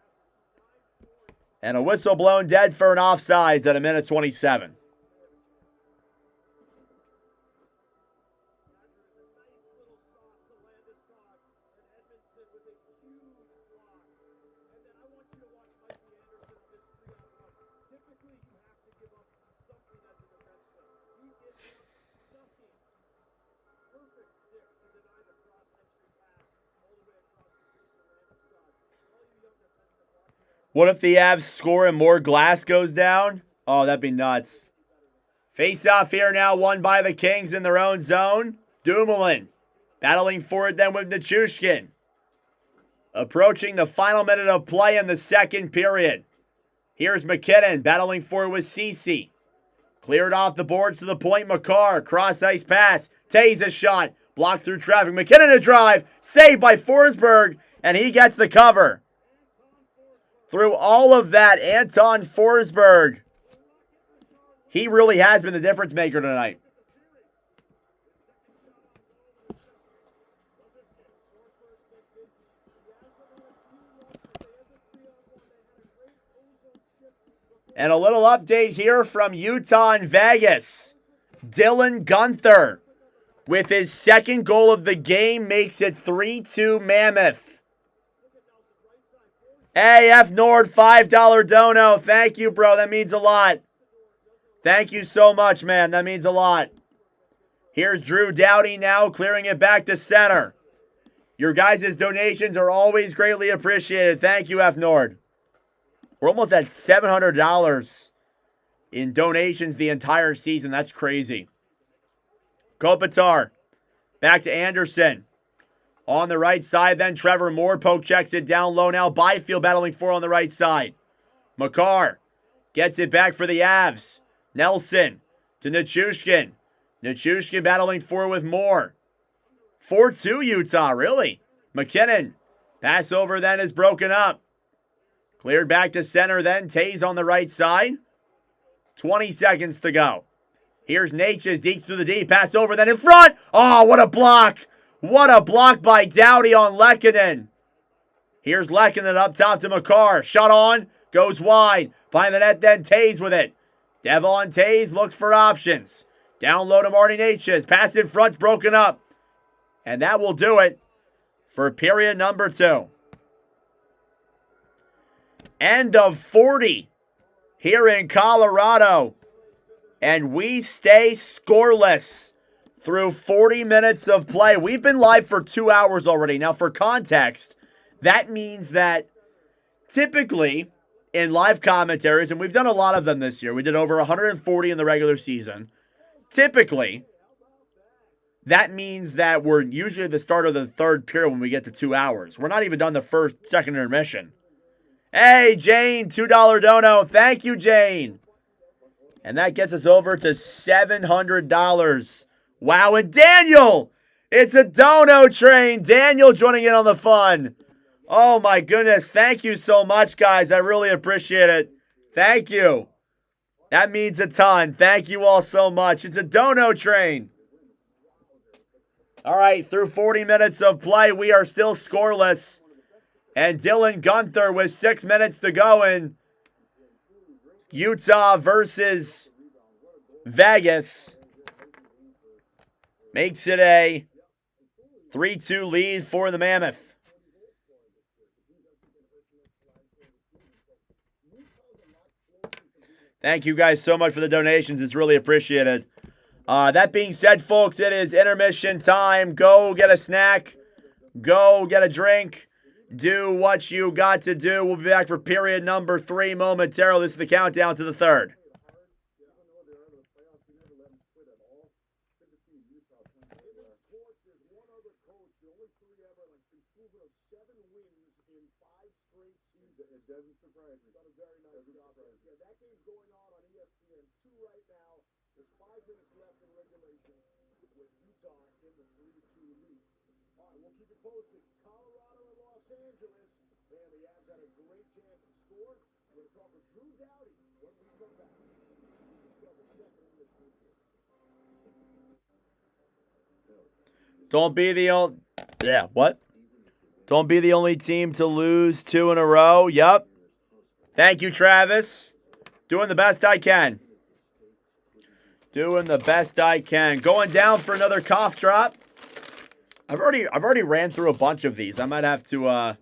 And a whistle blown dead for an offsides at 1:27. What if the Avs score and more glass goes down? Oh, that'd be nuts. Face-off here now won by the Kings in their own zone. Dumoulin battling for it then with Nichushkin. Approaching the final minute of play in the second period. Here's McKinnon battling for it with Ceci. Cleared off the boards to the point. Makar, cross-ice pass. Taze a shot. Blocked through traffic. McKinnon to drive. Saved by Forsberg. And he gets the cover. Through all of that, Anton Forsberg. He really has been the difference maker tonight. And a little update here from Utah and Vegas. Dylan Guenther, with his second goal of the game, makes it 3-2 Mammoth. Hey, F Nord, $5 dono. Thank you, bro. That means a lot. Thank you so much, man. That means a lot. Here's Drew Doughty now, clearing it back to center. Your guys' donations are always greatly appreciated. Thank you, F Nord. We're almost at $700 in donations the entire season. That's crazy. Kopitar. Back to Anderson. On the right side, then Trevor Moore poke checks it down low now. Byfield battling for on the right side. Makar gets it back for the Avs. Nelson to Nichushkin. Nichushkin battling for with Moore. 4-2 Utah, really? McKinnon. Pass over then is broken up. Cleared back to center then. Tays on the right side. 20 seconds to go. Here's Natchez. Deeks through the D. Pass over then in front. Oh, what a block. What a block by Doughty on Lehkonen. Here's Lehkonen up top to Makar. Shot on. Goes wide. Behind the net then Tays with it. Devon Tays looks for options. Down low to Marty Natchez. Pass in front. Broken up. And that will do it for period number 2. End of 40 here in Colorado. And we stay scoreless through 40 minutes of play. We've been live for 2 hours already. Now, for context, that means that typically in live commentaries, and we've done a lot of them this year. We did over 140 in the regular season. Typically, that means that we're usually at the start of the third period when we get to 2 hours. We're not even done the second intermission. Hey, Jane, $2 dono. Thank you, Jane. And that gets us over to $700. Wow, and Daniel, it's a dono train. Daniel joining in on the fun. Oh, my goodness. Thank you so much, guys. I really appreciate it. Thank you. That means a ton. Thank you all so much. It's a dono train. All right, through 40 minutes of play, we are still scoreless. And Dylan Guenther with 6 minutes to go in Utah versus Vegas makes it a 3-2 lead for the Mammoth. Thank you guys so much for the donations. It's really appreciated. That being said, folks, it is intermission time. Go get a snack. Go get a drink. Do what you got to do. We'll be back for period number 3 momentarily. This is the countdown to the third. There's 5 minutes left in regulation with Utah in the 3-2 lead. All right, we'll keep it posted. Colorado and Los Angeles. Man, the Avs had a great chance to score. We're going to talk with Drew Doughty when we come back. Discover second English nuclear. Don't be the only... Yeah, what? Don't be the only team to lose 2 in a row. Yup. Thank you, Travis. Doing the best I can. Doing the best I can. Going down for another cough drop. I've already ran through a bunch of these. I might have to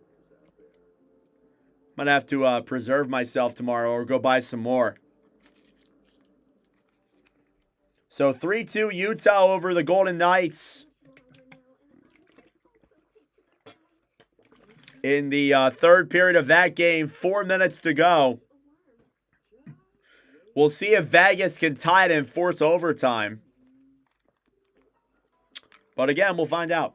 preserve myself tomorrow or go buy some more. So 3-2 Utah over the Golden Knights. In the third period of that game, 4 minutes to go. We'll see if Vegas can tie it and force overtime. But again, we'll find out.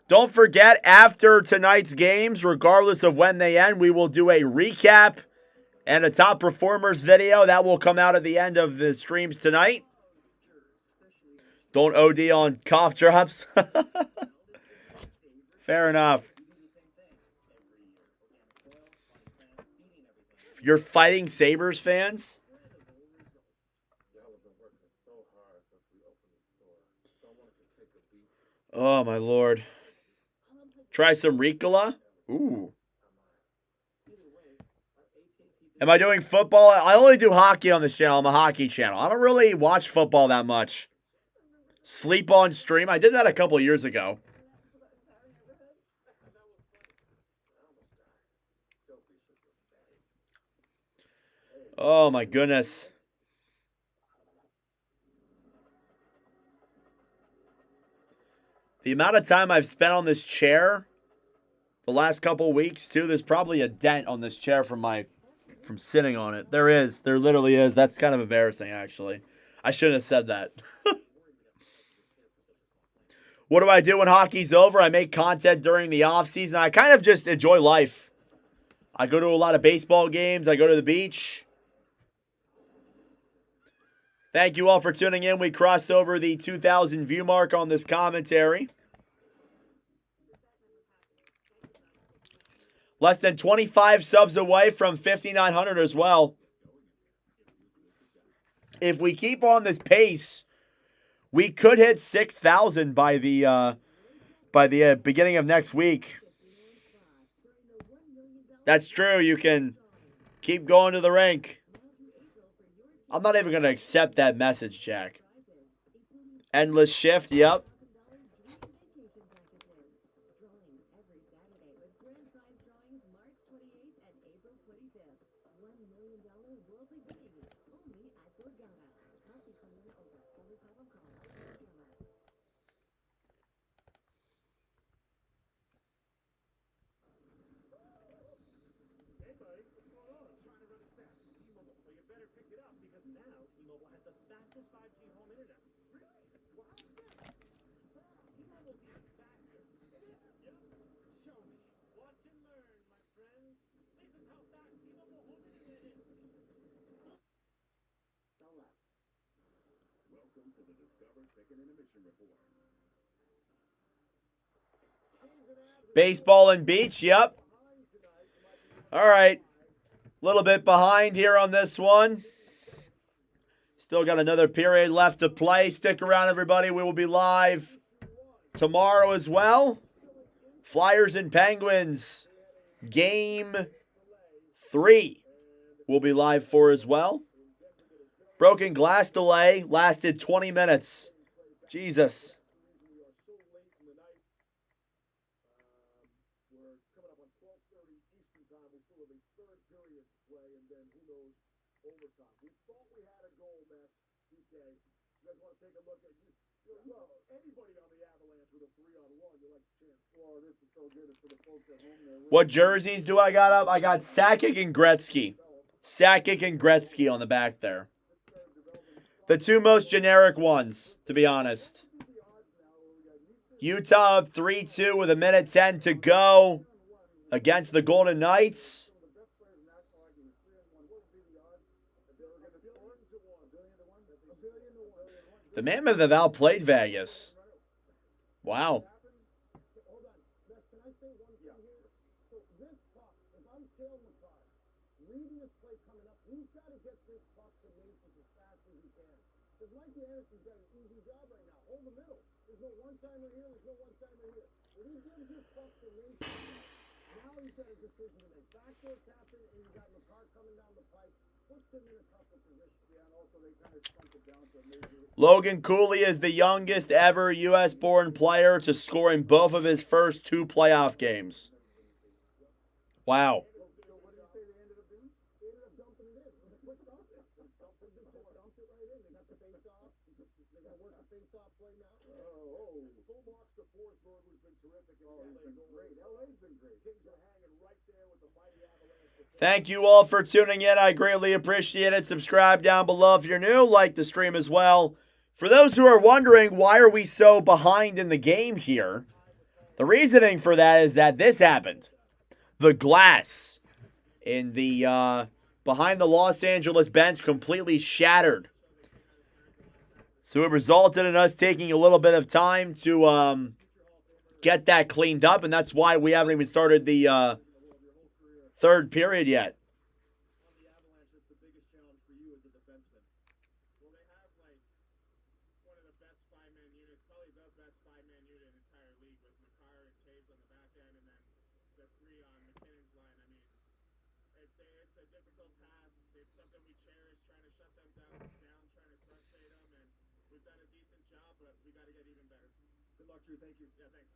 Don't forget, after tonight's games, regardless of when they end, we will do a recap and a top performers video. That will come out at the end of the streams tonight. Don't OD on cough drops. Fair enough. You're fighting Sabres fans? Oh, my Lord. Try some Ricola? Ooh. Am I doing football? I only do hockey on this channel. I'm a hockey channel. I don't really watch football that much. Sleep on stream. I did that a couple of years ago. Oh, my goodness. The amount of time I've spent on this chair the last couple of weeks, too, there's probably a dent on this chair from sitting on it. There is. There literally is. That's kind of embarrassing, actually. I shouldn't have said that. What do I do when hockey's over? I make content during the offseason. I kind of just enjoy life. I go to a lot of baseball games. I go to the beach. Thank you all for tuning in. We crossed over the 2,000 view mark on this commentary. Less than 25 subs away from 5,900 as well. If we keep on this pace, we could hit 6,000 by the beginning of next week. That's true. You can keep going to the rink. I'm not even going to accept that message, Jack. Endless shift, yep. Welcome to the Discover Second Intermission Report. Baseball and beach, yep. All right. A little bit behind here on this one. Still got another period left to play. Stick around, everybody. We will be live tomorrow as well. Flyers and Penguins. Game 3 will be live for as well. Broken glass delay lasted 20 minutes. Jesus. We're coming up on 12:30 Eastern time. We still have a third period to play, and then who knows, overtime. We thought we had a goal, Mess, PK. You guys want to take a look at you? Well, anybody on the Avalanche with a 3-on-1, you're like, champ. Oh, this is so good for the folks at home there. What jerseys do I got up? I got Sakic and Gretzky. Sakic and Gretzky on the back there. The two most generic ones, to be honest. Utah up 3-2 with 1:10 to go against the Golden Knights. The Mammoth have outplayed Vegas. Wow. Logan Cooley is the youngest ever U.S.-born player to score in both of his first 2 playoff games. Wow. Thank you all for tuning in. I greatly appreciate it. Subscribe down below if you're new. Like the stream as well. For those who are wondering, why are we so behind in the game here? The reasoning for that is that this happened. The glass in the behind the Los Angeles bench completely shattered. So it resulted in us taking a little bit of time to get that cleaned up, and that's why we haven't even started the third period yet. On the Avalanche, that's the biggest challenge for you as a defenseman. Well, they have like one of the best five-man units, probably the best five-man unit in the entire league, with Makar and Taves on the back end, and then the three on McKinnon's line. I mean, it's a difficult task. It's something we cherish, trying to shut them down, trying to frustrate them, and we've done a decent job, but we got to get even better. Good luck, Drew. Thank you. Yeah, thanks.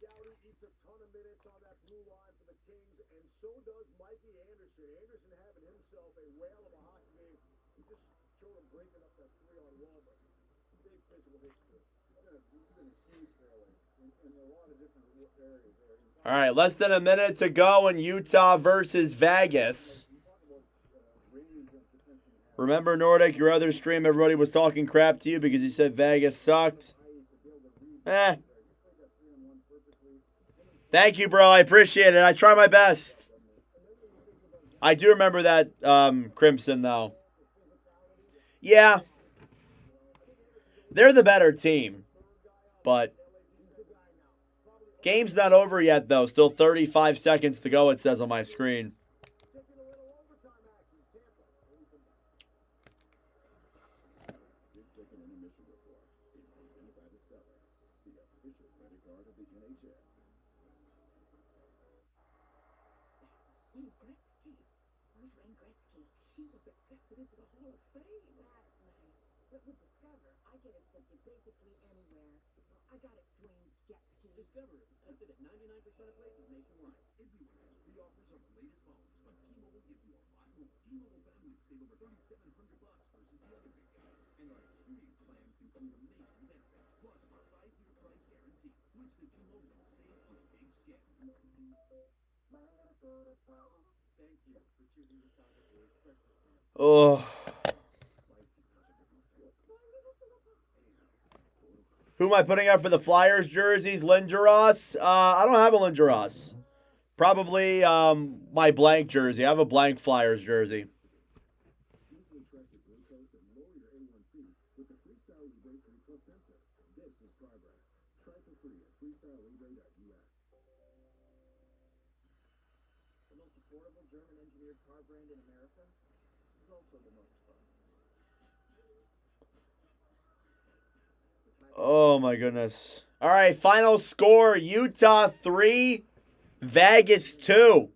Doughty eats a ton of minutes on that blue line for the Kings, and so does Mikey Anderson. Anderson having himself a whale of a hockey game. He just showed him breaking up that 3-on-1, but big physical hits too. He's been a huge failure in a lot of different areas there. All right, less than a minute to go in Utah versus Vegas. Remember, Nordic, your other stream, everybody was talking crap to you because you said Vegas sucked. Thank you, bro. I appreciate it. I try my best. I do remember that Crimson, though. Yeah. They're the better team. But game's not over yet, though. Still 35 seconds to go, it says on my screen. He was accepted into the Hall of Fame. That's nice. But with Discover, I get accepted basically anywhere. I got it Dwayne jet ski. Discover is accepted at 99% of places nationwide. Everyone has free offers on the latest phones, but T-Mobile gives you a lot more. T-Mobile families save over $3,700 versus the other big guys. And our experience plans include amazing benefits, plus our 5-year price guarantee. Switch to T-Mobile and save on a big scale. Thank you for choosing the Sound of Boys breakfast meal. Oh. Who am I putting up for the Flyers jerseys? Lingeros? I don't have a Lingeros. Probably my blank jersey. I have a blank Flyers jersey. Easily track your glucose and lower your A1C with the Freestyle Libre 3 Plus sensor. This is progress. Try for free at freestylelibre.us. The most affordable German-engineered car brand in America is also the most fun. Oh, my goodness. All right, final score. Utah 3, Vegas 2.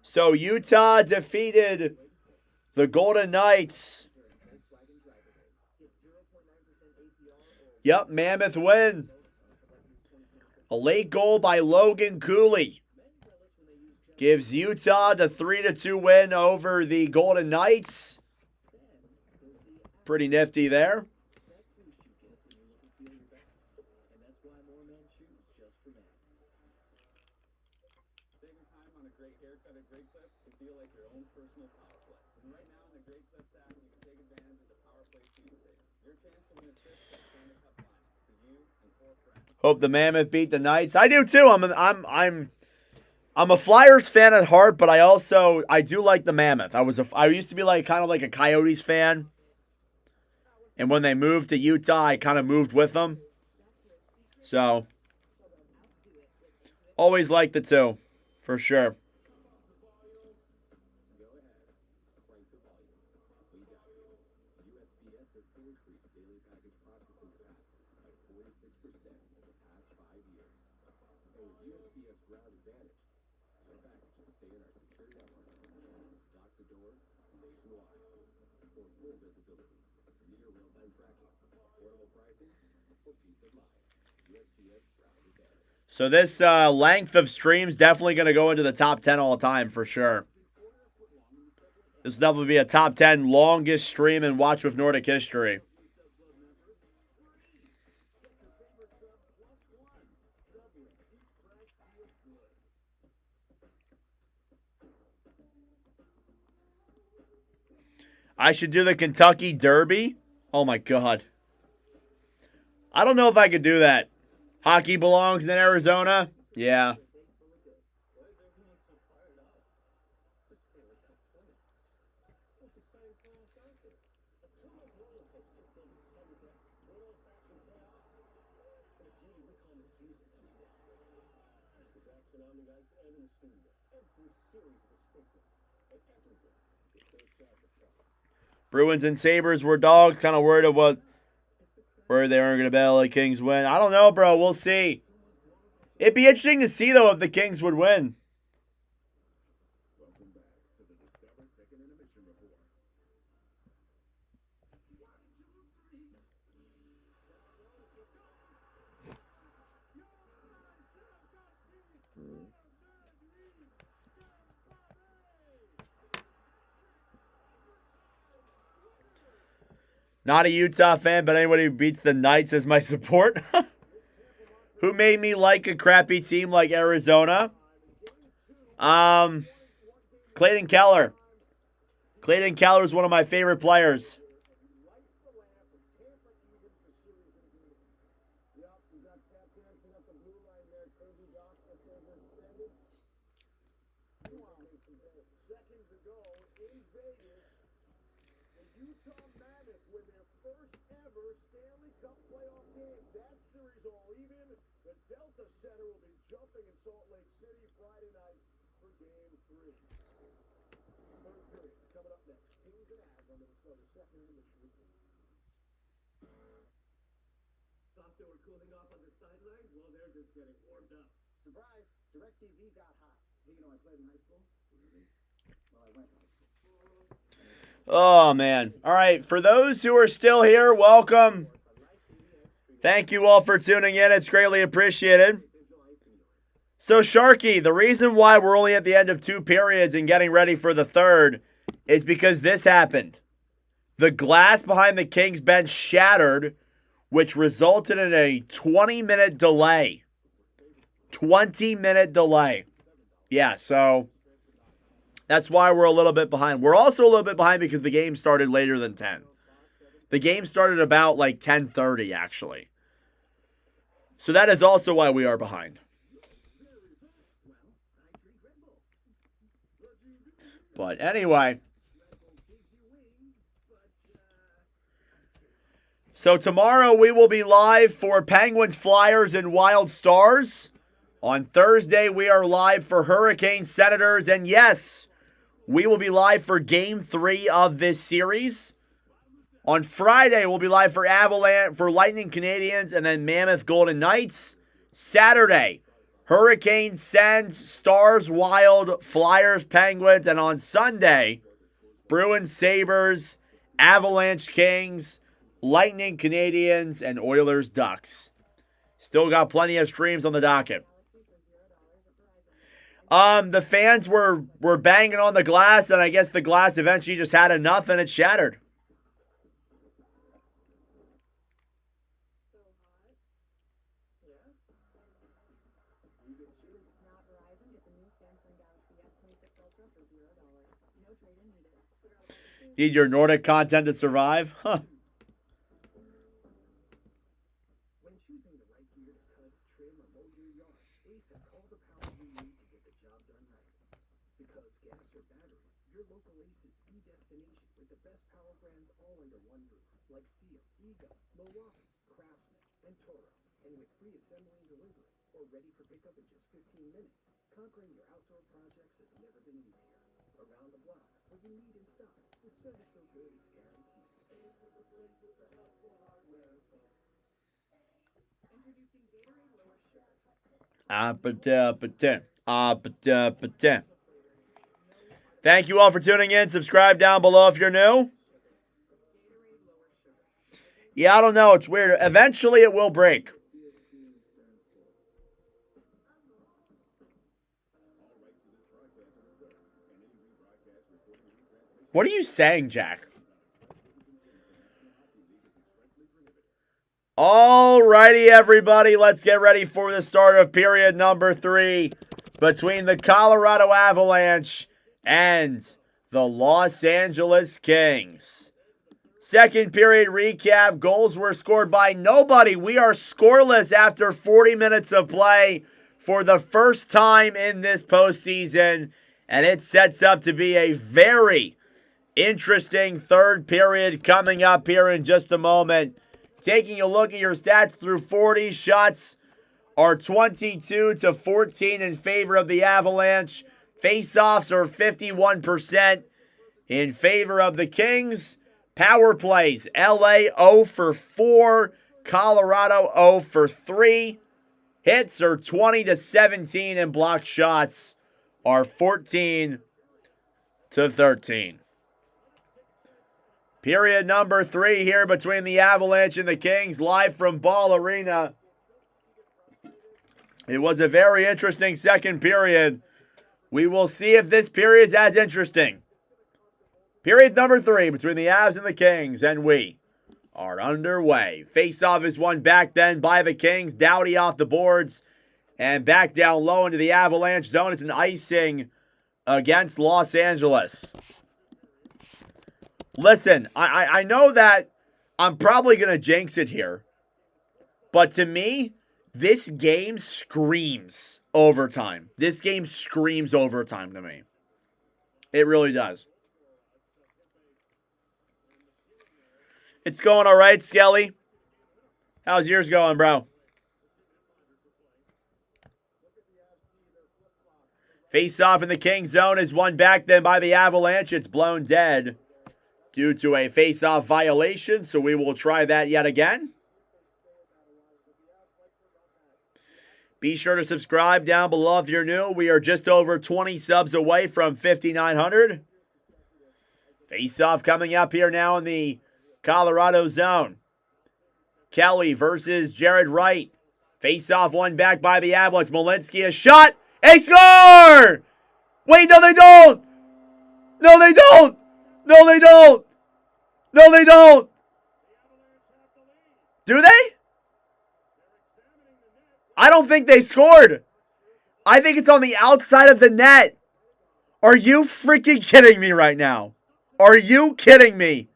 So Utah defeated the Golden Knights. Yep, mammoth win. A late goal by Logan Cooley gives Utah the 3-2 win over the Golden Knights. Pretty nifty there. Saving time on a great haircut at Great Clips can feel like your own personal power play. And right now in the Great Clips app, you can take advantage of the power play sweepstakes. Your chance to win a trip to the Stanley Cup final for you and 4 friends. Hope the Mammoth beat the Knights. I do too. I'm a Flyers fan at heart, but I do like the Mammoth. I used to be like kind of like a Coyotes fan. And when they moved to Utah, I kind of moved with them. So always liked the two, for sure. USPS has increased daily package processing capacity by 46% in the past 5 years. And with USPS Ground Advantage, your packages stay in our secure network, dock to door, nationwide, for full visibility, near real-time tracking, affordable pricing, or peace of mind. USPS Ground Advantage. So this length of streams definitely going to go into the top 10 all time for sure. This will definitely be a top 10 longest stream in Watch with Nordic history. I should do the Kentucky Derby. Oh my God. I don't know if I could do that. Hockey belongs in Arizona. Yeah. Why is everyone so fired up? It's a Stanley Cup playoffs. It's the same class out there. A Too much roller coaster filled with sudden deaths, good old-fashioned chaos, and a beauty we call it Jesus. This is Action on the Ice and in the studio. Every series is a statement, and everyone gets their shot at the puck. Bruins and Sabres were dogs. Kind of worried about where they weren't going to bet the Kings win. I don't know, bro. We'll see. It'd be interesting to see, though, if the Kings would win. Welcome back to the Discover Second Intermission Report. 1, 2, 3. Not a Utah fan, but anybody who beats the Knights is my support. Who made me like a crappy team like Arizona? Clayton Keller. Clayton Keller is one of my favorite players. Seconds ago in Vegas, the Utah Mammoth win their first ever Stanley Cup playoff game. That series all even. The Delta Center will be jumping in Salt Lake City Friday night for Game 3. Third period coming up next. Kings and Avs on the Discover Second Intermission Report. Thought they were cooling off on the sidelines? Well, they're just getting warmed up. Surprise! DirecTV got hot. Hey, you know, I played in high school. Really? Well, I went to high school. Oh, man. All right, for those who are still here, welcome. Thank you all for tuning in. It's greatly appreciated. So, Sharky, the reason why we're only at the end of 2 periods and getting ready for the third is because this happened. The glass behind the Kings bench shattered, which resulted in a 20-minute delay. 20-minute delay. Yeah, so that's why we're a little bit behind. We're also a little bit behind because the game started later than 10. The game started about like 10:30, actually. So that is also why we are behind. But anyway. So tomorrow we will be live for Penguins, Flyers, and Wild Stars. On Thursday, we are live for Hurricanes, Senators, and yes, we will be live for Game 3 of this series. On Friday, we'll be live for Avalanche, for Lightning, Canadiens, and then Mammoth, Golden Knights. Saturday, Hurricanes, Sens, Stars, Wild, Flyers, Penguins, and on Sunday, Bruins, Sabres, Avalanche, Kings, Lightning, Canadiens, and Oilers, Ducks. Still got plenty of streams on the docket. The fans were banging on the glass, and I guess the glass eventually just had enough and it shattered. Need your Nordic content to survive? Huh. When choosing the right gear to cut, trim, or mow your yard, Ace has all the power you need to get the job done right. Because gas or battery, your local Ace is the destination with the best power brands all under one roof, like Steel, Ego, Milwaukee, Craftsman, and Toro. And with free assembly and delivery, or ready for pickup in just 15 minutes, conquering your outdoor projects has never been easier. Around the block, what you need in stock, with service so good it's guaranteed. Ace is the place with the helpful hardware, folks. Introducing Gatorade Lower Sugar. Thank you all for tuning in. Subscribe down below if you're new. Yeah, I don't know. It's weird. Eventually it will break. What are you saying, Jack? Alrighty, everybody. Let's get ready for the start of period number 3 between the Colorado Avalanche and the Los Angeles Kings. Second period recap. Goals were scored by nobody. We are scoreless after 40 minutes of play for the first time in this postseason. And it sets up to be a very Interesting third period coming up here in just a moment. Taking a look at your stats through 40, shots are 22-14 in favor of the Avalanche. Faceoffs are 51% in favor of the Kings. Power plays, LA 0 for 4, Colorado 0 for 3. Hits are 20-17 and blocked shots are 14-13. Period number 3 here between the Avalanche and the Kings, live from Ball Arena. It was a very interesting second period. We will see if this period is as interesting. Period number 3 between the Avs and the Kings, and we are underway. Face-off is won back then by the Kings. Doughty off the boards and back down low into the Avalanche zone. It's an icing against Los Angeles. Listen, I know that I'm probably going to jinx it here, but to me, this game screams overtime. This game screams overtime to me. It really does. It's going all right, Skelly. How's yours going, bro? Face-off in the Kings zone is won back then by the Avalanche. It's blown dead due to a face-off violation, so we will try that yet again. Be sure to subscribe down below if you're new. We are just over 20 subs away from 5,900. Face-off coming up here now in the Colorado zone. Kelly versus Jared Wright. Face-off won back by the Avalanche. Malinsky, a shot. A score! Wait, no they don't! No they don't! No they don't! No they don't! Do they? I don't think they scored. I think it's on the outside of the net. Are you freaking kidding me right now? Are you kidding me?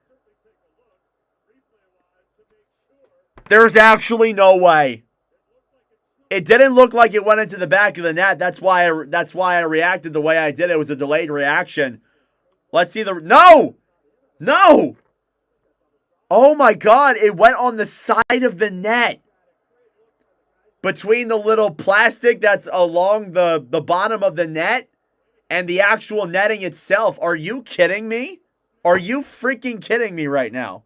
There's actually no way. It didn't look like it went into the back of the net. That's why I reacted the way I did. It was a delayed reaction. Let's see the... No! No! Oh my God, it went on the side of the net. Between the little plastic that's along the bottom of the net and the actual netting itself. Are you kidding me? Are you freaking kidding me right now?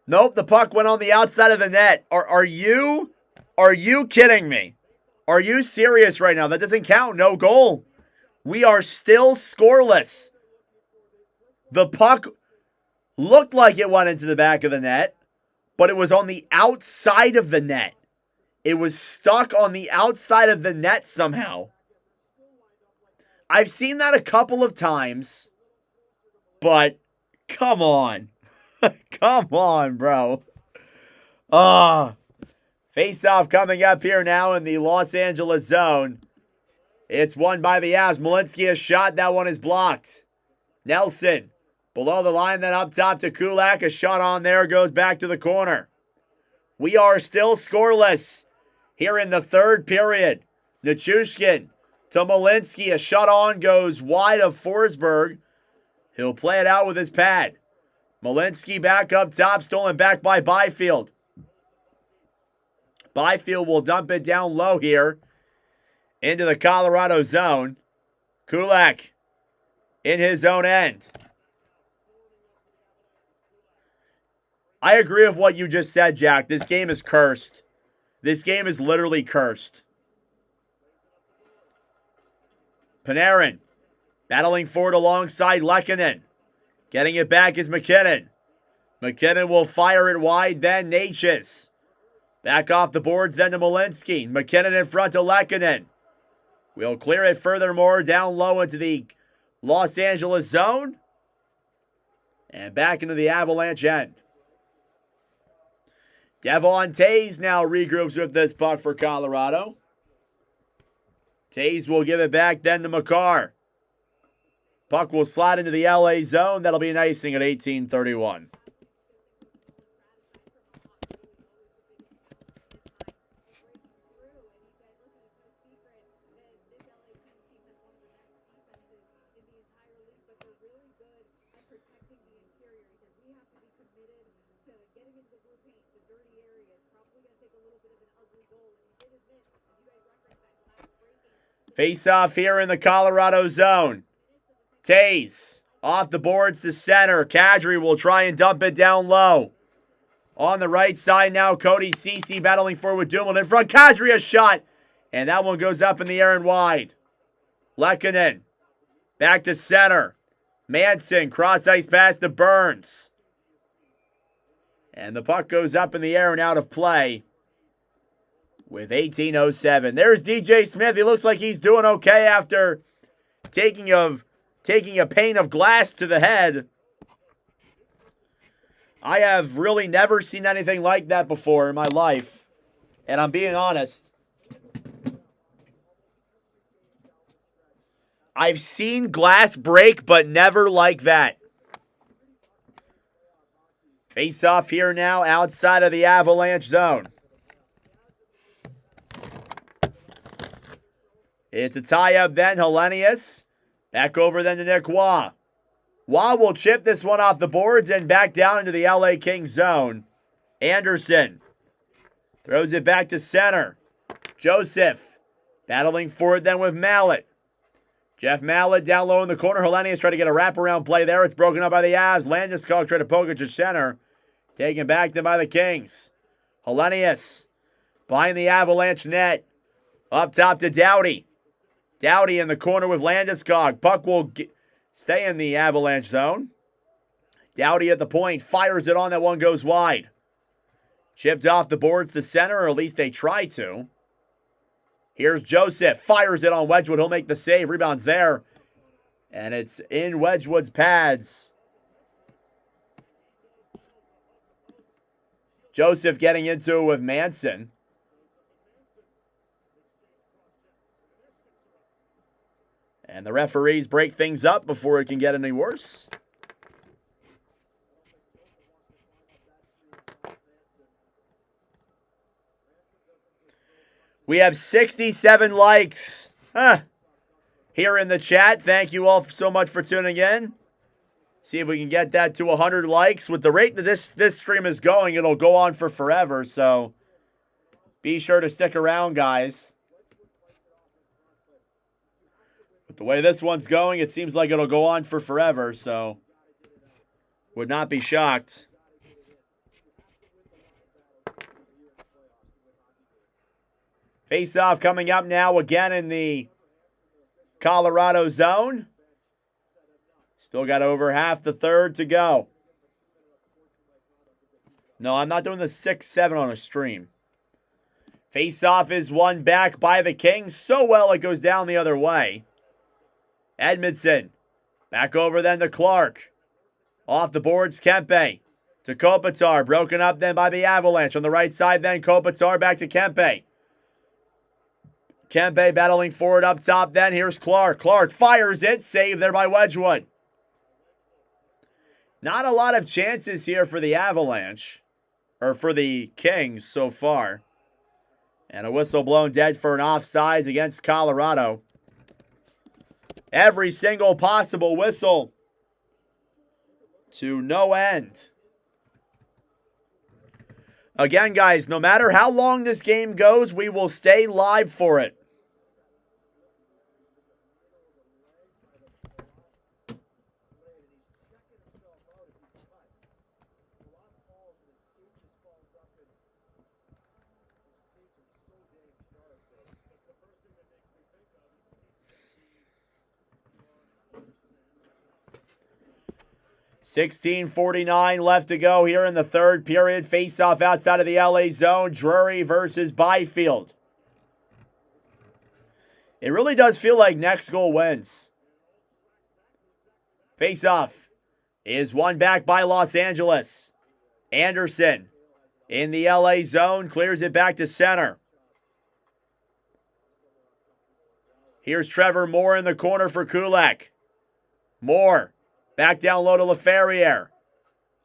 Nope, the puck went on the outside of the net. Are you kidding me? Are you serious right now? That doesn't count. No goal. We are still scoreless. The puck looked like it went into the back of the net, but it was on the outside of the net. It was stuck on the outside of the net somehow. I've seen that a couple of times, but come on. Come on, bro. Face-off coming up here now in the Los Angeles zone. It's won by the Avs. Malinsky, a shot. That one is blocked. Nelson, below the line, then up top to Kulak. A shot on there, goes back to the corner. We are still scoreless here in the third period. Nichushkin to Malinsky. A shot on, goes wide of Forsberg. He'll play it out with his pad. Malinsky back up top, stolen back by Byfield. Byfield will dump it down low here into the Colorado zone. Kulak in his own end. I agree with what you just said, Jack. This game is cursed. This game is literally cursed. Panarin battling forward alongside Lehkonen. Getting it back is McKinnon. McKinnon will fire it wide, then Natchez. Back off the boards, then to Malinsky. McKinnon in front to Lehkonen. We'll clear it furthermore down low into the Los Angeles zone. And back into the Avalanche end. Devon Tays now regroups with this puck for Colorado. Tays will give it back then to Makar. Puck will slide into the LA zone. That'll be an icing at 18:31. Face off here in the Colorado zone. Tays off the boards to center. Kadri will try and dump it down low. On the right side now, Cody Ceci battling forward with Dumoulin in front. Kadri a shot. And that one goes up in the air and wide. Lehkonen back to center. Manson cross ice pass to Burns. And the puck goes up in the air and out of play with 18:07. There's DJ Smith. He looks like he's doing okay after taking a pane of glass to the head. I have really never seen anything like that before in my life. And I'm being honest. I've seen glass break, but never like that. Face off here now outside of the Avalanche zone. It's a tie-up then. Hellenius. Back over then to Nick Waugh. Waugh will chip this one off the boards and back down into the LA Kings zone. Anderson throws it back to center. Joseph battling for it then with Mallet. Jeff Mallet down low in the corner. Hellenius trying to get a wraparound play there. It's broken up by the Avs. Landeskog tried to poke it to center. Taken back then by the Kings. Hellenius behind the Avalanche net. Up top to Doughty. Doughty in the corner with Landeskog. Puck will stay in the Avalanche zone. Doughty at the point. Fires it on. That one goes wide. Chipped off the boards to center, or at least they try to. Here's Joseph. Fires it on Wedgwood. He'll make the save. Rebound's there. And it's in Wedgwood's pads. Joseph getting into it with Manson. And the referees break things up before it can get any worse. We have 67 likes here in the chat. Thank you all so much for tuning in. See if we can get that to 100 likes. With the rate that this stream is going, it'll go on for forever. So be sure to stick around, guys. With the way this one's going, it seems like it'll go on for forever. So would not be shocked. Face-off coming up now again in the Colorado zone. Still got over half the third to go. No, I'm not doing the 6-7 on a stream. Face-off is won back by the Kings. So well it goes down the other way. Edmondson. Back over then to Clark. Off the boards, Kempe. To Kopitar. Broken up then by the Avalanche. On the right side then, Kopitar back to Kempe. Kempe battling forward up top then. Here's Clark. Clark fires it. Saved there by Wedgwood. Not a lot of chances here for the Avalanche. Or for the Kings so far. And a whistle blown dead for an offsides against Colorado. Every single possible whistle. To no end. Again, guys, no matter how long this game goes, we will stay live for it. .16:49 left to go here in the third period. Face-off outside of the LA zone. Drury versus Byfield. It really does feel like next goal wins. Face-off is won back by Los Angeles. Anderson in the LA zone. Clears it back to center. Here's Trevor Moore in the corner for Kulak. Moore. Back down low to LaFerriere.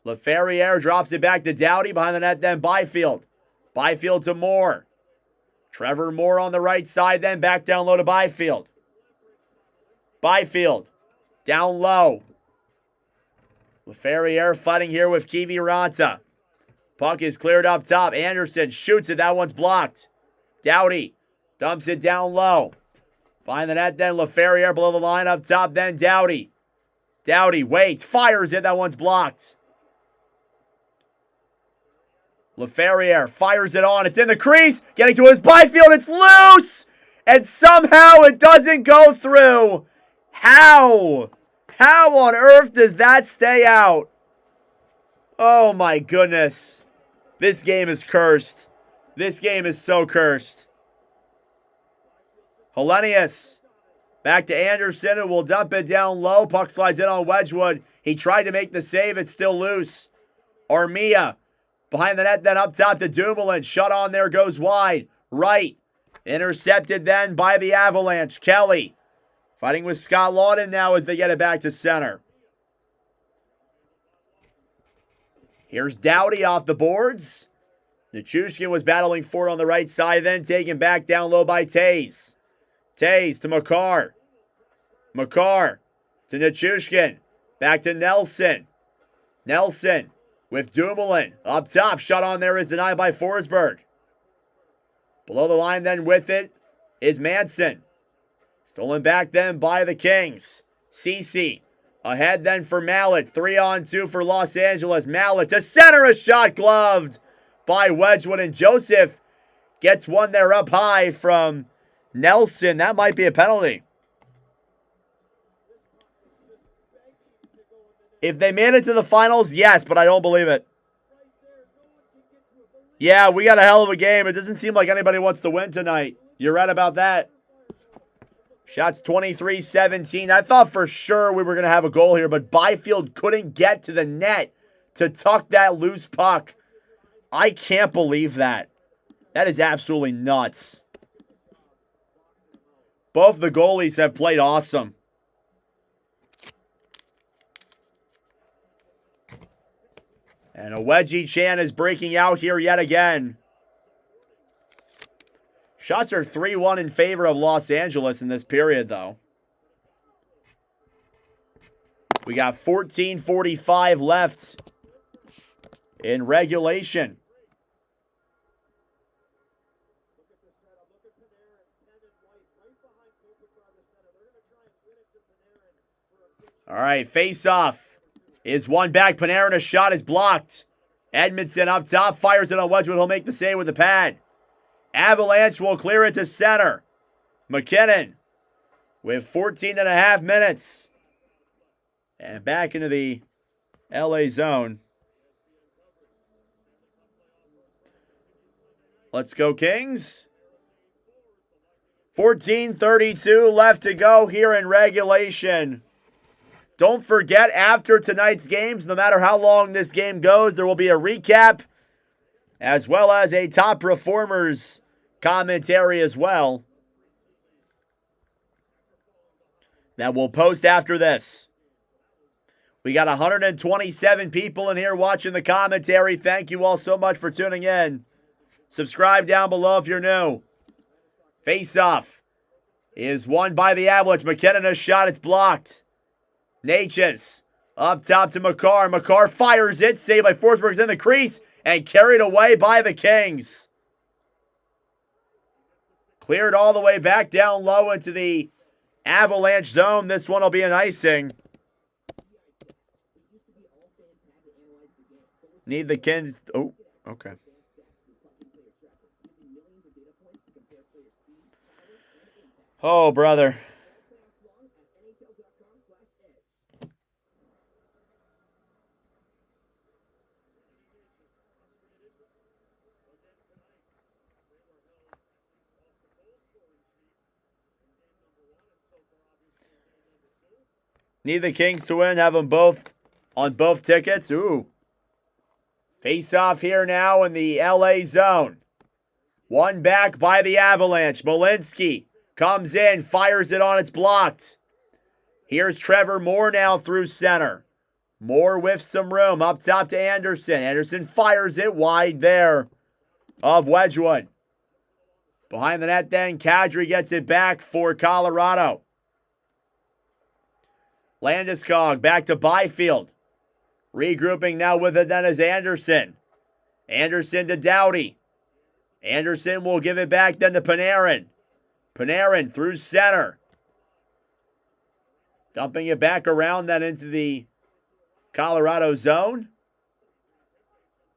LaFerriere drops it back to Doughty. Behind the net then Byfield. Byfield to Moore. Trevor Moore on the right side then. Back down low to Byfield. Byfield. Down low. LaFerriere fighting here with Kiviranta. Puck is cleared up top. Anderson shoots it. That one's blocked. Doughty dumps it down low. Behind the net then, LaFerriere below the line up top. Then Doughty. Doughty waits, fires it. That one's blocked. LaFerriere fires it on. It's in the crease. Getting to his Byfield. It's loose. And somehow it doesn't go through. How? How on earth does that stay out? Oh my goodness. This game is cursed. This game is so cursed. Hellenius. Back to Anderson, who will dump it down low. Puck slides in on Wedgwood. He tried to make the save. It's still loose. Armia. Behind the net, then up top to Dumoulin. Shut on there, goes wide. Right. Intercepted then by the Avalanche. Kelly. Fighting with Scott Lawton now as they get it back to center. Here's Doughty off the boards. Nichushkin was battling for it on the right side, then taken back down low by Taze. Taze to Makar. Makar to Nichushkin. Back to Nelson. Nelson with Dumoulin. Up top, shot on there is denied by Forsberg. Below the line then with it is Manson. Stolen back then by the Kings. Ceci ahead then for Mallet. 3-on-2 for Los Angeles. Mallet to center, a shot gloved by Wedgwood. And Joseph gets one there up high from Nelson. That might be a penalty. If they made it to the finals, yes, but I don't believe it. Yeah, we got a hell of a game. It doesn't seem like anybody wants to win tonight. You're right about that. Shots 23-17. I thought for sure we were going to have a goal here, but Byfield couldn't get to the net to tuck that loose puck. I can't believe that. That is absolutely nuts. Both the goalies have played awesome. And a Wedgie Chan is breaking out here yet again. Shots are 3-1 in favor of Los Angeles in this period, though. We got 14:45 left in regulation. All right, face-off is one back. Panarin, a shot is blocked. Edmondson up top, fires it on Wedgwood. He'll make the save with the pad. Avalanche will clear it to center. McKinnon with 14.5 minutes. And back into the LA zone. Let's go, Kings. 14:32 left to go here in regulation. Don't forget, after tonight's games, no matter how long this game goes, there will be a recap as well as a top performers commentary as well that we'll post after this. We got 127 people in here watching the commentary. Thank you all so much for tuning in. Subscribe down below if you're new. Face-off is won by the Avalanche. McKinnon, a shot. It's blocked. Natchez up top to Makar. Makar fires it. Saved by Forsberg's in the crease and carried away by the Kings. Cleared all the way back down low into the Avalanche zone. This one will be an icing. Need the Kings. Oh, okay. Oh, brother. Need the Kings to win. Have them both on both tickets. Ooh. Face off here now in the LA zone. One back by the Avalanche. Malinsky comes in, fires it on. It's blocked. Here's Trevor Moore now through center. Moore with some room. Up top to Anderson. Anderson fires it wide there of Wedgwood. Behind the net then, Kadri gets it back for Colorado. Landeskog back to Byfield. Regrouping now with it then is Anderson. Anderson to Doughty. Anderson will give it back then to Panarin. Panarin through center. Dumping it back around then into the Colorado zone.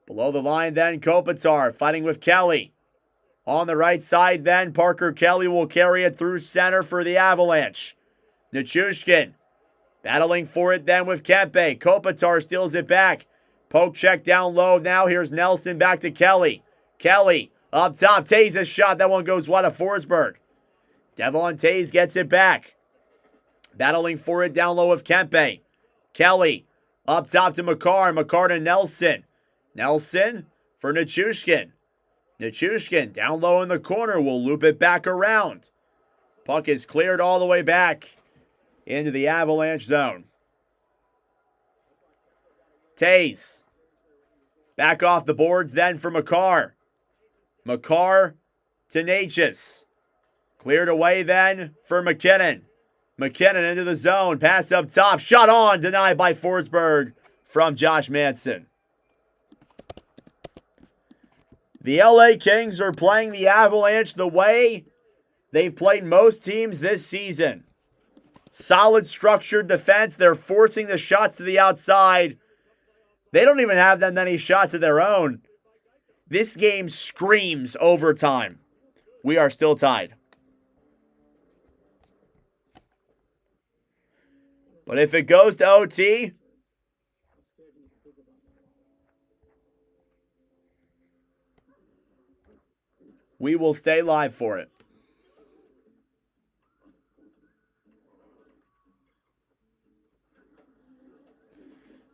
Below the line then, Kopitar fighting with Kelly. On the right side then, Parker Kelly will carry it through center for the Avalanche. Nichushkin battling for it then with Kempe. Kopitar steals it back. Poke check down low. Now here's Nelson back to Kelly. Kelly up top. Tays a shot. That one goes wide of Forsberg. Devon Tays gets it back. Battling for it down low with Kempe. Kelly up top to Makar. Makar to Nelson. Nelson for Nichushkin. Nichushkin down low in the corner. Will loop it back around. Puck is cleared all the way back into the Avalanche zone. Tays back off the boards then for Makar. Makar to Natchez. Cleared away then for McKinnon. McKinnon into the zone. Pass up top. Shot on. Denied by Forsberg from Josh Manson. The LA Kings are playing the Avalanche the way they've played most teams this season. Solid structured defense. They're forcing the shots to the outside. They don't even have that many shots of their own. This game screams overtime. We are still tied. But if it goes to OT, we will stay live for it.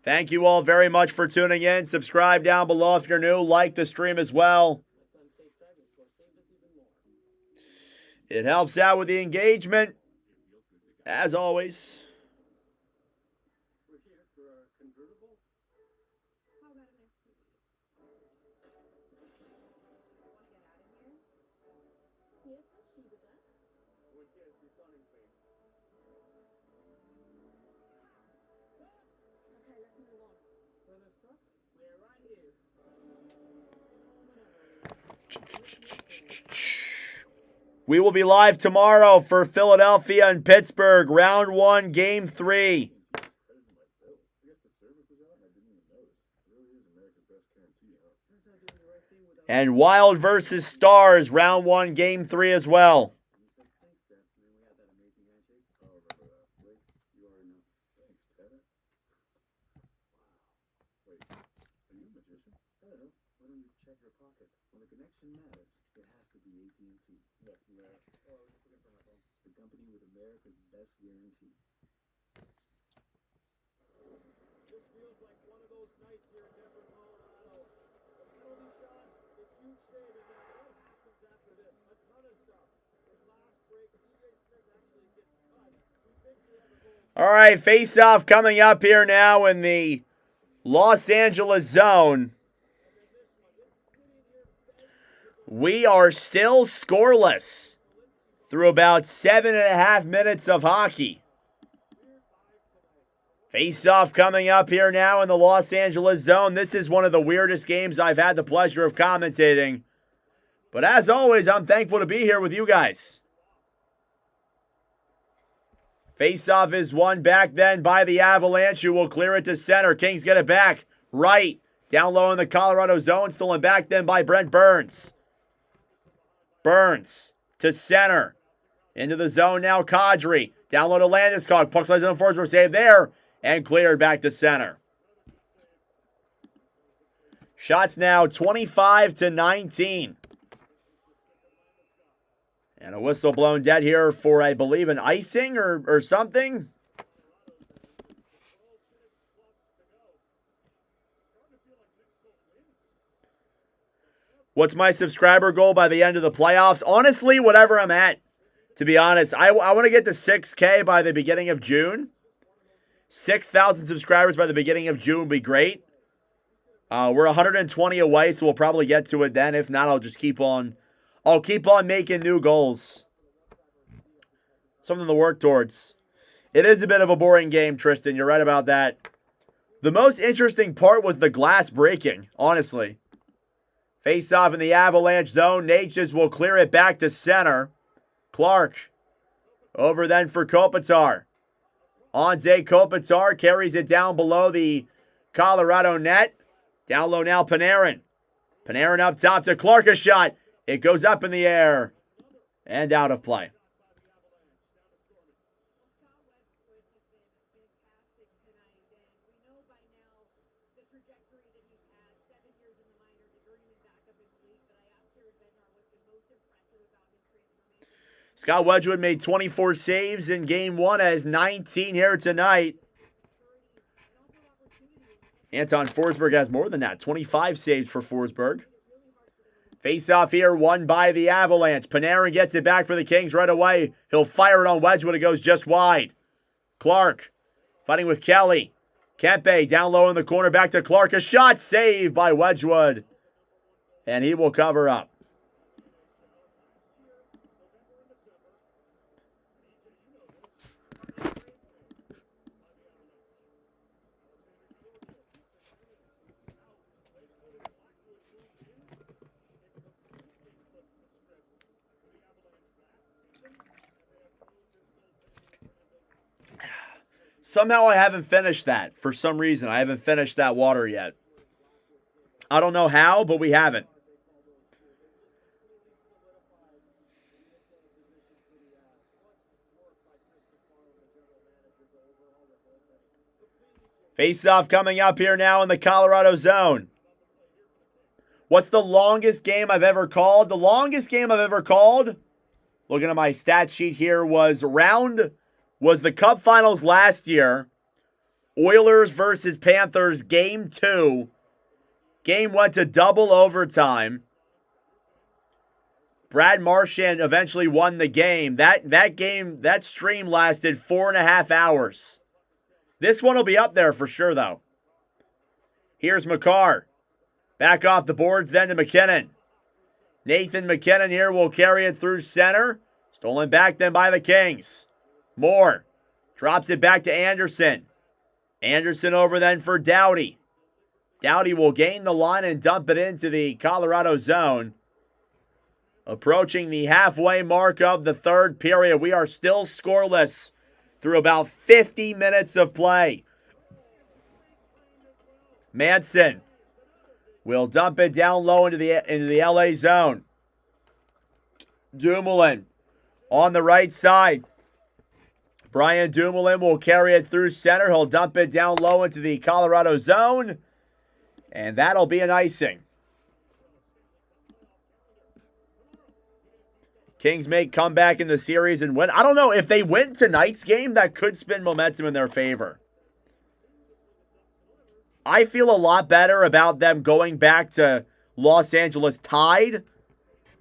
Thank you all very much for tuning in. Subscribe down below if you're new. Like the stream as well. It helps out with the engagement, as always. We will be live tomorrow for Philadelphia and Pittsburgh, round 1, game 3. And Wild versus Stars, round 1, game 3 as well. This feels like one of those nights here in Denver, Colorado. The penalty shot, it's huge save, and then what happens after this? A ton of stuff. The last break, TJ Smith actually gets cut. We think we have a goal. All right, face-off coming up here now in the Los Angeles zone. We are still scoreless through about 7.5 minutes of hockey. Face-off coming up here now in the Los Angeles zone. This is one of the weirdest games I've had the pleasure of commentating. But as always, I'm thankful to be here with you guys. Face-off is won back then by the Avalanche, who will clear it to center. Kings get it back. Right. Down low in the Colorado zone. Stolen back then by Brent Burns. Burns to center. Into the zone now, Kadri. Down low to Landeskog. Puck slides on Forsberg. Save there. And cleared back to center. Shots now 25-19. And a whistle blown dead here for, I believe, an icing or something. What's my subscriber goal by the end of the playoffs? Honestly, whatever I'm at, to be honest. I want to get to 6K by the beginning of June. 6,000 subscribers by the beginning of June would be great. We're 120 away, so we'll probably get to it then. If not, I'll just keep on. I'll keep on making new goals. Something to work towards. It is a bit of a boring game, Tristan. You're right about that. The most interesting part was the glass breaking, honestly. Face off in the Avalanche zone. Natchez will clear it back to center. Clark. Over then for Kopitar. Anze Kopitar carries it down below the Colorado net. Down low now, Panarin. Panarin up top to Clark, a shot. It goes up in the air and out of play. Scott Wedgwood made 24 saves in Game 1, has 19 here tonight. Anton Forsberg has more than that, 25 saves for Forsberg. Face-off here, won by the Avalanche. Panarin gets it back for the Kings right away. He'll fire it on Wedgwood. It goes just wide. Clark fighting with Kelly. Kempe down low in the corner, back to Clark. A shot saved by Wedgwood. And he will cover up. Somehow I haven't finished that. For some reason, I haven't finished that water yet. I don't know how, but we haven't. Face-off coming up here now in the Colorado zone. What's the longest game I've ever called? The longest game I've ever called, looking at my stat sheet here, was the Cup Finals last year. Oilers versus Panthers, Game 2. Game went to double overtime. Brad Marchand eventually won the game. That stream lasted 4.5 hours. This one will be up there for sure, though. Here's Makar. Back off the boards then to McKinnon. Nathan McKinnon here will carry it through center. Stolen back then by the Kings. Moore drops it back to Anderson. Anderson over then for Doughty. Doughty will gain the line and dump it into the Colorado zone. Approaching the halfway mark of the third period. We are still scoreless through about 50 minutes of play. Manson will dump it down low into the LA zone. Dumoulin on the right side. Brian Dumoulin will carry it through center. He'll dump it down low into the Colorado zone. And that'll be an icing. Kings make comeback in the series and win. I don't know. If they win tonight's game, that could spin momentum in their favor. I feel a lot better about them going back to Los Angeles tied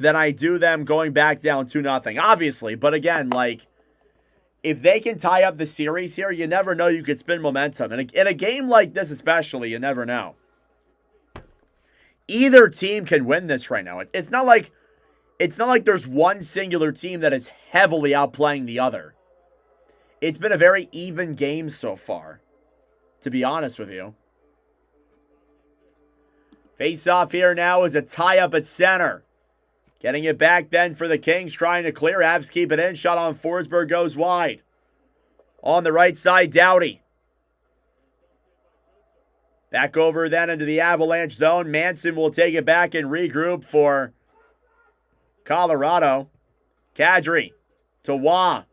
than I do them going back down 2-0. Obviously. But again, like, if they can tie up the series here, you never know, you could spin momentum. And in a game like this especially, you never know. Either team can win this right now. It's not like there's one singular team that is heavily outplaying the other. It's been a very even game so far, to be honest with you. Face-off here now is a tie-up at center. Getting it back then for the Kings, trying to clear. Abs keep it in. Shot on Forsberg goes wide. On the right side, Doughty. Back over then into the Avalanche zone. Manson will take it back and regroup for Colorado. Kadri to Waugh.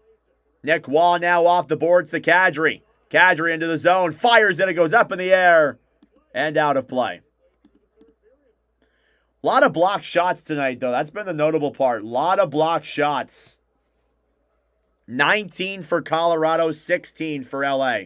Nick Waugh now off the boards to Kadri. Kadri into the zone. Fires it. It goes up in the air and out of play. A lot of block shots tonight, though. That's been the notable part. A lot of block shots. 19 for Colorado, 16 for LA.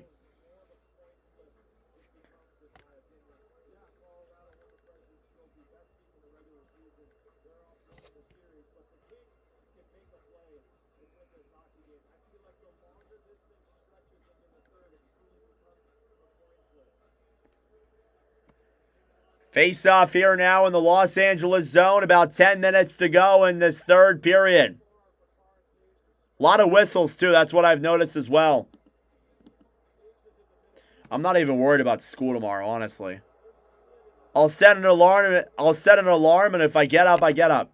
Face-off here now in the Los Angeles zone. About 10 minutes to go in this third period. A lot of whistles, too. That's what I've noticed as well. I'm not even worried about school tomorrow, honestly. I'll set an alarm. And if I get up, I get up.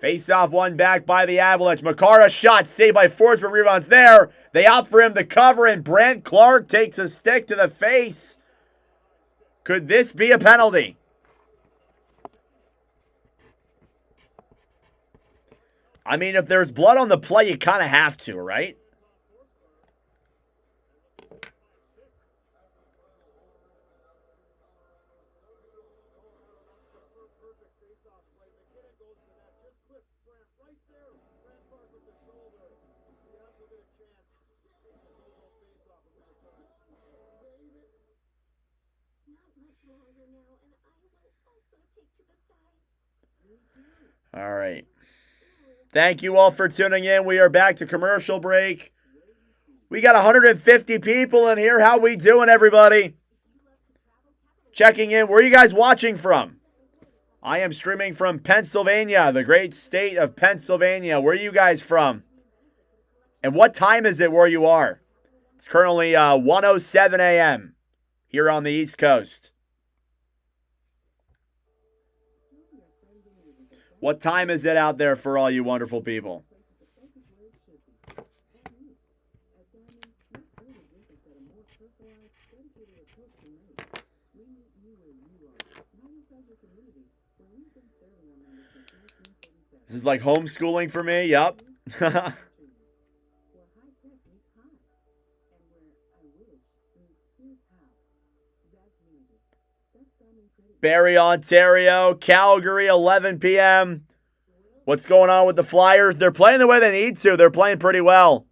Face-off one back by the Avalanche. Makar, shot saved by Forsberg. Rebounds there. They opt for him to cover, and Brant Clark takes a stick to the face. Could this be a penalty? I mean, if there's blood on the play, you kind of have to, right? All right. Thank you all for tuning in. We are back to commercial break. We got 150 people in here. How we doing, everybody? Checking in. Where are you guys watching from? I am streaming from Pennsylvania, the great state of Pennsylvania. Where are you guys from? And what time is it where you are? It's currently 1:07 a.m. here on the East Coast. What time is it out there for all you wonderful people? This is like homeschooling for me. Yup. Barrie, Ontario, Calgary, 11 p.m. What's going on with the Flyers? They're playing the way they need to. They're playing pretty well.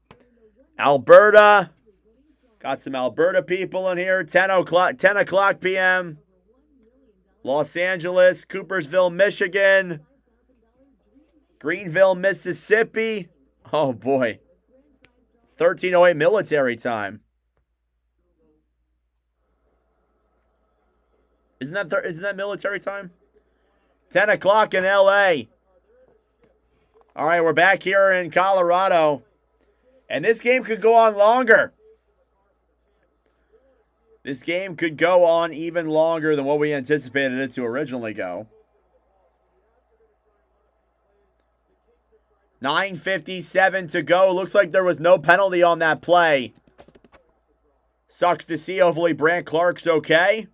Alberta. Got some Alberta people in here. 10 o'clock p.m. Los Angeles, Coopersville, Michigan. Greenville, Mississippi. Oh, boy. 13:08 military time. Isn't that military time? 10 o'clock in L.A. All right, we're back here in Colorado. And this game could go on longer. This game could go on even longer than what we anticipated it to originally go. 9:57 to go. Looks like there was no penalty on that play. Sucks to see. Hopefully Brant Clark's okay.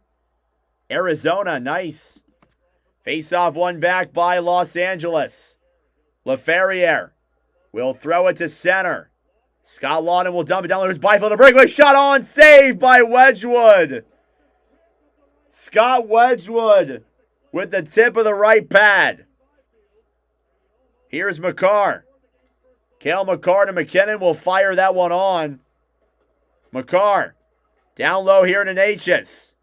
Arizona, nice. Face-off one back by Los Angeles. LaFerriere will throw it to center. Scott Laughton will dump it down. There's Byfield. The breakaway shot on. Saved by Wedgwood. Scott Wedgwood with the tip of the right pad. Here's Makar. Cale Makar to McKinnon will fire that one on. Makar down low here to Natchez.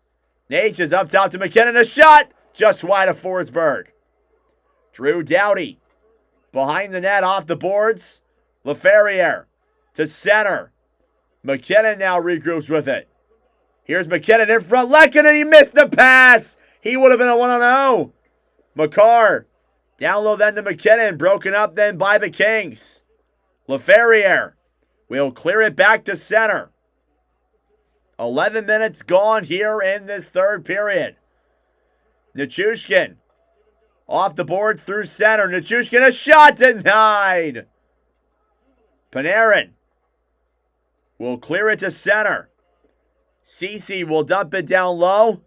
Natchez up top to McKinnon. A shot just wide of Forsberg. Drew Doughty behind the net off the boards. LaFerriere to center. McKinnon now regroups with it. Here's McKinnon in front. Lehkonen, he missed the pass. He would have been a 1-0. Makar down low then to McKinnon. Broken up then by the Kings. LaFerriere will clear it back to center. 11 minutes gone here in this third period. Nichushkin off the board through center. Nichushkin, a shot denied. Panarin will clear it to center. Ceci will dump it down low.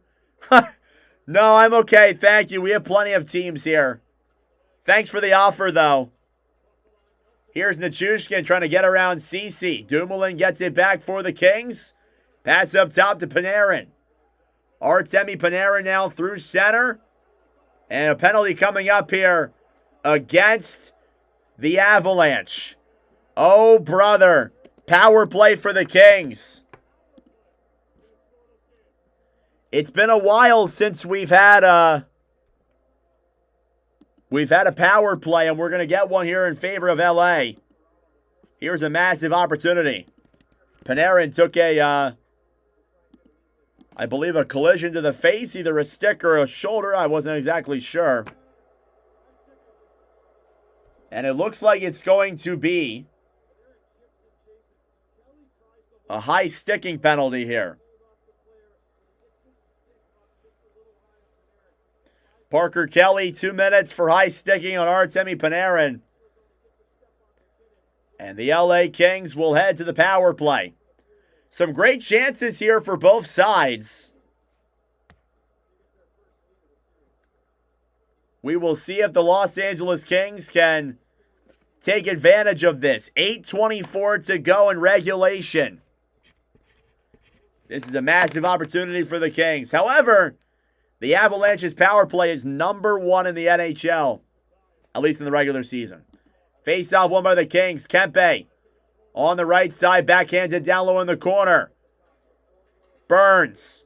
No, I'm okay. Thank you. We have plenty of teams here. Thanks for the offer, though. Here's Nichushkin trying to get around Ceci. Dumoulin gets it back for the Kings. Pass up top to Panarin. Artemi Panarin now through center. And a penalty coming up here against the Avalanche. Oh, brother. Power play for the Kings. It's been a while since we've had a power play, and we're going to get one here in favor of LA. Here's a massive opportunity. Panarin took I believe a collision to the face, either a stick or a shoulder. I wasn't exactly sure. And it looks like it's going to be A high sticking penalty here. Parker Kelly, 2 minutes for high sticking on Artemi Panarin. And the LA Kings will head to the power play. Some great chances here for both sides. We will see if the Los Angeles Kings can take advantage of this. 8:24 to go in regulation. This is a massive opportunity for the Kings. However, the Avalanche's power play is #1 in the NHL, at least in the regular season. Face-off won by the Kings. Kempe on the right side, backhanded down low in the corner. Burns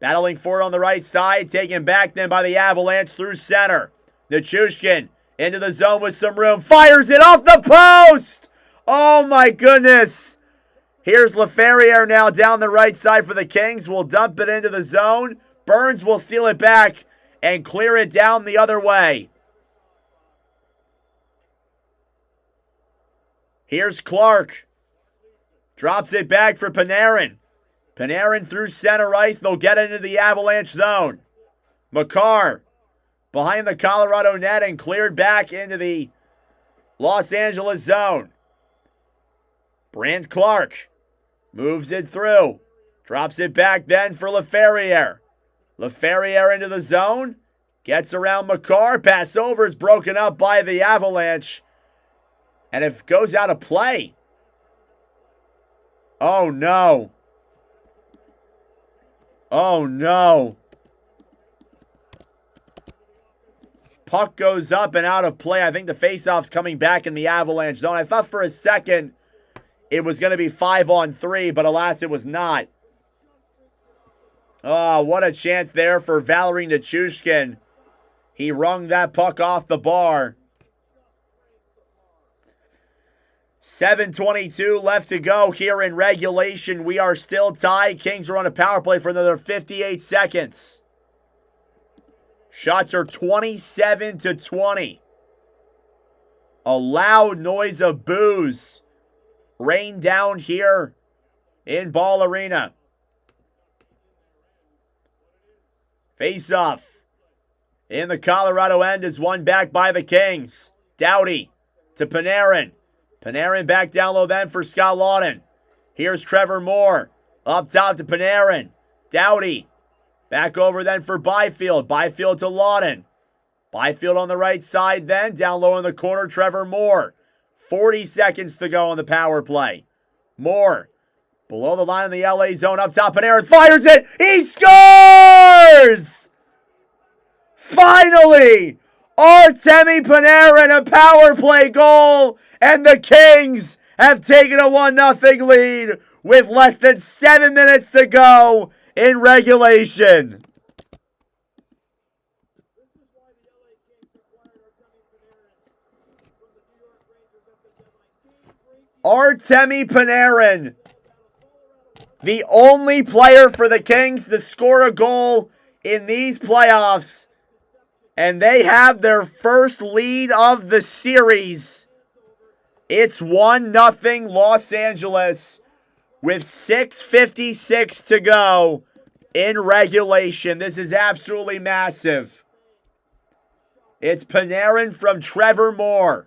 battling for it on the right side, taken back then by the Avalanche through center. Nichushkin into the zone with some room, fires it off the post! Oh my goodness! Here's Laferriere now down the right side for the Kings. Will dump it into the zone. Burns will steal it back and clear it down the other way. Here's Clark. Drops it back for Panarin. Panarin through center ice. They'll get into the Avalanche zone. Makar behind the Colorado net and cleared back into the Los Angeles zone. Brandt Clark moves it through. Drops it back then for Laferriere. Laferriere into the zone. Gets around Makar. Pass over is broken up by the Avalanche. And it goes out of play. Oh no. Oh no. Puck goes up and out of play. I think the faceoff's coming back in the Avalanche zone. I thought for a second it was going to be 5-on-3, but alas, it was not. Oh, what a chance there for Valeri Nichushkin. He wrung that puck off the bar. 7:22 left to go here in regulation. We are still tied. Kings are on a power play for another 58 seconds. Shots are 27-20. A loud noise of boos rained down here in Ball Arena. Face-off in the Colorado end is won back by the Kings. Doughty to Panarin. Panarin back down low then for Scott Laughton. Here's Trevor Moore. Up top to Panarin. Doughty. Back over then for Byfield. Byfield to Laughton. Byfield on the right side then. Down low in the corner, Trevor Moore. 40 seconds to go on the power play. Moore. Below the line in the LA zone. Up top, Panarin fires it. He scores! Finally! Artemi Panarin, a power play goal. And the Kings have taken a 1-0 lead with less than 7 minutes to go in regulation. Artemi Panarin, the only player for the Kings to score a goal in these playoffs. And they have their first lead of the series. It's 1-0 Los Angeles with 6:56 to go in regulation. This is absolutely massive. It's Panarin from Trevor Moore.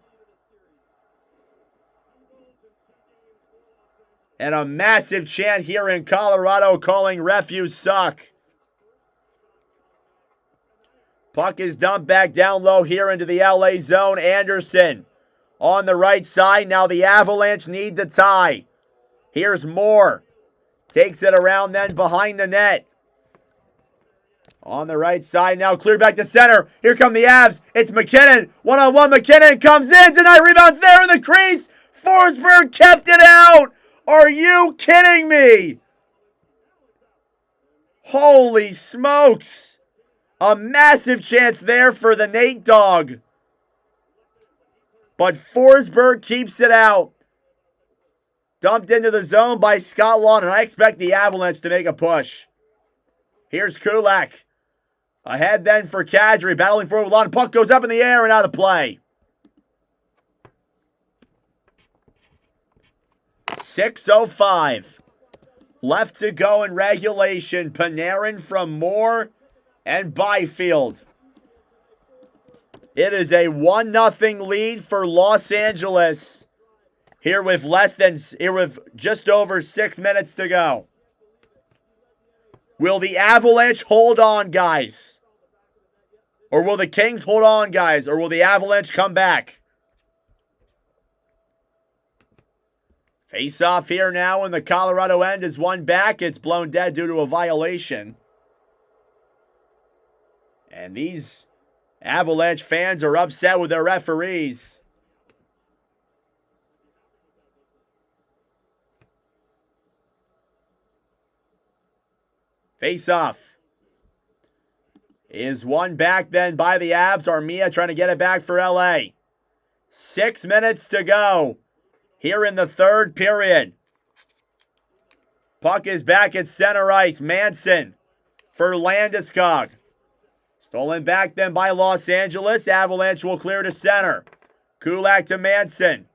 And a massive chant here in Colorado calling refuse suck. Puck is dumped back down low here into the LA zone. Anderson on the right side. Now the Avalanche need to tie. Here's Moore. Takes it around then behind the net. On the right side now, cleared back to center. Here come the Avs. It's McKinnon. One-on-one. McKinnon comes in. Denied rebounds there in the crease. Forsberg kept it out. Are you kidding me? Holy smokes. A massive chance there for the Nate Dog. But Forsberg keeps it out. Dumped into the zone by Scott Laughton. I expect the Avalanche to make a push. Here's Kulak. Ahead then for Kadri. Battling forward with Laughton. Puck goes up in the air and out of play. 6:05 left to go in regulation. Panarin from Moore and Byfield. It is a 1-0 lead for Los Angeles. Here with just over 6 minutes to go. Will the Avalanche hold on, guys? Or will the Kings hold on, guys? Or will the Avalanche come back? Face off here now in the Colorado end is one back. It's blown dead due to a violation. And these Avalanche fans are upset with their referees. Face off. Is one back then by the Avs. Armia trying to get it back for LA. 6 minutes to go here in the third period. Puck is back at center ice. Manson for Landeskog. Stolen back then by Los Angeles. Avalanche will clear to center. Kulak to Manson.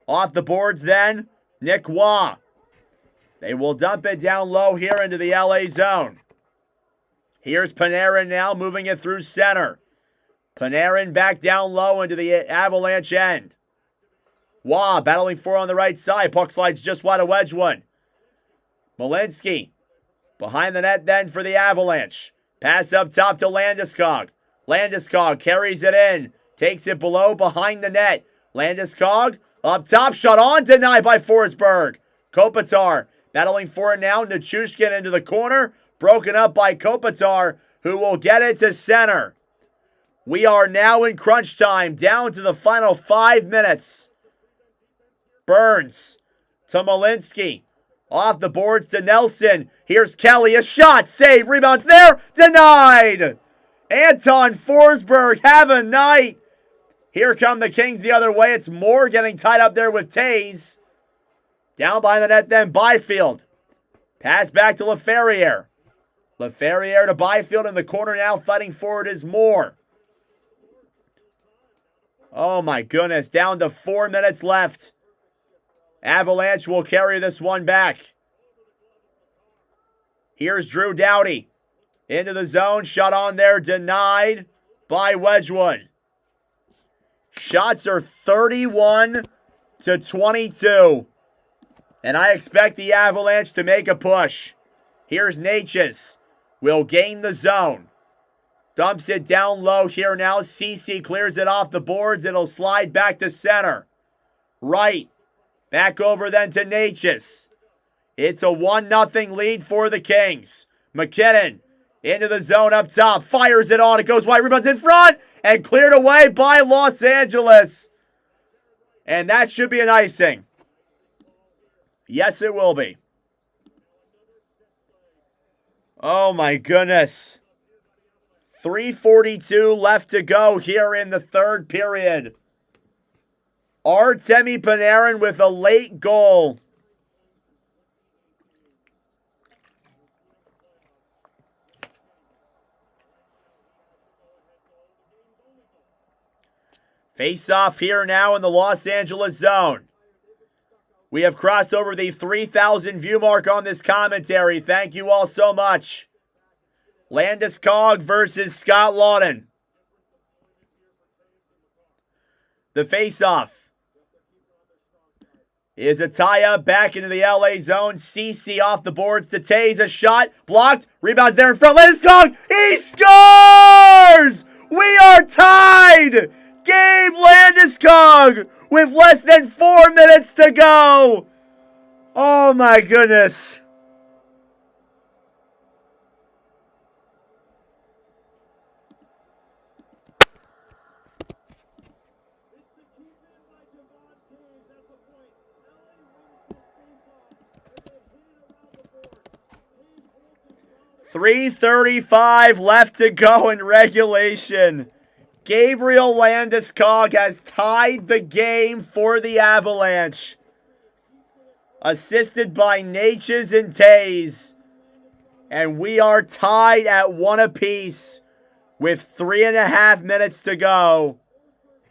Off the boards then. Nick Waugh. They will dump it down low here into the LA zone. Here's Panarin now moving it through center. Panarin back down low into the Avalanche end. Waugh battling for on the right side. Puck slides just wide of Wedgwood. Malinsky behind the net then for the Avalanche. Pass up top to Landeskog. Landeskog carries it in. Takes it below behind the net. Landeskog up top. Shot on. Denied by Forsberg. Kopitar battling for it now. Nichushkin into the corner. Broken up by Kopitar, who will get it to center. We are now in crunch time. Down to the final 5 minutes. Burns to Malinsky. Off the boards to Nelson. Here's Kelly. A shot. Save. Rebounds there. Denied. Anton Forsberg. Have a night. Here come the Kings the other way. It's Moore getting tied up there with Taze. Down by the net then. Byfield. Pass back to LaFerriere. LaFerriere to Byfield in the corner now. Fighting forward is Moore. Oh my goodness. Down to 4 minutes left. Avalanche will carry this one back. Here's Drew Doughty. Into the zone. Shot on there. Denied by Wedgwood. Shots are 31-22. And I expect the Avalanche to make a push. Here's Natchez. Will gain the zone. Dumps it down low here now. CC clears it off the boards. It'll slide back to center. Right. Back over then to Natchez. It's a 1-0 lead for the Kings. McKinnon into the zone up top. Fires it on. It goes wide. Rebounds in front. And cleared away by Los Angeles. And that should be an icing. Yes, it will be. Oh my goodness. 3:42 left to go here in the third period. Artemi Panarin with a late goal. Face off here now in the Los Angeles zone. We have crossed over the 3,000 view mark on this commentary. Thank you all so much. Landeskog versus Scott Laughton. The face-off is a tie-up back into the LA zone. CC off the boards to Taze. A shot. Blocked. Rebounds there in front. Landeskog. He scores! We are tied! Gabe Landeskog with less than 4 minutes to go. Oh my goodness. .335 left to go in regulation. Gabriel Landeskog has tied the game for the Avalanche. Assisted by Natchez and Taze. And we are tied at 1 apiece with 3.5 minutes to go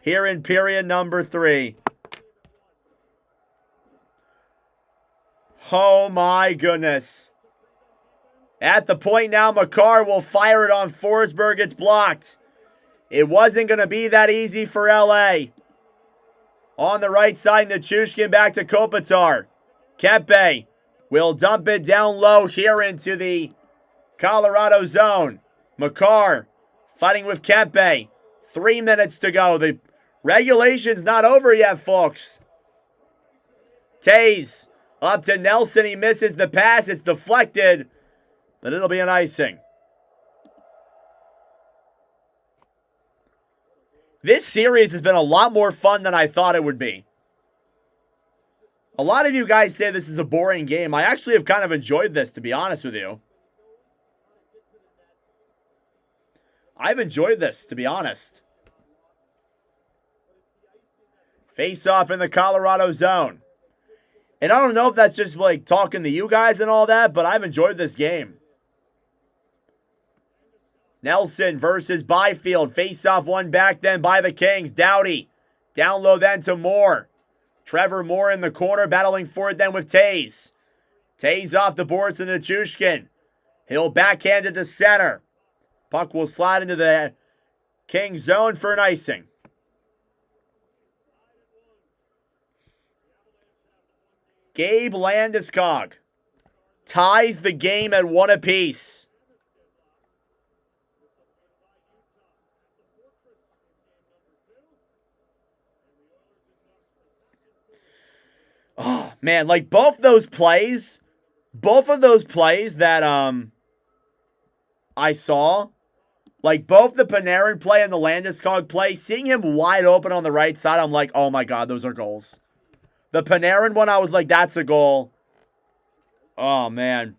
here in period number 3. Oh my goodness. At the point now, Makar will fire it on Forsberg. It's blocked. It wasn't going to be that easy for LA. On the right side, Nichushkin back to Kopitar. Kempe will dump it down low here into the Colorado zone. Makar fighting with Kempe. 3 minutes to go. The regulation's not over yet, folks. Tays up to Nelson. He misses the pass. It's deflected, but it'll be an icing. This series has been a lot more fun than I thought it would be. A lot of you guys say this is a boring game. I actually have kind of enjoyed this, to be honest with you. I've enjoyed this, to be honest. Face off in the Colorado zone. And I don't know if that's just like talking to you guys and all that, but I've enjoyed this game. Nelson versus Byfield. Face off one back then by the Kings. Doughty. Down low then to Moore. Trevor Moore in the corner battling for it then with Tays. Tays off the boards to Nichushkin. He'll backhand it to center. Puck will slide into the Kings zone for an icing. Gabe Landeskog ties the game at 1 apiece. Oh, man, like both of those plays that I saw, like both the Panarin play and the Landeskog play, seeing him wide open on the right side, I'm like, oh my God, those are goals. The Panarin one, I was like, that's a goal. Oh, man.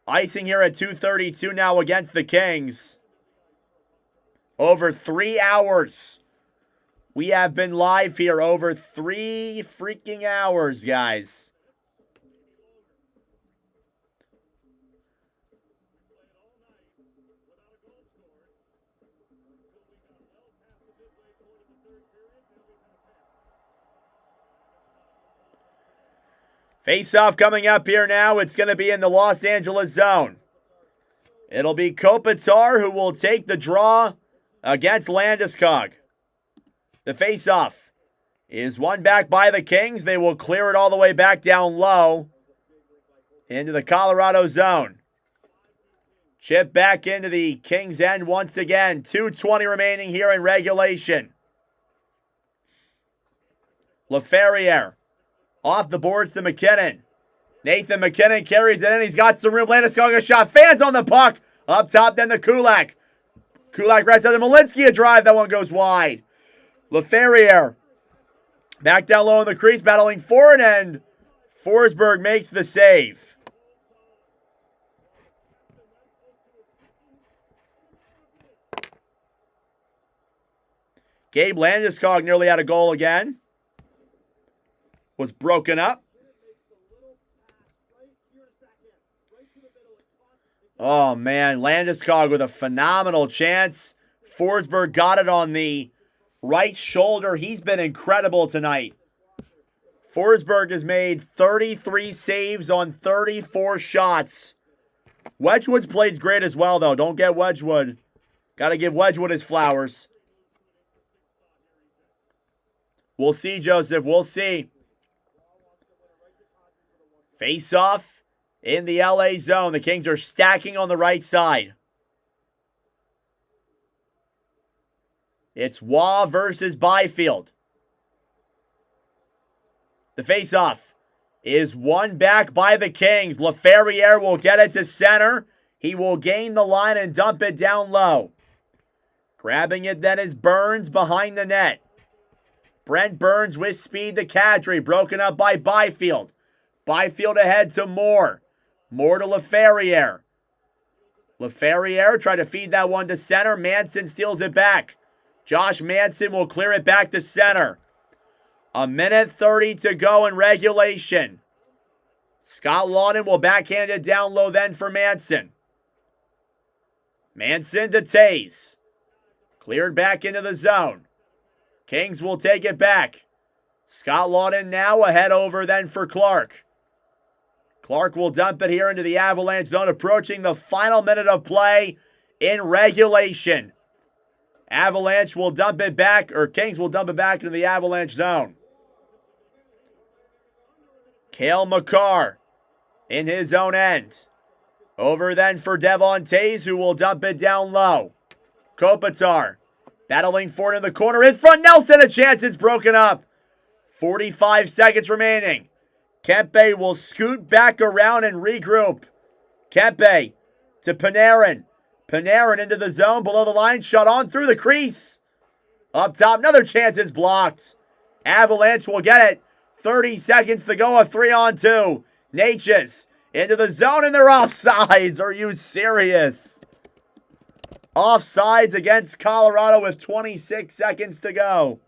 Icing here at 2:32 now against the Kings. Over 3 hours. We have been live here over 3 freaking hours, guys. Face-off coming up here now. It's going to be in the Los Angeles zone. It'll be Kopitar who will take the draw against Landeskog. The face-off is won back by the Kings. They will clear it all the way back down low into the Colorado zone. Chip back into the Kings end once again. 2:20 remaining here in regulation. LaFerriere off the boards to McKinnon. Nathan McKinnon carries it in. He's got some room. Landeskog a shot. Fans on the puck. Up top then to Kulak. Kulak right side to Malinsky. A drive. That one goes wide. LaFerriere back down low in the crease, battling for it, and Forsberg makes the save. Gabe Landeskog nearly had a goal again. Was broken up. Oh, man. Landeskog with a phenomenal chance. Forsberg got it on the right shoulder. He's been incredible tonight. Forsberg has made 33 saves on 34 shots. Wedgwood's played great as well, though. Don't get Wedgwood. Got to give Wedgwood his flowers. We'll see, Joseph. We'll see. Face-off in the LA zone. The Kings are stacking on the right side. It's Waugh versus Byfield. The face-off is won back by the Kings. LaFerriere will get it to center. He will gain the line and dump it down low. Grabbing it then is Burns behind the net. Brent Burns with speed to Kadri. Broken up by Byfield. Byfield ahead to Moore. Moore to LaFerriere. LaFerriere tried to feed that one to center. Manson steals it back. Josh Manson will clear it back to center. 1:30 to go in regulation. Scott Lawton will backhand it down low then for Manson. Manson to Tays. Cleared back into the zone. Kings will take it back. Scott Laughton now ahead over then for Clark. Clark will dump it here into the Avalanche zone, approaching the final minute of play in regulation. Avalanche will dump it back, or Kings will dump it back into the Avalanche zone. Cale Makar in his own end. Over then for Devon Tays, who will dump it down low. Kopitar battling for it in the corner. In front, Nelson, a chance. It's broken up. 45 seconds remaining. Kempe will scoot back around and regroup. Kempe to Panarin. Panarin into the zone, below the line, shot on through the crease. Up top, another chance is blocked. Avalanche will get it. 30 seconds to go, a 3-on-2. Natchez into the zone, and they're offsides. Are you serious? Offsides against Colorado with 26 seconds to go.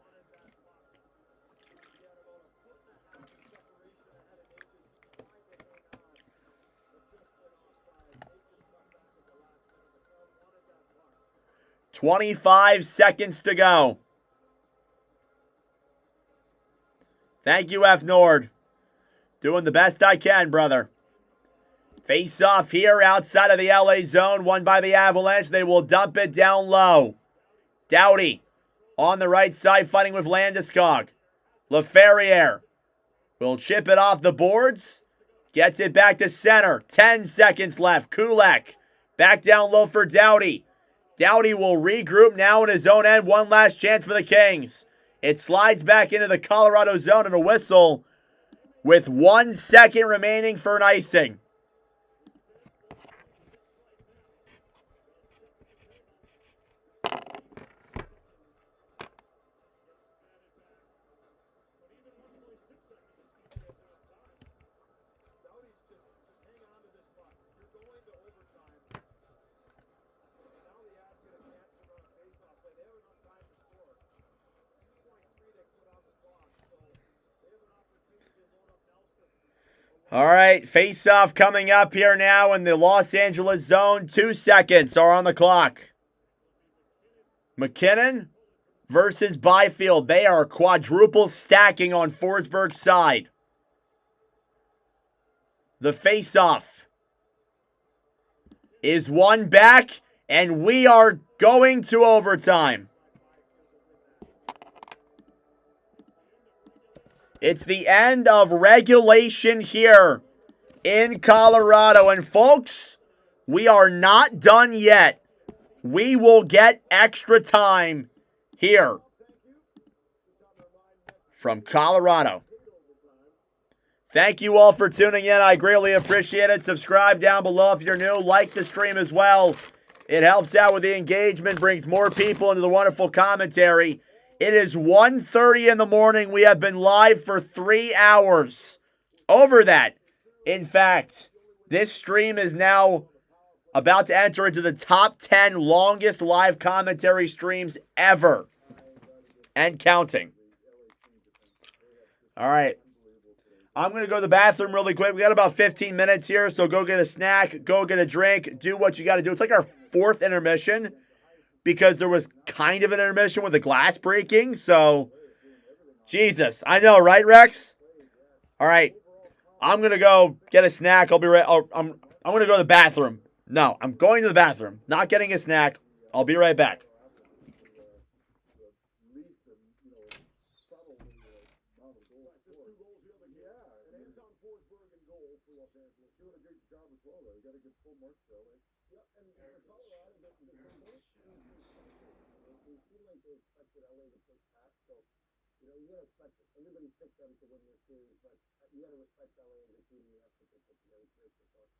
"25 seconds to go." Thank you, F. Nord. Doing the best I can, brother. Face off here outside of the LA zone, won by the Avalanche. They will dump it down low. Doughty on the right side, fighting with Landeskog. Laferriere will chip it off the boards. Gets it back to center. 10 seconds left. Kulak back down low for Doughty. Doughty will regroup now in his own end. One last chance for the Kings. It slides back into the Colorado zone and a whistle with 1 second remaining for an icing. All right, face-off coming up here now in the Los Angeles zone. 2 seconds are on the clock. McKinnon versus Byfield. They are quadruple stacking on Forsberg's side. The face-off is won back, and we are going to overtime. It's the end of regulation here in Colorado. And folks, we are not done yet. We will get extra time here from Colorado. Thank you all for tuning in. I greatly appreciate it. Subscribe down below if you're new. Like the stream as well. It helps out with the engagement, brings more people into the wonderful commentary. It is 1:30 in the morning. We have been live for 3 hours. Over that. In fact, this stream is now about to enter into the top 10 longest live commentary streams ever. And counting. All right. I'm going to go to the bathroom really quick. We got about 15 minutes here, so go get a snack, go get a drink, do what you got to do. It's like our 4th intermission, because there was kind of an intermission with the glass breaking. So, Jesus. I know, right, Rex? All right. I'm going to go get a snack. I'll be right. I'm going to go to the bathroom. No, I'm going to the bathroom. Not getting a snack. I'll be right back. You gotta respect it. Everybody picked them to win this series, but you gotta respect LA as a team. You have to pick them together.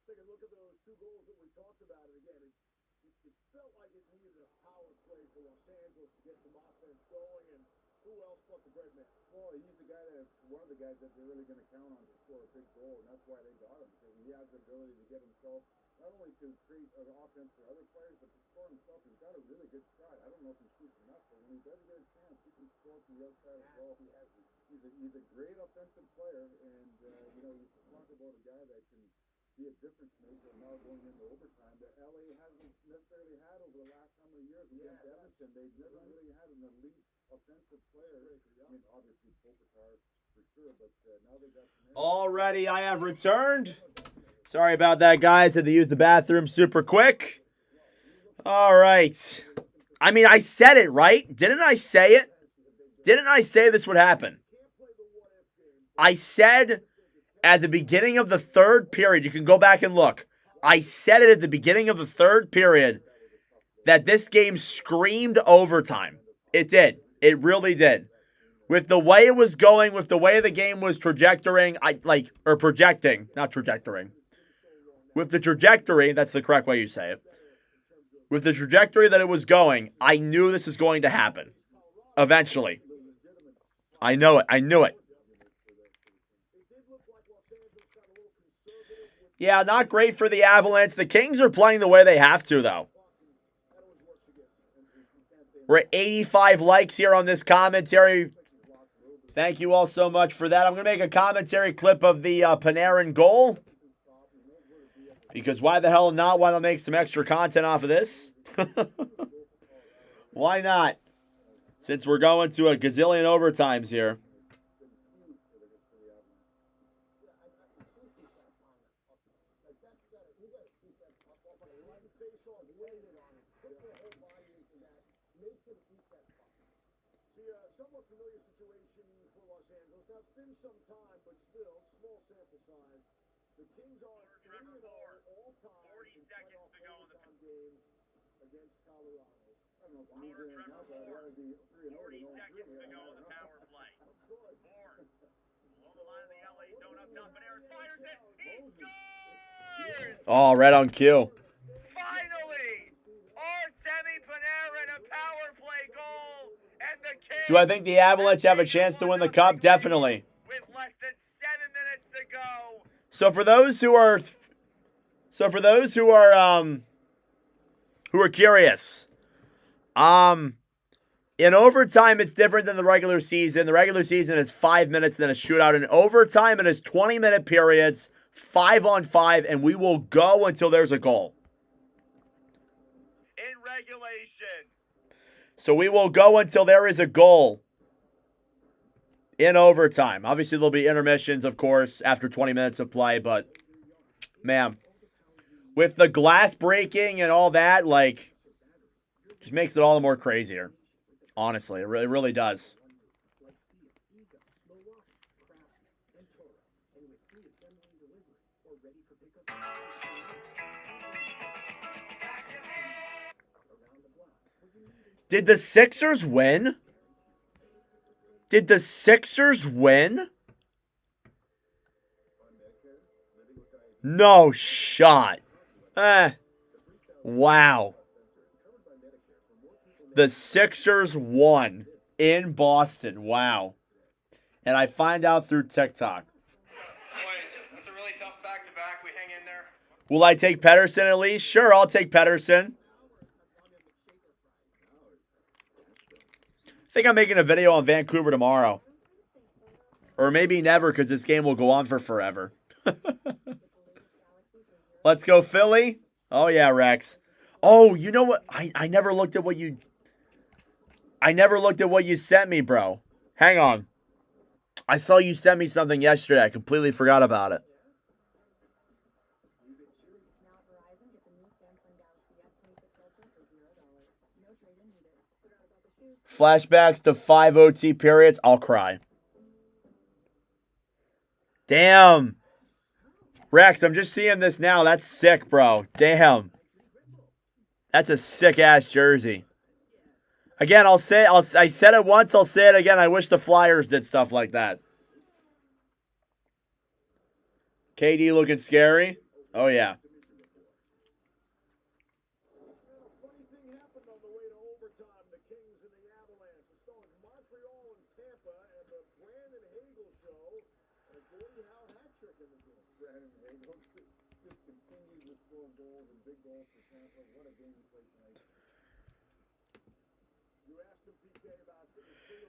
Take a look at those 2 goals that we talked about. And again, it felt like it needed a power play for Los Angeles to get some offense going. And who else but the bread man? Well, he's the guy that one of the guys that they're really going to count on to score a big goal, and that's why they got him, because he has the ability to get himself not only to create an offense for other players, but to score himself. He's got a really good shot. I don't know if he shoots enough, but when he does get a chance, he can score from the outside as well. He's a great offensive player, and you talk about a guy that can be a difference maker now going into overtime that LA hasn't necessarily had over the last number of years against Edmonton. They've never really had an elite offensive player. I mean, obviously Kopitar for sure, but now they got some. Already, I have returned. Sorry about that, guys. Had to use the bathroom super quick. All right. I mean, I said it, right? Didn't I say it? Didn't I say this would happen? I said at the beginning of the third period, you can go back and look. I said it at the beginning of the third period that this game screamed overtime. It did. It really did. With the way it was going, with the way the game was projecting, not trajectoring. With the trajectory, that's the correct way you say it. With the trajectory that it was going, I knew this was going to happen. Eventually. I know it. I knew it. Yeah, not great for the Avalanche. The Kings are playing the way they have to, though. We're at 85 likes here on this commentary. Thank you all so much for that. I'm going to make a commentary clip of the Panarin goal. Because why the hell not? Why not make some extra content off of this? Why not? Since we're going to a gazillion overtimes here. Somewhat familiar situation for Los Angeles. Now, it's been some time, but still, small sample size. The Kings are 3-0 all-time 40 seconds to go in the games against Colorado. I don't know if Trevor Moore. 40 seconds to go in the power play. Moore. Below the line of the LA zone up top, and Aaron fires it. He scores! Oh, right on cue. Finally! Artemi Panarin, a power play goal. And the Kings. Do I think the Avalanche have a chance to win the Cup? Definitely. With less than 7 minutes to go. So for those who are curious, in overtime it's different than the regular season. The regular season is 5 minutes, then a shootout. In overtime it is 20-minute periods, 5-on-5, and we will go until there's a goal. In regulation. So we will go until there is a goal in overtime. Obviously, there'll be intermissions, of course, after 20 minutes of play. But, man, with the glass breaking and all that, like, just makes it all the more crazier. Honestly, it really does. Did the Sixers win? Did the Sixers win? No shot. Wow. The Sixers won in Boston. Wow. And I find out through TikTok. Boys, that's a really tough back-to-back. We hang in there. Will I take Pettersson at least? Sure, I'll take Pettersson. I think I'm making a video on Vancouver tomorrow. Or maybe never, because this game will go on for forever. Let's go, Philly. Oh, yeah, Rex. Oh, you know what? I never looked at what you... I never looked at what you sent me, bro. Hang on. I saw you send me something yesterday. I completely forgot about it. Flashbacks to 5 OT periods. I'll cry. Damn. Rex, I'm just seeing this now. That's sick, bro. Damn. That's a sick-ass jersey. Again, I said it once. I'll say it again. I wish the Flyers did stuff like that. KD looking scary. Oh, yeah. Funny thing happened on the way to overtime. The Kings and the Avalanche. The Stones, Montreal and Tampa, and the Brandon Hagel show. And a Gordie Howe hat trick in the game. Brandon Hagel just continues to score goals and big goals for Tampa. What a game he played tonight. You asked him, PK, about the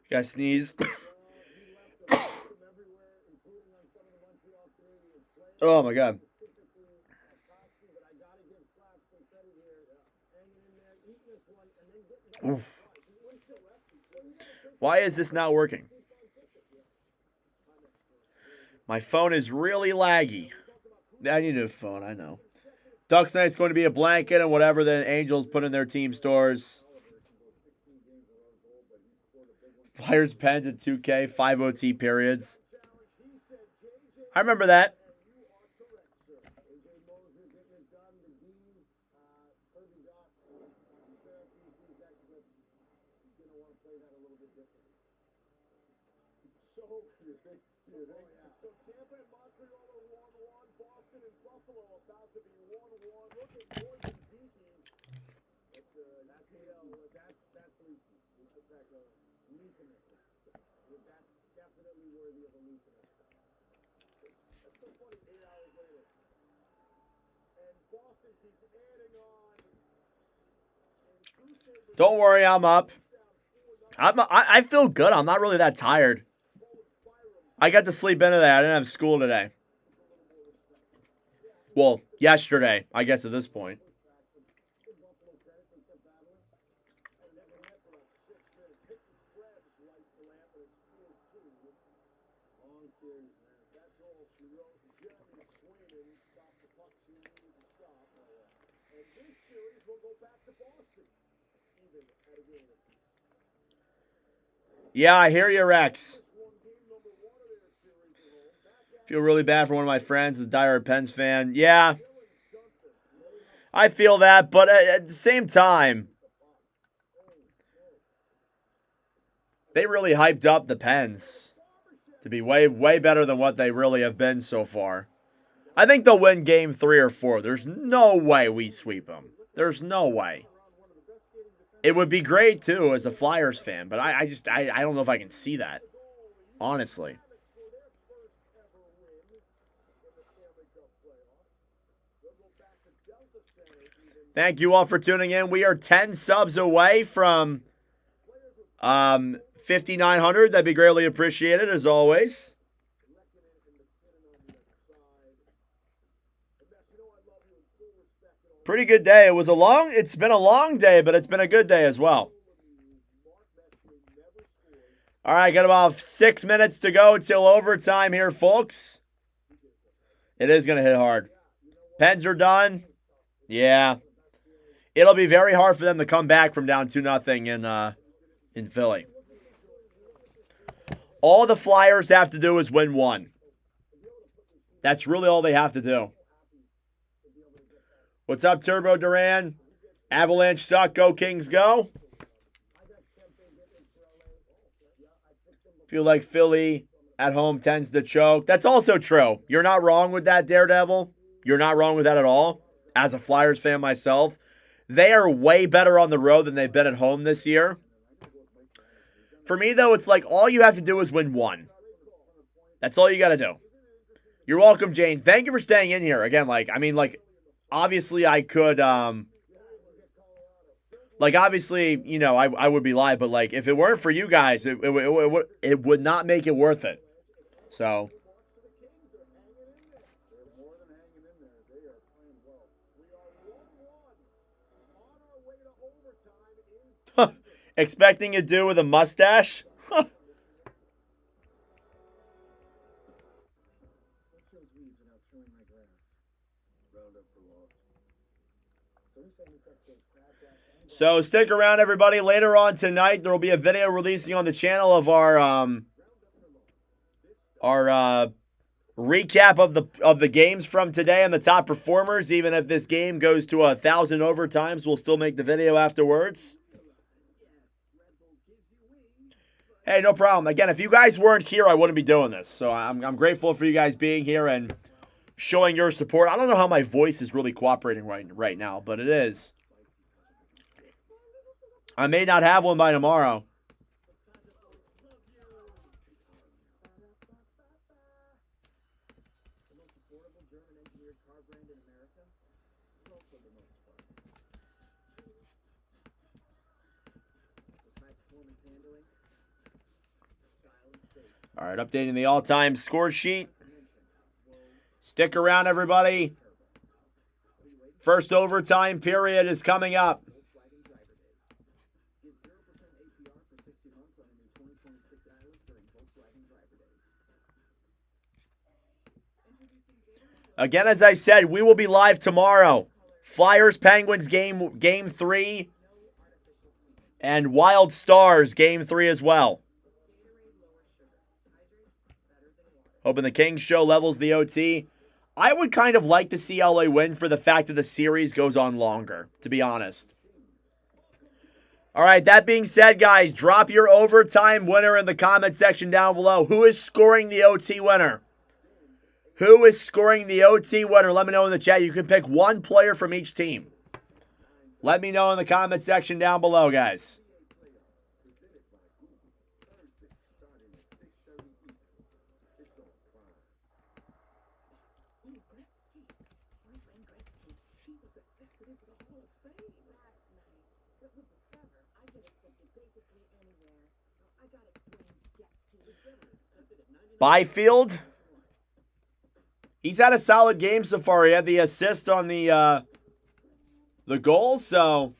Got sneeze. he left them everywhere, including on some of the Montreal Canadiens players. Oh, my God. Specifically at Koski, but I got to give slaps to credit here. Hanging in there, eating this one, and then getting back. Why is this not working? My phone is really laggy. I need a new phone, I know. Ducks night's going to be a blanket and whatever the Angels put in their team stores. Flyers Pens at 2K, 5 OT periods. I remember that. So Tampa and Montreal are 1-1. Boston and Buffalo about to be 1-1. Looking more than beaten. That's leaky. It's the fact of leaking it. That's definitely worthy of a leaking it. That's so funny 8 hours later. And Boston keeps adding on. Don't worry, I'm up. I feel good. I'm not really that tired. I got to sleep into that. I didn't have school today. Well, yesterday, I guess at this point. Yeah, I hear you, Rex. Feel really bad for one of my friends, a diehard Pens fan. Yeah, I feel that, but at the same time, they really hyped up the Pens to be way, way better than what they really have been so far. I think they'll win game 3 or 4. There's no way we sweep them. There's no way. It would be great, too, as a Flyers fan, but I don't know if I can see that, honestly. Thank you all for tuning in. We are 10 subs away from 5,900. That'd be greatly appreciated, as always. Pretty good day. It's been a long day, but it's been a good day as well. All right, got about 6 minutes to go till overtime here, folks. It is going to hit hard. Pens are done. Yeah. It'll be very hard for them to come back from down 2-0 in Philly. All the Flyers have to do is win 1. That's really all they have to do. What's up, Turbo Duran? Avalanche suck. Go Kings, go. Feel like Philly at home tends to choke. That's also true. You're not wrong with that, Daredevil. You're not wrong with that at all. As a Flyers fan myself, they are way better on the road than they've been at home this year. For me, though, it's like all you have to do is win 1. That's all you got to do. You're welcome, Jane. Thank you for staying in here. Again, obviously I could, obviously, you know, I would be live, but, if it weren't for you guys, it would not make it worth it. So. Expecting a dude with a mustache? So stick around, everybody. Later on tonight, there will be a video releasing on the channel of our recap of the games from today and the top performers. Even if this game goes to 1,000 overtimes, we'll still make the video afterwards. Hey, no problem. Again, if you guys weren't here, I wouldn't be doing this. So I'm grateful for you guys being here and showing your support. I don't know how my voice is really cooperating right now, but it is. I may not have one by tomorrow. All right, updating the all-time score sheet. Stick around, everybody. First overtime period is coming up. Again, as I said, we will be live tomorrow. Flyers Penguins game 3 and Wild Stars game 3 as well. Hoping the Kings show levels the OT. I would kind of like to see LA win for the fact that the series goes on longer, to be honest. All right, that being said, guys, drop your overtime winner in the comment section down below. Who is scoring the OT winner? Who is scoring the OT winner? Let me know in the chat. You can pick one player from each team. Let me know in the comment section down below, guys. Byfield. He's had a solid game so far. He had the assist on the goal, so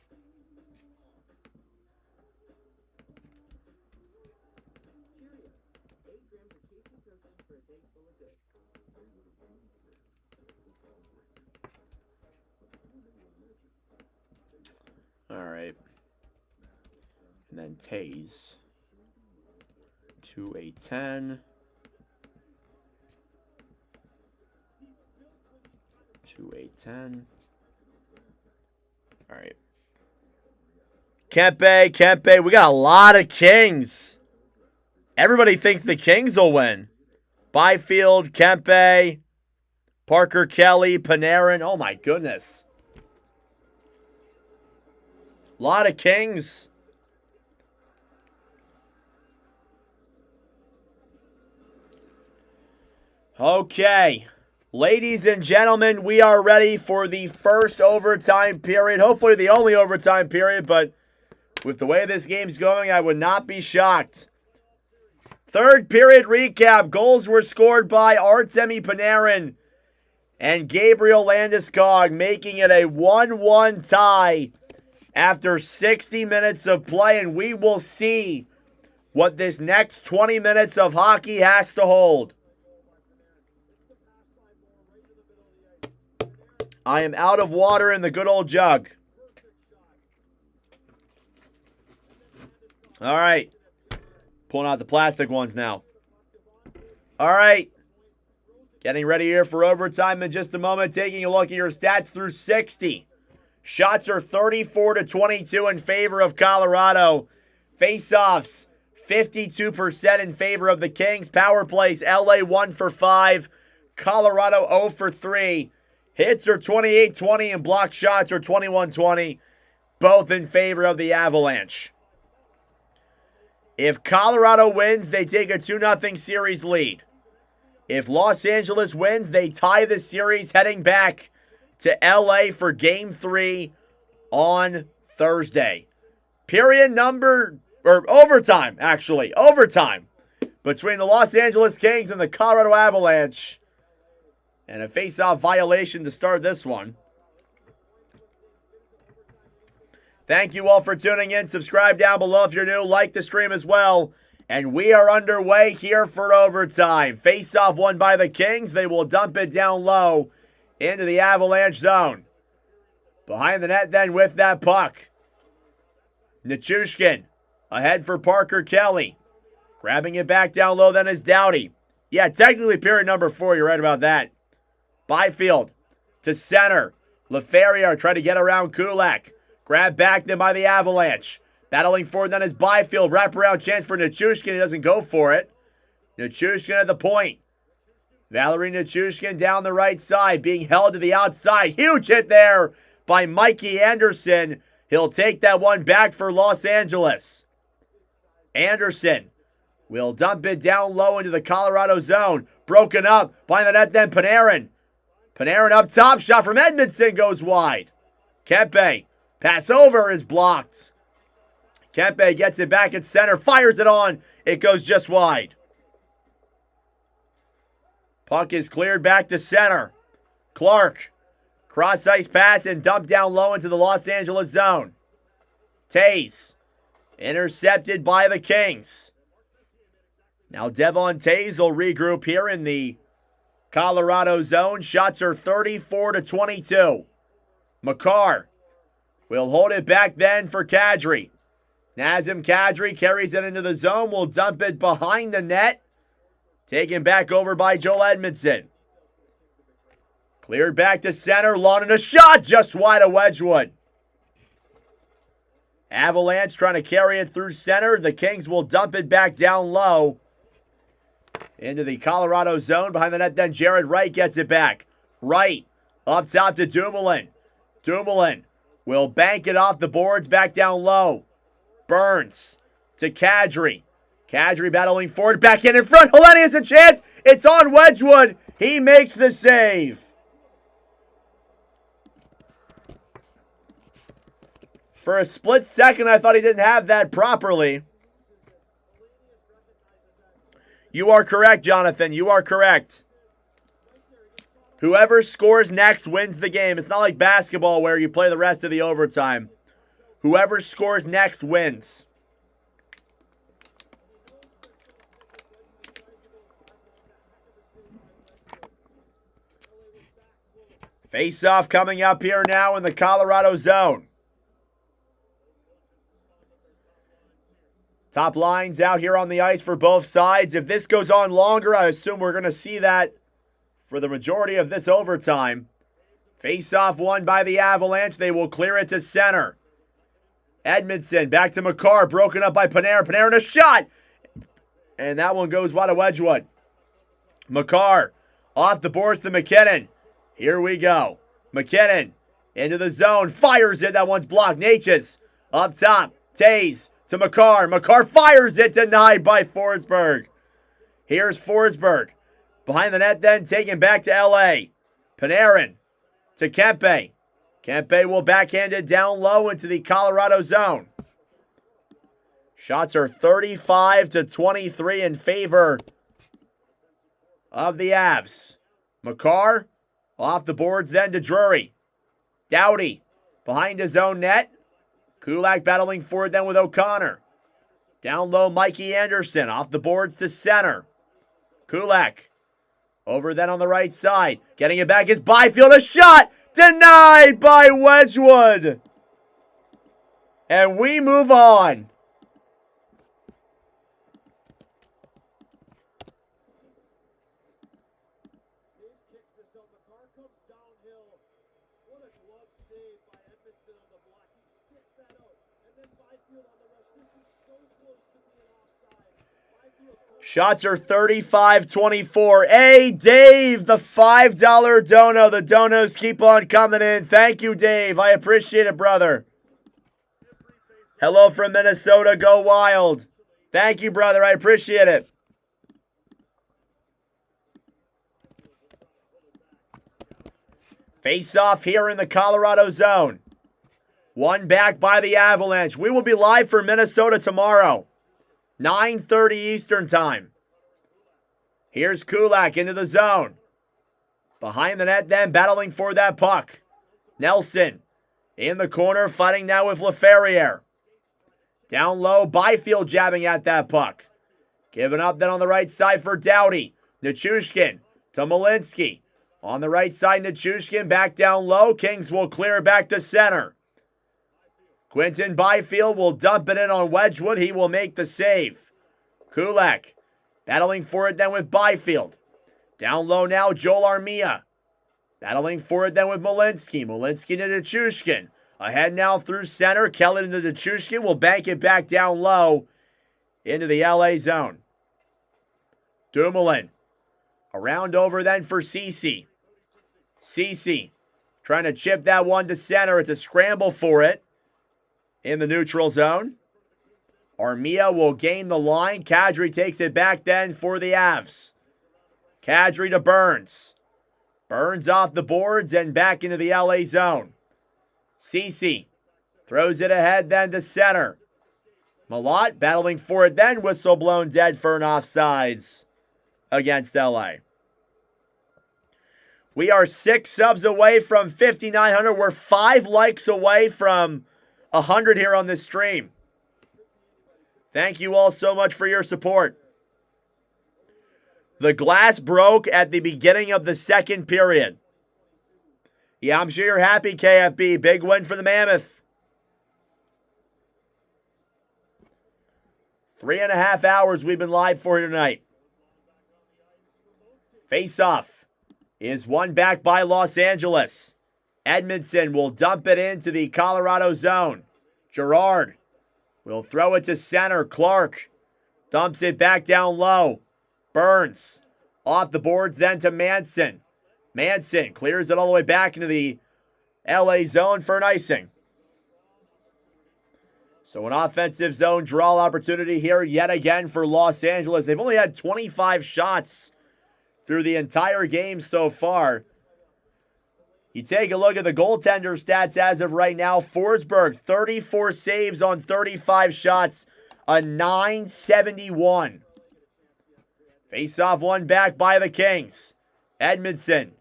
all right. And then Taze. 2-8-10. 2-8-10. All right. Kempe. We got a lot of Kings. Everybody thinks the Kings will win. Byfield, Kempe, Parker Kelly, Panarin. Oh, my goodness. A lot of Kings. Okay. Ladies and gentlemen, we are ready for the first overtime period. Hopefully the only overtime period, but with the way this game's going, I would not be shocked. Third period recap. Goals were scored by Artemi Panarin and Gabriel Landeskog, making it a 1-1 tie after 60 minutes of play, and we will see what this next 20 minutes of hockey has to hold. I am out of water in the good old jug. All right. Pulling out the plastic ones now. All right. Getting ready here for overtime in just a moment. Taking a look at your stats through 60. Shots are 34-22 in favor of Colorado. Face-offs, 52% in favor of the Kings. Power plays, LA 1 for 5. Colorado 0 for 3. Hits are 28-20 and block shots are 21-20, both in favor of the Avalanche. If Colorado wins, they take a 2-0 series lead. If Los Angeles wins, they tie the series heading back to LA for Game 3 on Thursday. Overtime, actually. Overtime between the Los Angeles Kings and the Colorado Avalanche. And a face-off violation to start this one. Thank you all for tuning in. Subscribe down below if you're new. Like the stream as well. And we are underway here for overtime. Face-off won by the Kings. They will dump it down low into the Avalanche zone. Behind the net then with that puck. Nichushkin ahead for Parker Kelly. Grabbing it back down low then is Doughty. Yeah, technically period number 4. You're right about that. Byfield to center. LaFerriere tried to get around Kulak. Grabbed back then by the Avalanche. Battling forward then is Byfield. Wraparound chance for Nichushkin. He doesn't go for it. Nichushkin at the point. Valeri Nichushkin down the right side. Being held to the outside. Huge hit there by Mikey Anderson. He'll take that one back for Los Angeles. Anderson will dump it down low into the Colorado zone. Broken up by the net then Panarin. Panarin up top. Shot from Edmondson goes wide. Kempe. Pass over is blocked. Kempe gets it back at center. Fires it on. It goes just wide. Puck is cleared back to center. Clark. Cross ice pass and dumped down low into the Los Angeles zone. Taze. Intercepted by the Kings. Now Devon Taze will regroup here in the Colorado zone. Shots are 34-22. Makar will hold it back then for Kadri. Nazem Kadri carries it into the zone. Will dump it behind the net. Taken back over by Joel Edmondson. Cleared back to center. Launching a shot just wide of Wedgwood. Avalanche trying to carry it through center. The Kings will dump it back down low into the Colorado zone. Behind the net then Jared Wright gets it back. Wright up top to Dumoulin. Dumoulin will bank it off the boards back down low. Burns to Kadri. Kadri battling forward, back in front. Heleni has a chance. It's on Wedgwood. He makes the save. For a split second, I thought he didn't have that properly. You are correct, Jonathan. You are correct. Whoever scores next wins the game. It's not like basketball where you play the rest of the overtime. Whoever scores next wins. Face-off coming up here now in the Colorado zone. Top lines out here on the ice for both sides. If this goes on longer, I assume we're going to see that for the majority of this overtime. Face-off won by the Avalanche. They will clear it to center. Edmondson back to Makar. Broken up by Panarin. Panarin a shot. And that one goes wide of Wedgwood. Makar off the boards to McKinnon. Here we go. McKinnon into the zone. Fires it. That one's blocked. Natchez up top. Tays to Makar. Makar fires it. Denied by Forsberg. Here's Forsberg. Behind the net then. Taken back to LA. Panarin to Kempe. Kempe will backhand it down low into the Colorado zone. Shots are 35-23 in favor of the Avs. Makar off the boards then to Drury. Doughty behind his own net. Kulak battling for it then with O'Connor. Down low, Mikey Anderson off the boards to center. Kulak over then on the right side. Getting it back is Byfield. A shot denied by Wedgwood. And we move on. Shots are 35-24. Hey, Dave, the $5 dono. The donos keep on coming in. Thank you, Dave. I appreciate it, brother. Hello from Minnesota. Go Wild. Thank you, brother. I appreciate it. Face off here in the Colorado zone. One back by the Avalanche. We will be live for Minnesota tomorrow. 9:30 Eastern time. Here's Kulak into the zone. Behind the net then, battling for that puck. Nelson in the corner, fighting now with LaFerriere. Down low, Byfield jabbing at that puck. Giving up then on the right side for Doughty. Nichushkin to Malinsky. On the right side, Nichushkin back down low. Kings will clear back to center. Quinton Byfield will dump it in on Wedgwood. He will make the save. Kulak battling for it then with Byfield. Down low now, Joel Armia. Battling for it then with Malinsky. Malinsky to Nichushkin. Ahead now through center. Kelly into Nichushkin will bank it back down low into the LA zone. Dumoulin. Around over then for Ceci. Ceci trying to chip that one to center. It's a scramble for it in the neutral zone. Armia will gain the line. Kadri takes it back then for the Avs. Kadri to Burns. Burns off the boards and back into the LA zone. Ceci throws it ahead then to center. Malott battling for it then. Whistle blown dead for an offsides against LA. We are 6 subs away from 5,900. We're 5 likes away from 100 here on this stream. Thank you all so much for your support. The glass broke at the beginning of the second period. Yeah, I'm sure you're happy, KFB. Big win for the Mammoth. 3.5 hours we've been live for here tonight. Face-off is won back by Los Angeles. Edmondson will dump it into the Colorado zone. Gerard will throw it to center. Clark dumps it back down low. Burns off the boards then to Manson. Manson clears it all the way back into the LA zone for an icing. So an offensive zone draw opportunity here yet again for Los Angeles. They've only had 25 shots through the entire game so far. You take a look at the goaltender stats as of right now. Forsberg, 34 saves on 35 shots, a .971. Face-off won back by the Kings. Edmondson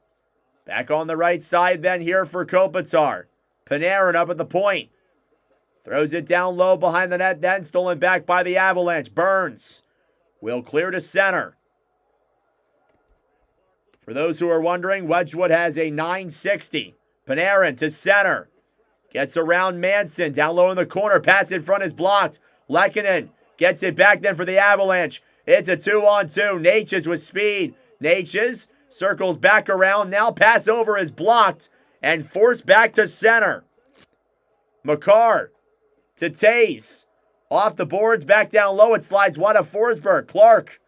back on the right side then here for Kopitar. Panarin up at the point. Throws it down low behind the net then. Stolen back by the Avalanche. Burns will clear to center. For those who are wondering, Wedgwood has a .960. Panarin to center. Gets around Manson. Down low in the corner. Pass in front is blocked. Lehkonen gets it back then for the Avalanche. It's a 2-on-2. Natchez with speed. Natchez circles back around. Now pass over is blocked and forced back to center. Makar to Taze. Off the boards, back down low. It slides wide of Forsberg. Clark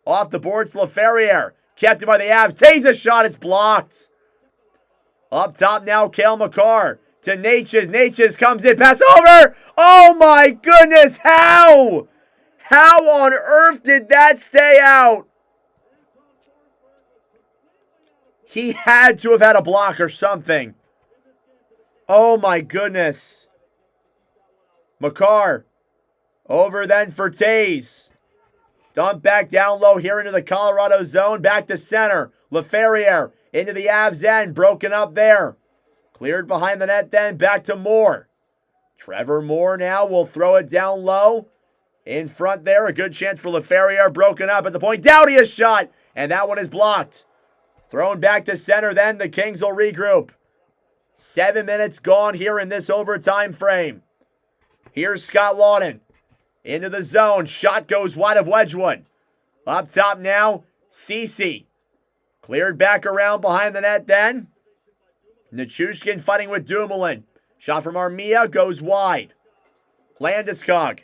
off the boards, LaFerriere. Kept it by the Avs. Taze's shot is blocked. Up top now, Cale Makar to Natchez. Natchez comes in. Pass over. Oh my goodness. How? How on earth did that stay out? He had to have had a block or something. Oh my goodness. Makar over then for Taze. Dump back down low here into the Colorado zone. Back to center. LaFerriere into the Avs end. Broken up there. Cleared behind the net then. Back to Moore. Trevor Moore now will throw it down low. In front there. A good chance for LaFerriere. Broken up at the point. Doughty a shot. And that one is blocked. Thrown back to center then. The Kings will regroup. 7 minutes gone here in this overtime frame. Here's Scott Laughton. Into the zone. Shot goes wide of Wedgwood. Up top now, Ceci. Cleared back around behind the net then. Nichushkin fighting with Dumoulin. Shot from Armia goes wide. Landeskog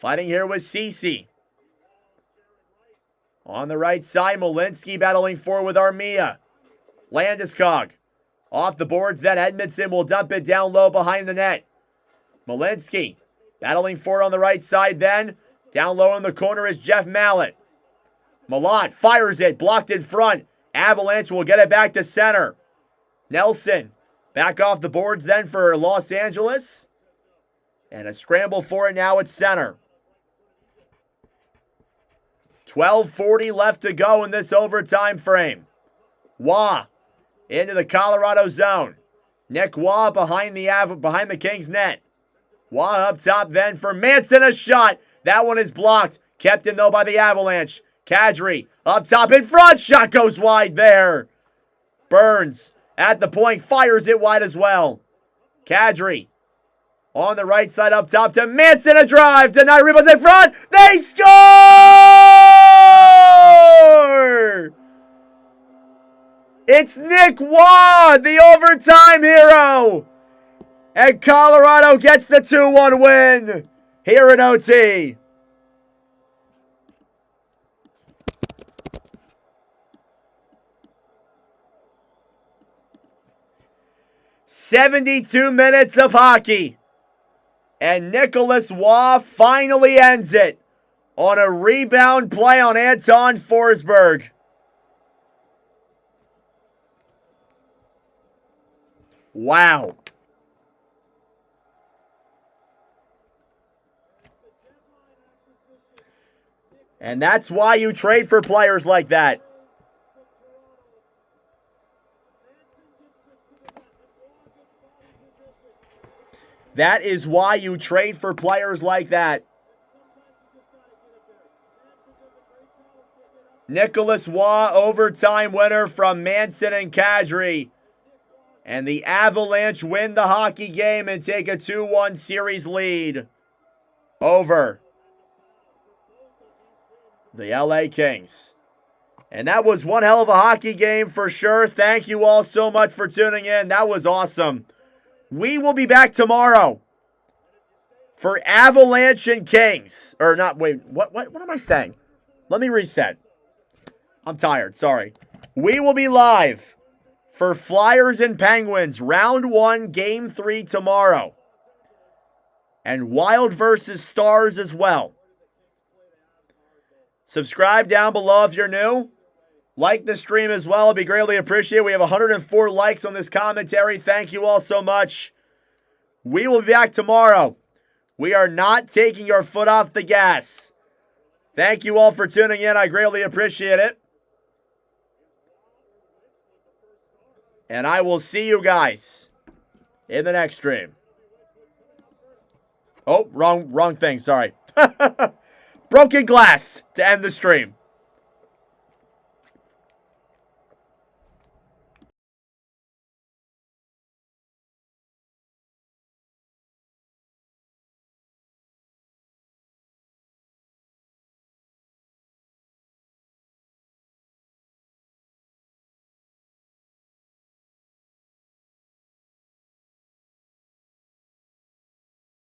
fighting here with Ceci. On the right side, Malinsky battling forward with Armia. Landeskog off the boards then. Edmondson will dump it down low behind the net. Malinsky battling forward on the right side then. Down low in the corner is Jeff Mallett. Malott fires it. Blocked in front. Avalanche will get it back to center. Nelson back off the boards then for Los Angeles. And a scramble for it now at center. 12:40 left to go in this overtime frame. Waugh into the Colorado zone. Nick Waugh behind the Kings net. Waugh up top then for Manson, a shot. That one is blocked. Kept in though by the Avalanche. Kadri up top in front. Shot goes wide there. Burns at the point. Fires it wide as well. Kadri on the right side up top to Manson. A drive. Denied. Rebounds in front. They score! It's Nick Waugh, the overtime hero. And Colorado gets the 2-1 win here in OT. "72 minutes of hockey. And Nicholas Waugh finally ends it on a rebound play on Anton Forsberg. Wow. And that's why you trade for players like that. That is why you trade for players like that. Nicholas Waugh, overtime winner from Manson and Kadri. And the Avalanche win the hockey game and take a 2-1 series lead over the LA Kings. And that was one hell of a hockey game for sure. Thank you all so much for tuning in. That was awesome. We will be back tomorrow for Avalanche and Kings. Or not, wait, what am I saying? Let me reset. I'm tired, sorry. We will be live for Flyers and Penguins, round 1, game 3 tomorrow. And Wild versus Stars as well. Subscribe down below if you're new. Like the stream as well. It'd be greatly appreciated. We have 104 likes on this commentary. Thank you all so much. We will be back tomorrow. We are not taking our foot off the gas. Thank you all for tuning in. I greatly appreciate it. And I will see you guys in the next stream. Oh, wrong thing. Sorry. Broken glass to end the stream.